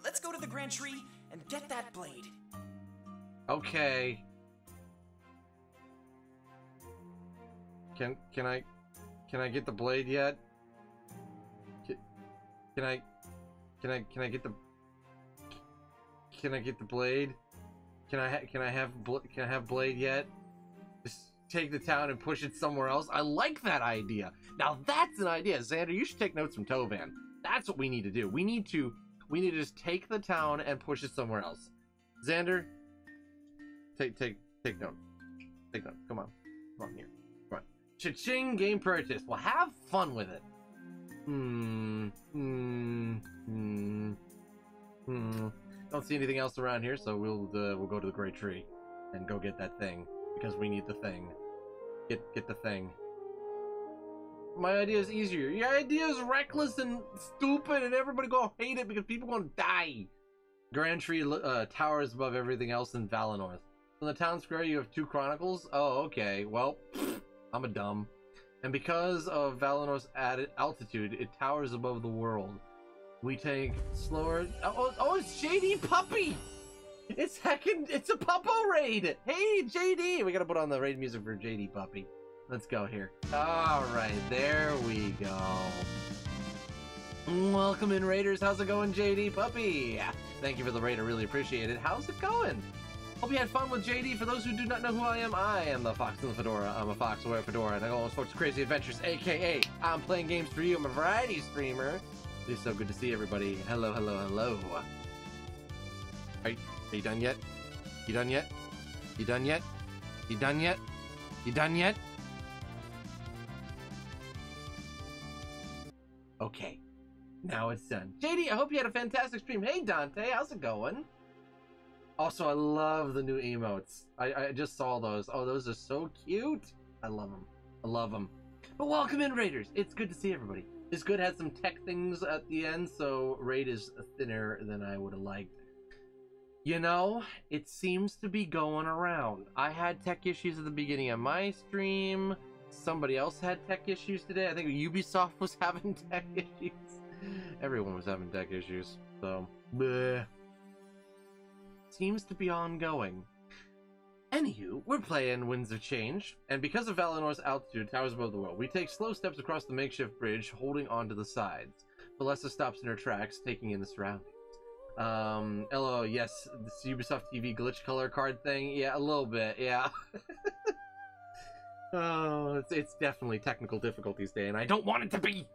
Let's go to the Grand Tree and get that blade. Okay. Can I get the blade yet? Can I get the blade? Can I have blade yet? Just take the town and push it somewhere else. I like that idea. Now that's an idea, Xander. You should take notes from Tovan. That's what we need to do. We need to just take the town and push it somewhere else. Xander, take note. Take note. Come on here. Come on. Cha-ching, game purchase. Well, have fun with it. Don't see anything else around here, so we'll go to the Great Tree and go get that thing because we need the thing. Get the thing. My idea is easier. Your idea is reckless and stupid, and everybody gonna hate it because people gonna die. Grand Tree towers above everything else in Valinor. In the town square, you have 2 Chronicles. Oh, okay. Well, I'm a dumb. And because of Valinor's added altitude, it towers above the world. We take slower. Oh, it's JD Puppy. It's a Puppo raid. Hey, JD. We gotta put on the raid music for JD Puppy. Let's go here. All right, there we go. Welcome in, Raiders. How's it going, JD Puppy? Thank you for the raid. I really appreciate it. How's it going? Hope you had fun with JD. For those who do not know who I am the Fox in the Fedora. I'm a fox who wears a fedora, and I go on all sorts of crazy adventures, aka I'm playing games for you. I'm a variety streamer. It is so good to see everybody. Hello, hello, hello. Are you done yet? You done yet? You done yet? You done yet? You done yet? Okay. Now it's done. JD, I hope you had a fantastic stream. Hey, Dante, how's it going? Also, I love the new emotes. I just saw those. Oh, those are so cute. I love them. I love them. But welcome in, Raiders. It's good to see everybody. This good had some tech things at the end, so raid is thinner than I would have liked. You know, it seems to be going around. I had tech issues at the beginning of my stream. Somebody else had tech issues today. I think Ubisoft was having tech issues. Everyone was having tech issues. So, bleh. Seems to be ongoing. Anywho, we're playing Winds of Change, and because of Valinor's altitude towers above the world, we take slow steps across the makeshift bridge, holding onto the sides. Valessa stops in her tracks, taking in the surroundings. LO, yes, this Ubisoft TV glitch color card thing, yeah, a little bit, yeah. Oh, it's definitely technical difficulties day, and I don't want it to be!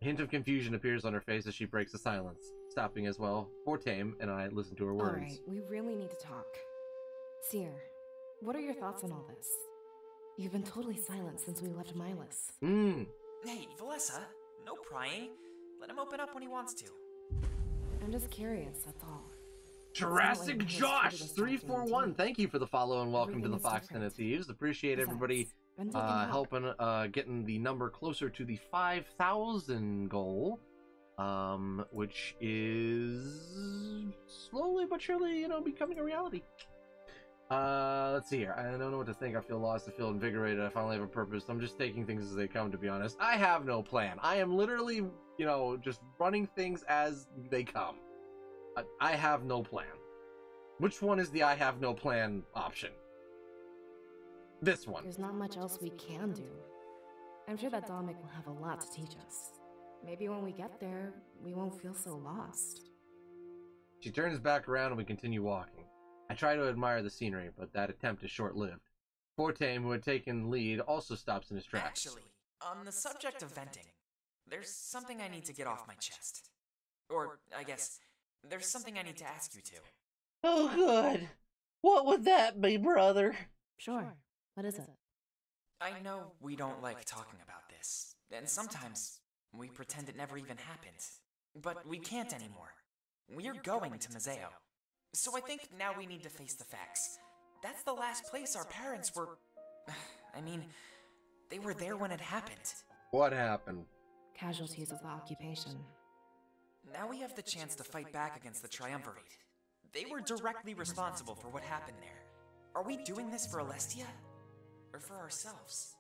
A hint of confusion appears on her face as she breaks the silence, stopping as well. For Tame, and I listen to her words. Alright, we really need to talk. Seer, what are your thoughts on all this? You've been totally silent since we left Milas. Hey, Valessa, no prying. Let him open up when he wants to. I'm just curious, that's all. Jurassic Josh 341, thank you for the follow and welcome to the Fox Den of Thieves. Appreciate everybody helping getting the number closer to the 5,000 goal, which is slowly but surely, you know, becoming a reality. Let's see here. I don't know what to think. I feel lost. I feel invigorated. I finally have a purpose. I'm just taking things as they come, to be honest. I have no plan. I am literally, you know, just running things as they come. I have no plan. Which one is the I have no plan option? This one. There's not much else we can do. I'm sure that Dominic will have a lot to teach us. Maybe when we get there, we won't feel so lost. She turns back around and we continue walking. I try to admire the scenery, but that attempt is short-lived. Fortame, who had taken lead, also stops in his tracks. Actually, on the subject of venting, there's something I need to get off my chest. Or, I guess, there's something I need to ask you two. Oh, good. What would that be, brother? Sure. What is it? I know we don't like talking about this, and sometimes we pretend it never even happened. But we can't anymore. We're going to Mazeo. So I think now we need to face the facts. That's the last place our parents were... I mean, they were there when it happened. What happened? Casualties of the occupation. Now we have the chance to fight back against the Triumvirate. They were directly responsible for what happened there. Are we doing this for Alestia? Or for ourselves?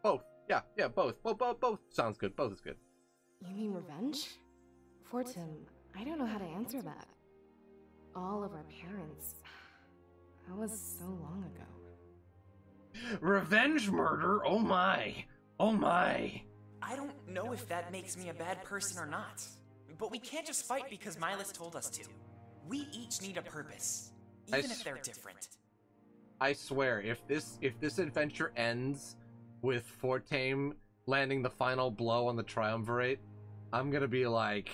Both. Yeah, both. Both sounds good. Both is good. You mean revenge? Fortin, I don't know how to answer that. All of our parents. That was so long ago. Revenge murder? Oh my. Oh my. I don't know if that makes me a bad person or not. But we can't just fight because Milas told us to. We each need a purpose, even if they're different. I swear, if this adventure ends with Fortame landing the final blow on the Triumvirate, I'm gonna be like,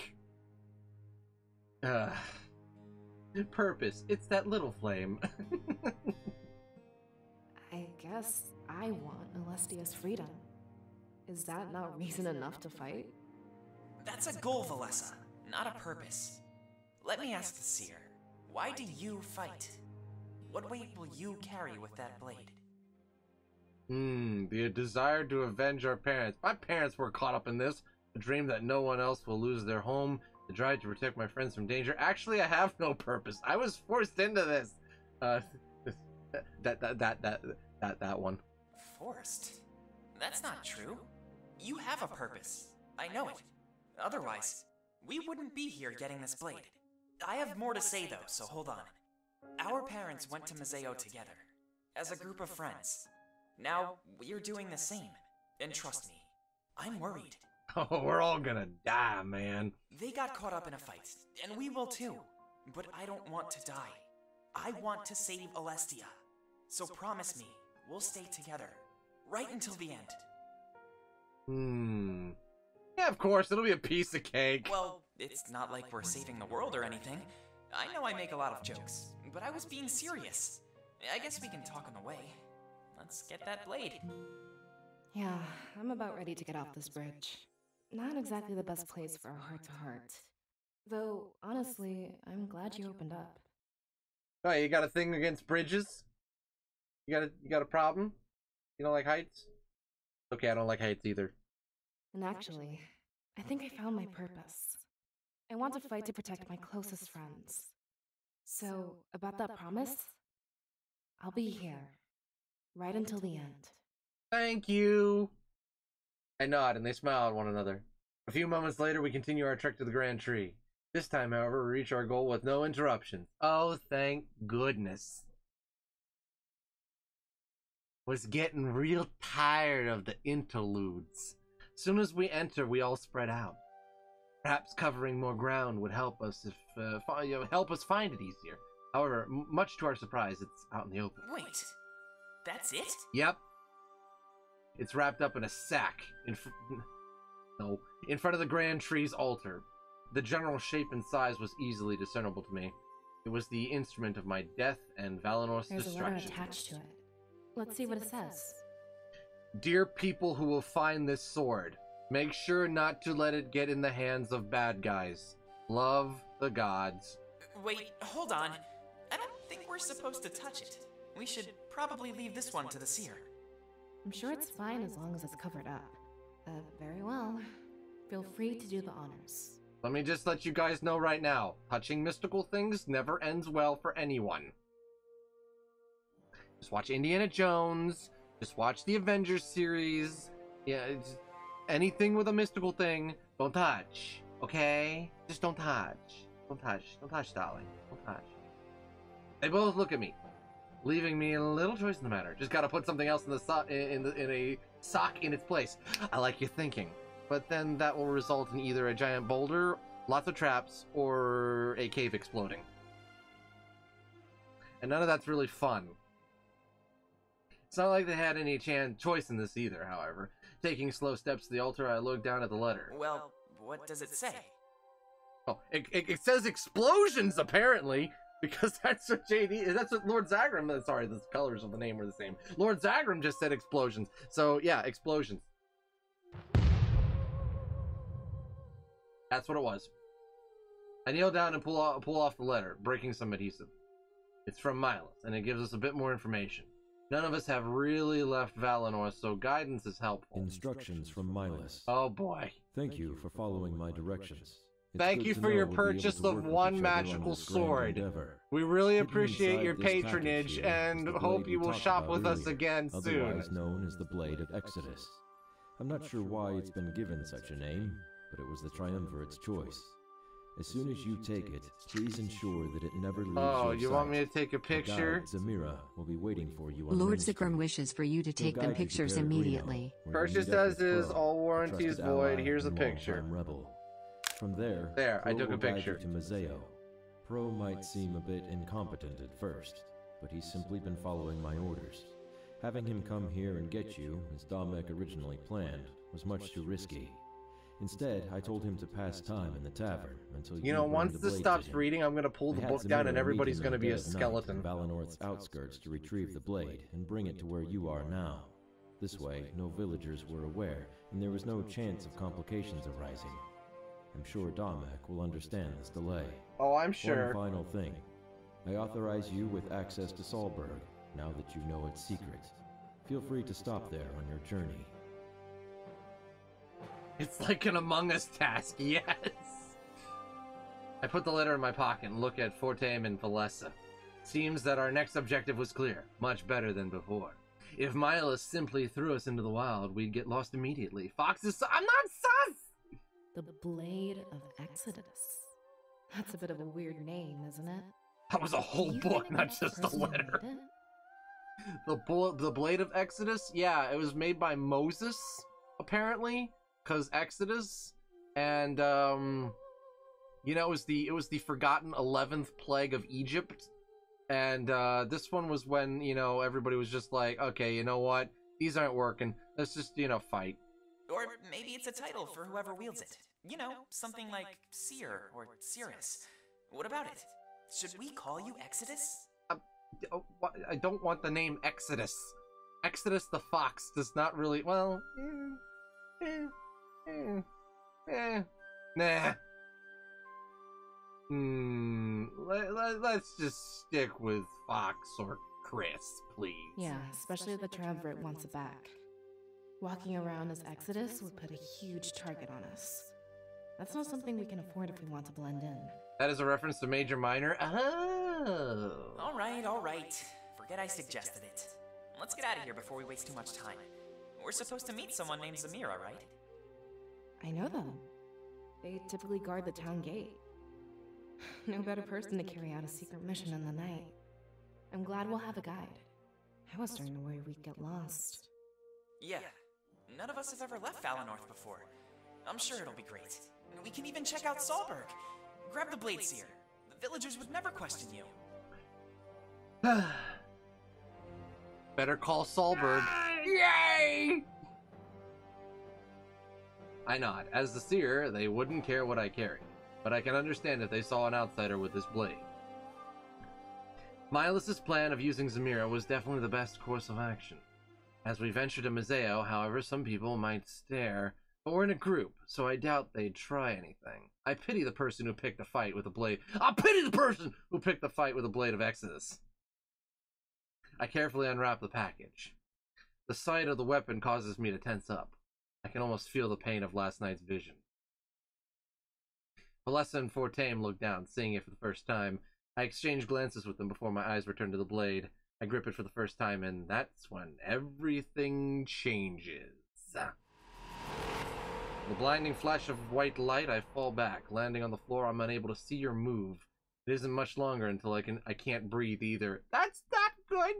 purpose, it's that little flame. I guess I want Alestia's freedom. Is that not reason enough to fight? That's a goal, Valessa, not a purpose. Let me ask the seer, why do you fight? What weight will you carry with that blade? The desire to avenge our parents. My parents were caught up in this. The dream that no one else will lose their home. The drive to protect my friends from danger. Actually, I have no purpose. I was forced into this. That one. Forced? That's not true. You have a purpose. I know it. Otherwise, we wouldn't be here getting this blade. I have more to say though, so hold on. Our parents went to Museo together, as a group of friends. Now, we're doing the same. And trust me, I'm worried. Oh, we're all gonna die, man. They got caught up in a fight, and we will too. But I don't want to die. I want to save Alestia. So promise me, we'll stay together, right until the end. Yeah, of course, it'll be a piece of cake. Well, it's not like we're saving the world or anything. I know I make a lot of jokes, but I was being serious. I guess we can talk on the way. Let's get that blade. Yeah, I'm about ready to get off this bridge. Not exactly the best place for a heart-to-heart. Though, honestly, I'm glad you opened up. Oh, you got a thing against bridges? You got a problem? You don't like heights? Okay, I don't like heights either. And actually, I think I found my purpose. I want to fight to protect my closest friends. So, about that promise, I'll be here, right until the end. Thank you! I nod, and they smile at one another. A few moments later, we continue our trek to the Grand Tree. This time, however, we reach our goal with no interruptions. Oh, thank goodness. Was getting real tired of the interludes. Soon as we enter, we all spread out. Perhaps covering more ground would help us help us find it easier. However, much to our surprise, it's out in the open. Wait, that's it? Yep. It's wrapped up in a sack in front of the Grand Tree's altar. The general shape and size was easily discernible to me. It was the instrument of my death and Valinor's destruction. There's a letter attached to it. Let's see what it says. Dear people who will find this sword, make sure not to let it get in the hands of bad guys. Love, the gods. Wait, hold on. I don't think we're supposed to touch it. We should probably leave this one to the seer. I'm sure it's fine as long as it's covered up. Very well. Feel free to do the honors. Let me just let you guys know right now, touching mystical things never ends well for anyone. Just watch Indiana Jones, just watch the Avengers series. Yeah, anything with a mystical thing, don't touch, okay? Just don't touch. Don't touch, darling. Don't touch. They both look at me, leaving me a little choice in the matter. Just gotta put something else in a sock in its place. I like your thinking, but then that will result in either a giant boulder, lots of traps, or a cave exploding. And none of that's really fun. It's not like they had any choice in this either, however. Taking slow steps to the altar, I look down at the letter. Well, what does it say? Oh, it says explosions, apparently, because that's what that's what Lord Zagrim, sorry, the colors of the name were the same. Lord Zagrim just said explosions. So, yeah, explosions. That's what it was. I kneel down and pull off the letter, breaking some adhesive. It's from Milas, and it gives us a bit more information. None of us have really left Valinor, so guidance is helpful. Instructions from Milas. Oh boy. Thank you for following my directions. Thank you for your purchase of one magical sword. We really appreciate your patronage and hope you will shop with us again soon. Otherwise known as the Blade of Exodus. I'm not sure why it's been given such a name, but it was the Triumvirate's choice. As soon as you take it, please ensure that it never leaves your sight. You want me to take a picture? Zamira will be waiting for you on Lord Zikram wishes for you to take them pictures immediately. Purchase as is, all warranties void. Here's a picture. Rebel. From there, I took a picture. To Mazeo. Pro might seem a bit incompetent at first, but he's simply been following my orders. Having him come here and get you, as Damek originally planned, was much too risky. Instead, I told him to pass time in the tavern until you know, once this stops reading, I'm gonna pull the book down and everybody's gonna be a skeleton. Valenorth's outskirts to retrieve the blade and bring it to where you are now. This way, no villagers were aware, and there was no chance of complications arising. I'm sure Damek will understand this delay. Oh, I'm sure. One final thing. I authorize you with access to Solberg, now that you know its secret. Feel free to stop there on your journey. It's like an Among Us task, yes! I put the letter in my pocket and look at Fortame and Valessa. Seems that our next objective was clear, much better than before. If Milas simply threw us into the wild, we'd get lost immediately. Fox is I'm not sus! The Blade of Exodus. That's a bit of a weird name, isn't it? That was a whole book, not just a letter. The Blade of Exodus? Yeah, it was made by Moses, apparently. Because Exodus, and you know, it was the forgotten 11th plague of Egypt, and this one was when, you know, everybody was just like, okay, you know what, these aren't working, let's just, you know, fight. Or maybe it's a title for whoever wields it. You know, something like Seer or Cirrus. What about it? Should we call you Exodus? I don't want the name Exodus. Exodus the Fox does not really, well, nah. Let's just stick with Fox or Chris, please. Yeah, especially if the Triumvirate wants it back. Walking around as Exodus would put a huge target on us. That's not something we can afford if we want to blend in. That is a reference to Major Minor? Oh. Alright. Forget I suggested it. Let's get out of here before we waste too much time. We're supposed to meet someone named Zamira, right? I know them. They typically guard the town gate. No better person to carry out a secret mission in the night. I'm glad we'll have a guide. I was starting to worry we'd get lost. Yeah. None of us have ever left Valenorth before. I'm sure it'll be great. We can even check out Solberg. Grab the Blade Seer. The villagers would never question you. Better call Solberg. Yay! I nod. As the seer, they wouldn't care what I carry, but I can understand if they saw an outsider with this blade. Milas' plan of using Zamira was definitely the best course of action. As we venture to Mazeo, however, some people might stare, but we're in a group, so I doubt they'd try anything. I pity the person who picked a fight with a blade. I pity the person who picked the fight with a blade of Exodus. I carefully unwrap the package. The sight of the weapon causes me to tense up. I can almost feel the pain of last night's vision. Valessa and Fortame look down, seeing it for the first time. I exchange glances with them before my eyes return to the blade. I grip it for the first time, and that's when everything changes. The blinding flash of white light, I fall back. Landing on the floor, I'm unable to see or move. It isn't much longer until I can't breathe either. That's not good!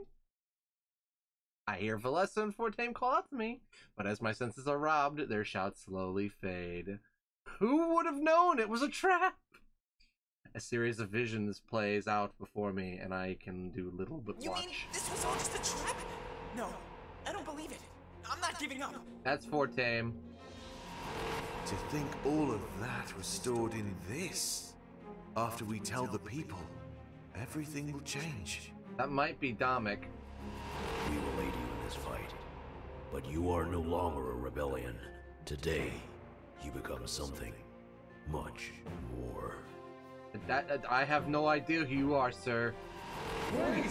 I hear Valessa and Fortame call out to me, but as my senses are robbed, their shouts slowly fade. Who would have known it was a trap? A series of visions plays out before me, and I can do little but watch. You mean this was all just a trap? No, I don't believe it. I'm not giving up. That's Fortame. To think all of that was stored in this. After we tell the people, everything will change. That might be Damek. We will aid you in this fight, but you are no longer a rebellion. Today, you become something much more. I have no idea who you are, sir. Wait!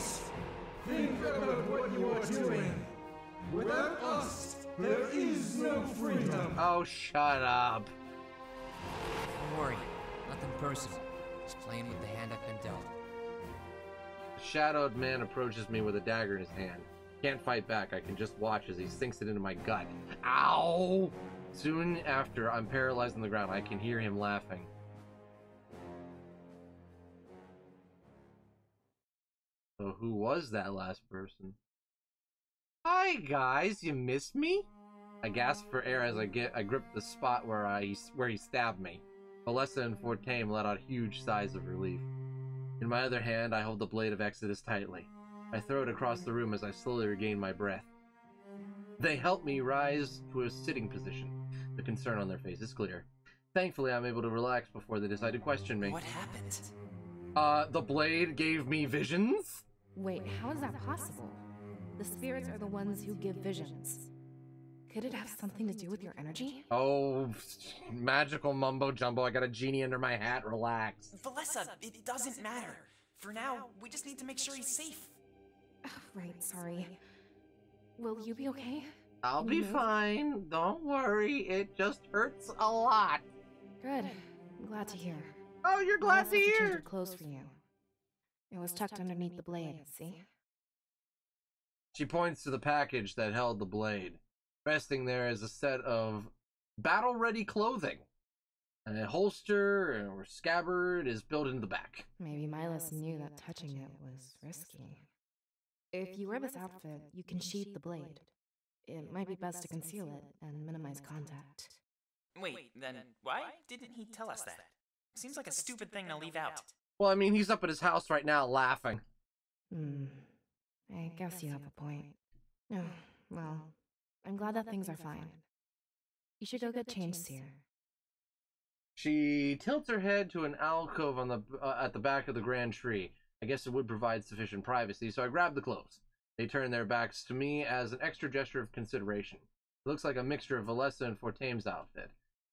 Think about what you are doing. Without us, there is no freedom. Oh, shut up. Don't worry. Nothing personal. Just playing with the hand I've been dealt. The shadowed man approaches me with a dagger in his hand. Can't fight back, I can just watch as he sinks it into my gut. Ow! Soon after, I'm paralyzed on the ground. I can hear him laughing. So who was that last person? Hi guys, you missed me? I gasp for air as I grip the spot where he stabbed me. Valessa and Fortame let out huge sighs of relief. In my other hand, I hold the blade of Exodus tightly. I throw it across the room as I slowly regain my breath. They help me rise to a sitting position. The concern on their face is clear. Thankfully, I'm able to relax before they decide to question me. What happened? The blade gave me visions? Wait, how is that possible? The spirits are the ones who give visions. Could it have something to do with your energy? Oh, magical mumbo jumbo. I got a genie under my hat. Relax. Valessa, it doesn't matter. For now, we just need to make sure he's safe. Oh, right, sorry. Will you be okay? I'll be fine. Don't worry. It just hurts a lot. Good. I'm glad to hear. Oh, you're glad to hear. Change of clothes for you. It was tucked underneath the blade, see? She points to the package that held the blade. Resting there is a set of battle-ready clothing. A holster or scabbard is built into the back. Maybe Milas knew that touching it was risky. If you wear this outfit, you can sheath the blade. It might be best to conceal it and minimize contact. Wait, then why didn't he tell us that? Seems like a stupid thing to leave out. Well, I mean, he's up at his house right now laughing. I guess you have a point. Oh, well, I'm glad that things are fine. You should go get changed here. She tilts her head to an alcove on the at the back of the grand tree. I guess it would provide sufficient privacy, so I grab the clothes. They turn their backs to me as an extra gesture of consideration. It looks like a mixture of Valessa and Fortame's outfit.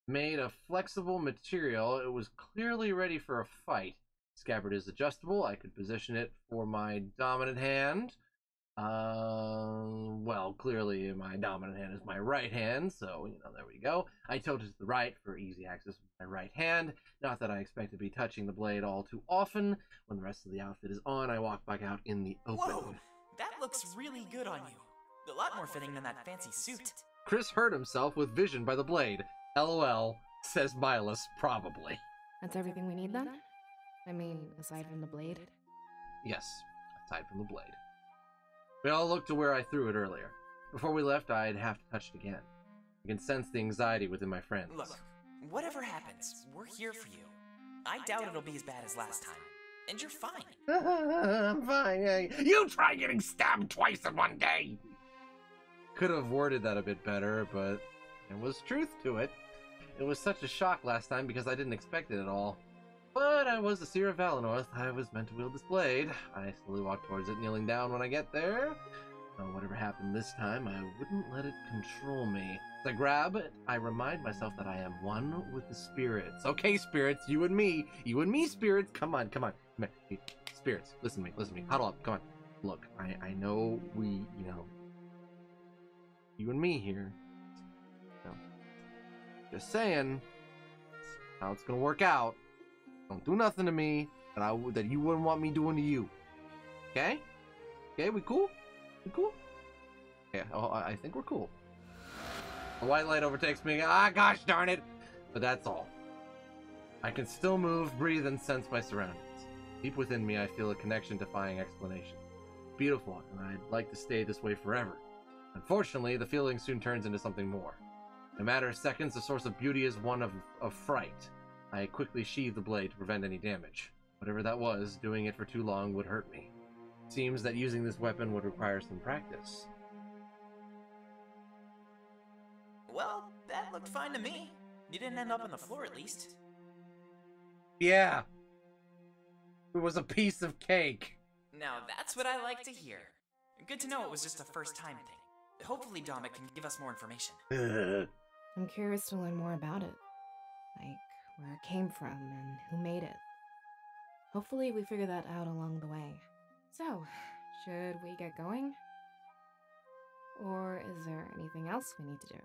Made of flexible material, it was clearly ready for a fight. Scabbard is adjustable. I could position it for my dominant hand. Well, clearly my dominant hand is my right hand, so, there we go. I tilt it to the right for easy access with my right hand. Not that I expect to be touching the blade all too often. When the rest of the outfit is on, I walk back out in the open. Whoa! That looks really good on you. A lot more fitting than that fancy suit. Chris hurt himself with vision by the blade. LOL, says Milas, probably. That's everything we need then? I mean, aside from the blade? Yes, aside from the blade. We all looked to where I threw it earlier. Before we left, I'd have to touch it again. I can sense the anxiety within my friends. Look, whatever happens, we're here for you. I doubt it'll be as bad as last time. And you're fine. I'm fine. You try getting stabbed twice in one day! Could have worded that a bit better, but there was truth to it. It was such a shock last time because I didn't expect it at all. But I was the Seer of Valinor. I was meant to wield this blade. I slowly walk towards it, kneeling down when I get there. Whatever happened this time, I wouldn't let it control me. As I grab it, I remind myself that I am one with the spirits. Okay, spirits, you and me, spirits. Come on. Hey, spirits, listen to me. Huddle up, come on. Look, I know we, you and me here. Just saying, how it's gonna work out. Don't do nothing to me that you wouldn't want me doing to you. Okay? Okay, we cool? We cool? Yeah, I think we're cool. The white light overtakes me. Gosh darn it! But that's all. I can still move, breathe, and sense my surroundings. Deep within me, I feel a connection defying explanation. Beautiful, and I'd like to stay this way forever. Unfortunately, the feeling soon turns into something more. In a matter of seconds, the source of beauty is one of fright. I quickly sheathe the blade to prevent any damage. Whatever that was, doing it for too long would hurt me. It seems that using this weapon would require some practice. Well, that looked fine to me. You didn't end up on the floor, at least. Yeah. It was a piece of cake. Now that's what I like to hear. Good to know it was just a first-time thing. Hopefully Dominic can give us more information. I'm curious to learn more about it. Like, where it came from and who made it. Hopefully we figure that out along the way. So, should we get going? Or is there anything else we need to do?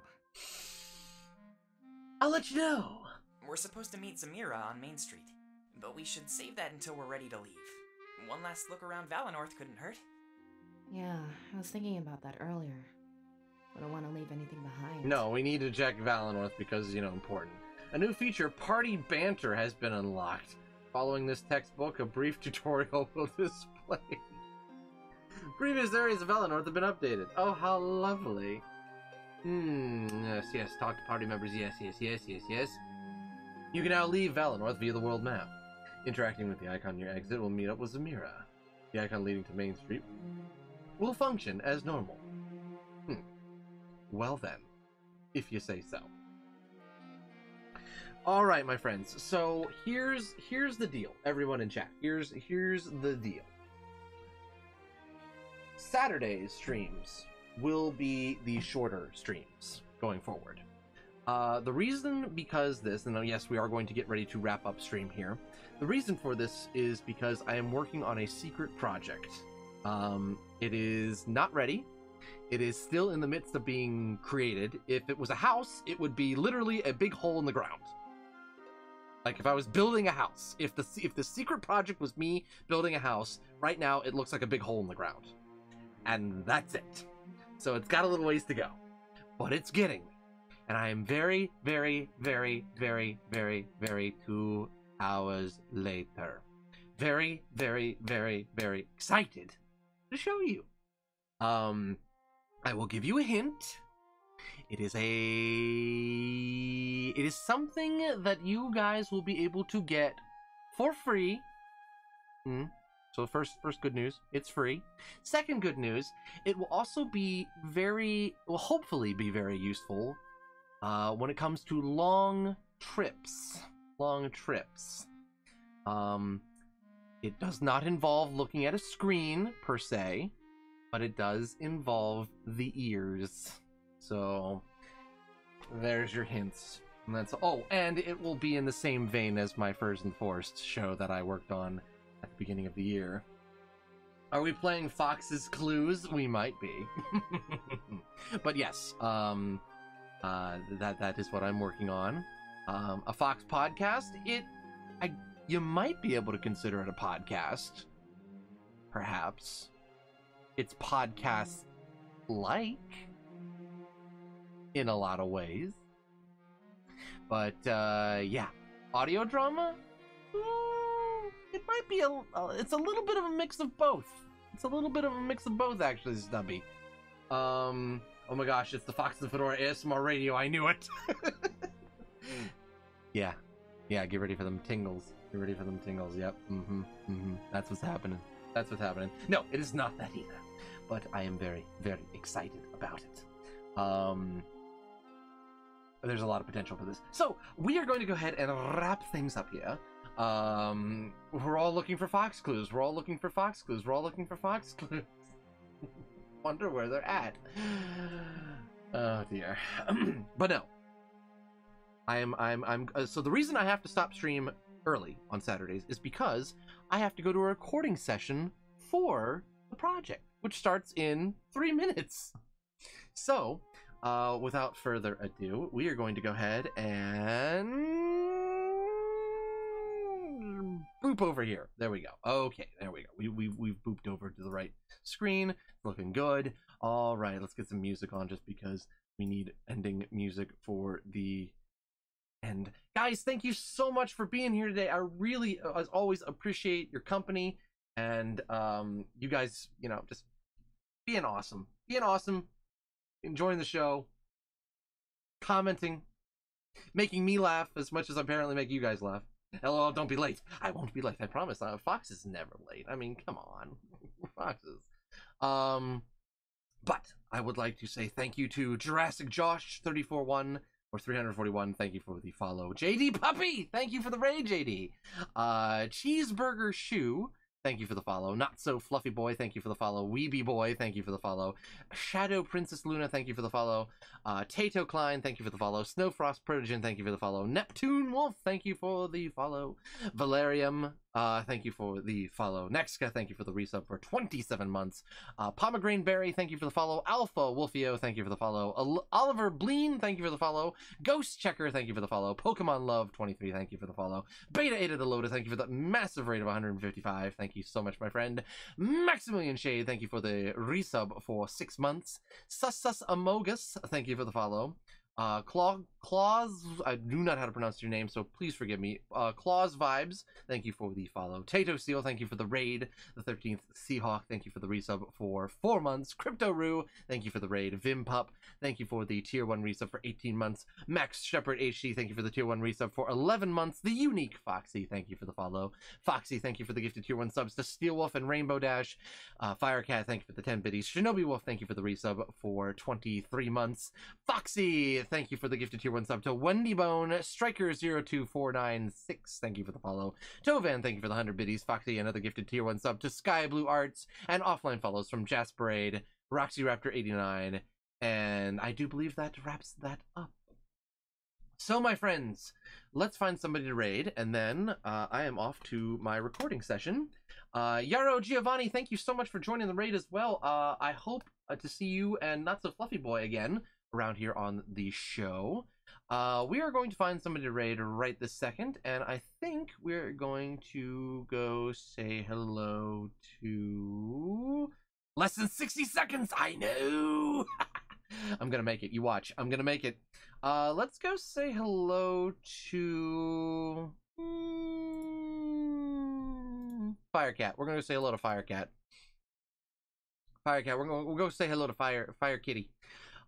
I'll let you know. We're supposed to meet Zamira on Main Street, but we should save that until we're ready to leave. One last look around Valinor couldn't hurt. Yeah, I was thinking about that earlier. Wouldn't want to leave anything behind. No, we need to check Valinor because, important. A new feature, Party Banter, has been unlocked. Following this textbook, a brief tutorial will display. Previous areas of Valinor have been updated. Oh, how lovely. Yes, talk to party members, yes. You can now leave Valinor via the world map. Interacting with the icon near exit will meet up with Zamira. The icon leading to Main Street will function as normal. Well then, if you say so. Alright, my friends, so here's the deal. Everyone in chat, here's the deal. Saturday's streams will be the shorter streams going forward. The reason because this, and yes, we are going to get ready to wrap up stream here. The reason for this is because I am working on a secret project. It is not ready. It is still in the midst of being created. If it was a house, it would be literally a big hole in the ground. Like if I was building a house, if the secret project was me building a house, right now it looks like a big hole in the ground. And that's it. So it's got a little ways to go, but it's getting there. And I am very, very, very, very, very, very 2 hours later. Very, very, very, very excited to show you. I will give you a hint. It is something that you guys will be able to get for free. So first good news, it's free. Second good news, it will also be will hopefully be very useful when it comes to long trips. It does not involve looking at a screen per se, but it does involve the ears. So there's your hints. And that's and it will be in the same vein as my Frozen Forest show that I worked on at the beginning of the year. Are we playing Fox's Clues? We might be. But yes, that is what I'm working on. A Fox podcast. You might be able to consider it a podcast. Perhaps. It's podcast-like in a lot of ways. But yeah, audio drama. It might be it's a little bit of a mix of both. It's a little bit of a mix of both, actually, Stubby. Oh my gosh, it's the Fox and Fedora ASMR radio. I knew it. Yeah, get ready for them tingles. Get ready for them tingles. Yep. That's what's happening. No, it is not that either. But I am very, very excited about it. There's a lot of potential for this. So we are going to go ahead and wrap things up here. We're all looking for Fox Clues. Wonder where they're at. Oh dear. But no. So the reason I have to stop stream early on Saturdays is because I have to go to a recording session for the project, which starts in 3 minutes. So, without further ado, we are going to go ahead and boop over here. There we go. Okay, there we go. We've booped over to the right screen. Looking good. All right, let's get some music on just because we need ending music for the end. Guys, thank you so much for being here today. I really, as always, appreciate your company and you guys, just being awesome, enjoying the show, commenting, making me laugh as much as I apparently make you guys laugh. LOL, don't be late. I won't be late, I promise. Fox is never late. I mean, come on. Foxes. But I would like to say thank you to Jurassic Josh 341 or 341. Thank you for the follow. JD Puppy, thank you for the raid, JD. Cheeseburger Shoe, thank you for the follow. Not So Fluffy Boy, thank you for the follow. Weeby Boy, thank you for the follow. Shadow Princess Luna, thank you for the follow. Tato Klein, thank you for the follow. Snowfrost Protogen, thank you for the follow. Neptune Wolf, thank you for the follow. Valerium, Thank you for the follow. Nexka, thank you for the resub for 27 months. Pomegranate Berry, thank you for the follow. Alpha Wolfio, thank you for the follow. Oliver Bleen, thank you for the follow. Ghost Checker, thank you for the follow. Pokemon Love 23, thank you for the follow. Beta 8 of the Lotus, thank you for the massive rate of 155. Thank you so much, my friend. Maximilian Shade, thank you for the resub for 6 months. Sus Amogus, thank you for the follow. Claus, I do not know how to pronounce your name, so please forgive me. Claus Vibes, thank you for the follow. Tato Seal, thank you for the raid. The 13th Seahawk, thank you for the resub for 4 months. Crypto Roo, thank you for the raid. Vim Pup, thank you for the tier 1 resub for 18 months. Max Shepherd HD, thank you for the tier 1 resub for 11 months. The Unique Foxy, thank you for the follow. Foxy, thank you for the gifted tier 1 subs to Steel Wolf and Rainbow Dash. Firecat, thank you for the 10 biddies. Shinobi Wolf, thank you for the resub for 23 months. Foxy, thank you for the gifted tier 1 sub to Wendy Bone. Striker02496, thank you for the follow. Tovan, thank you for the 100 biddies. Foxy, another gifted tier 1 sub to Sky Blue Arts. And offline follows from Jasperade, Roxy Raptor 89. And I do believe that wraps that up. So, my friends, let's find somebody to raid, and then I am off to my recording session. Yaro Giovanni, thank you so much for joining the raid as well. I hope to see you and Not So Fluffy Boy again around here on the show. We are going to find somebody to raid right this second, and I think we're going to go say hello to... Less than 60 seconds, I know! I'm gonna make it, you watch. I'm gonna make it. Let's go say hello to... Firecat. We're gonna go say hello to Firecat. Firecat, we'll go say hello to Fire Kitty.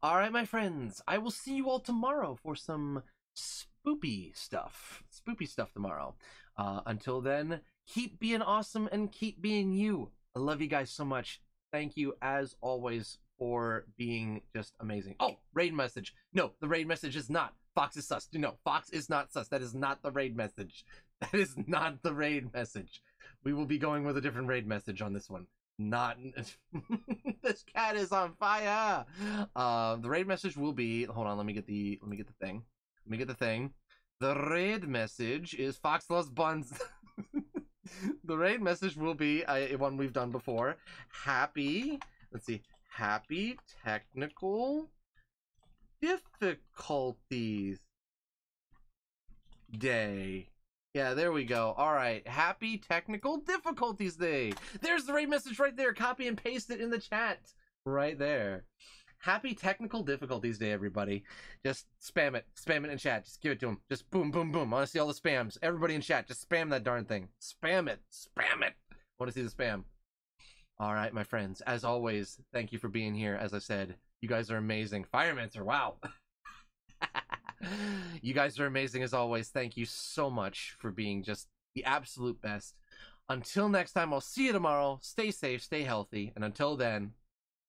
Alright, my friends, I will see you all tomorrow for some spoopy stuff. Spoopy stuff tomorrow. Until then, keep being awesome and keep being you. I love you guys so much. Thank you, as always, for being just amazing. Oh, raid message. No, the raid message is not Fox is sus. No, Fox is not sus. That is not the raid message. That is not the raid message. We will be going with a different raid message on this one. Not this cat is on fire. The raid message will be, hold on, let me get the thing. The raid message is Fox loves buns. The raid message will be one we've done before. Happy technical difficulties day. Yeah, there we go. All right. Happy Technical Difficulties Day. There's the raid message right there. Copy and paste it in the chat right there. Happy Technical Difficulties Day, everybody. Just spam it. Spam it in chat. Just give it to them. Just boom, boom, boom. I want to see all the spams. Everybody in chat, just spam that darn thing. Spam it. Spam it. I want to see the spam. All right, my friends. As always, thank you for being here. As I said, you guys are amazing. Firemancer, wow. You guys are amazing as always. Thank you so much for being just the absolute best. Until next time, I'll see you tomorrow. Stay safe, stay healthy, and until then,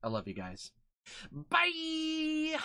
I love you guys. Bye!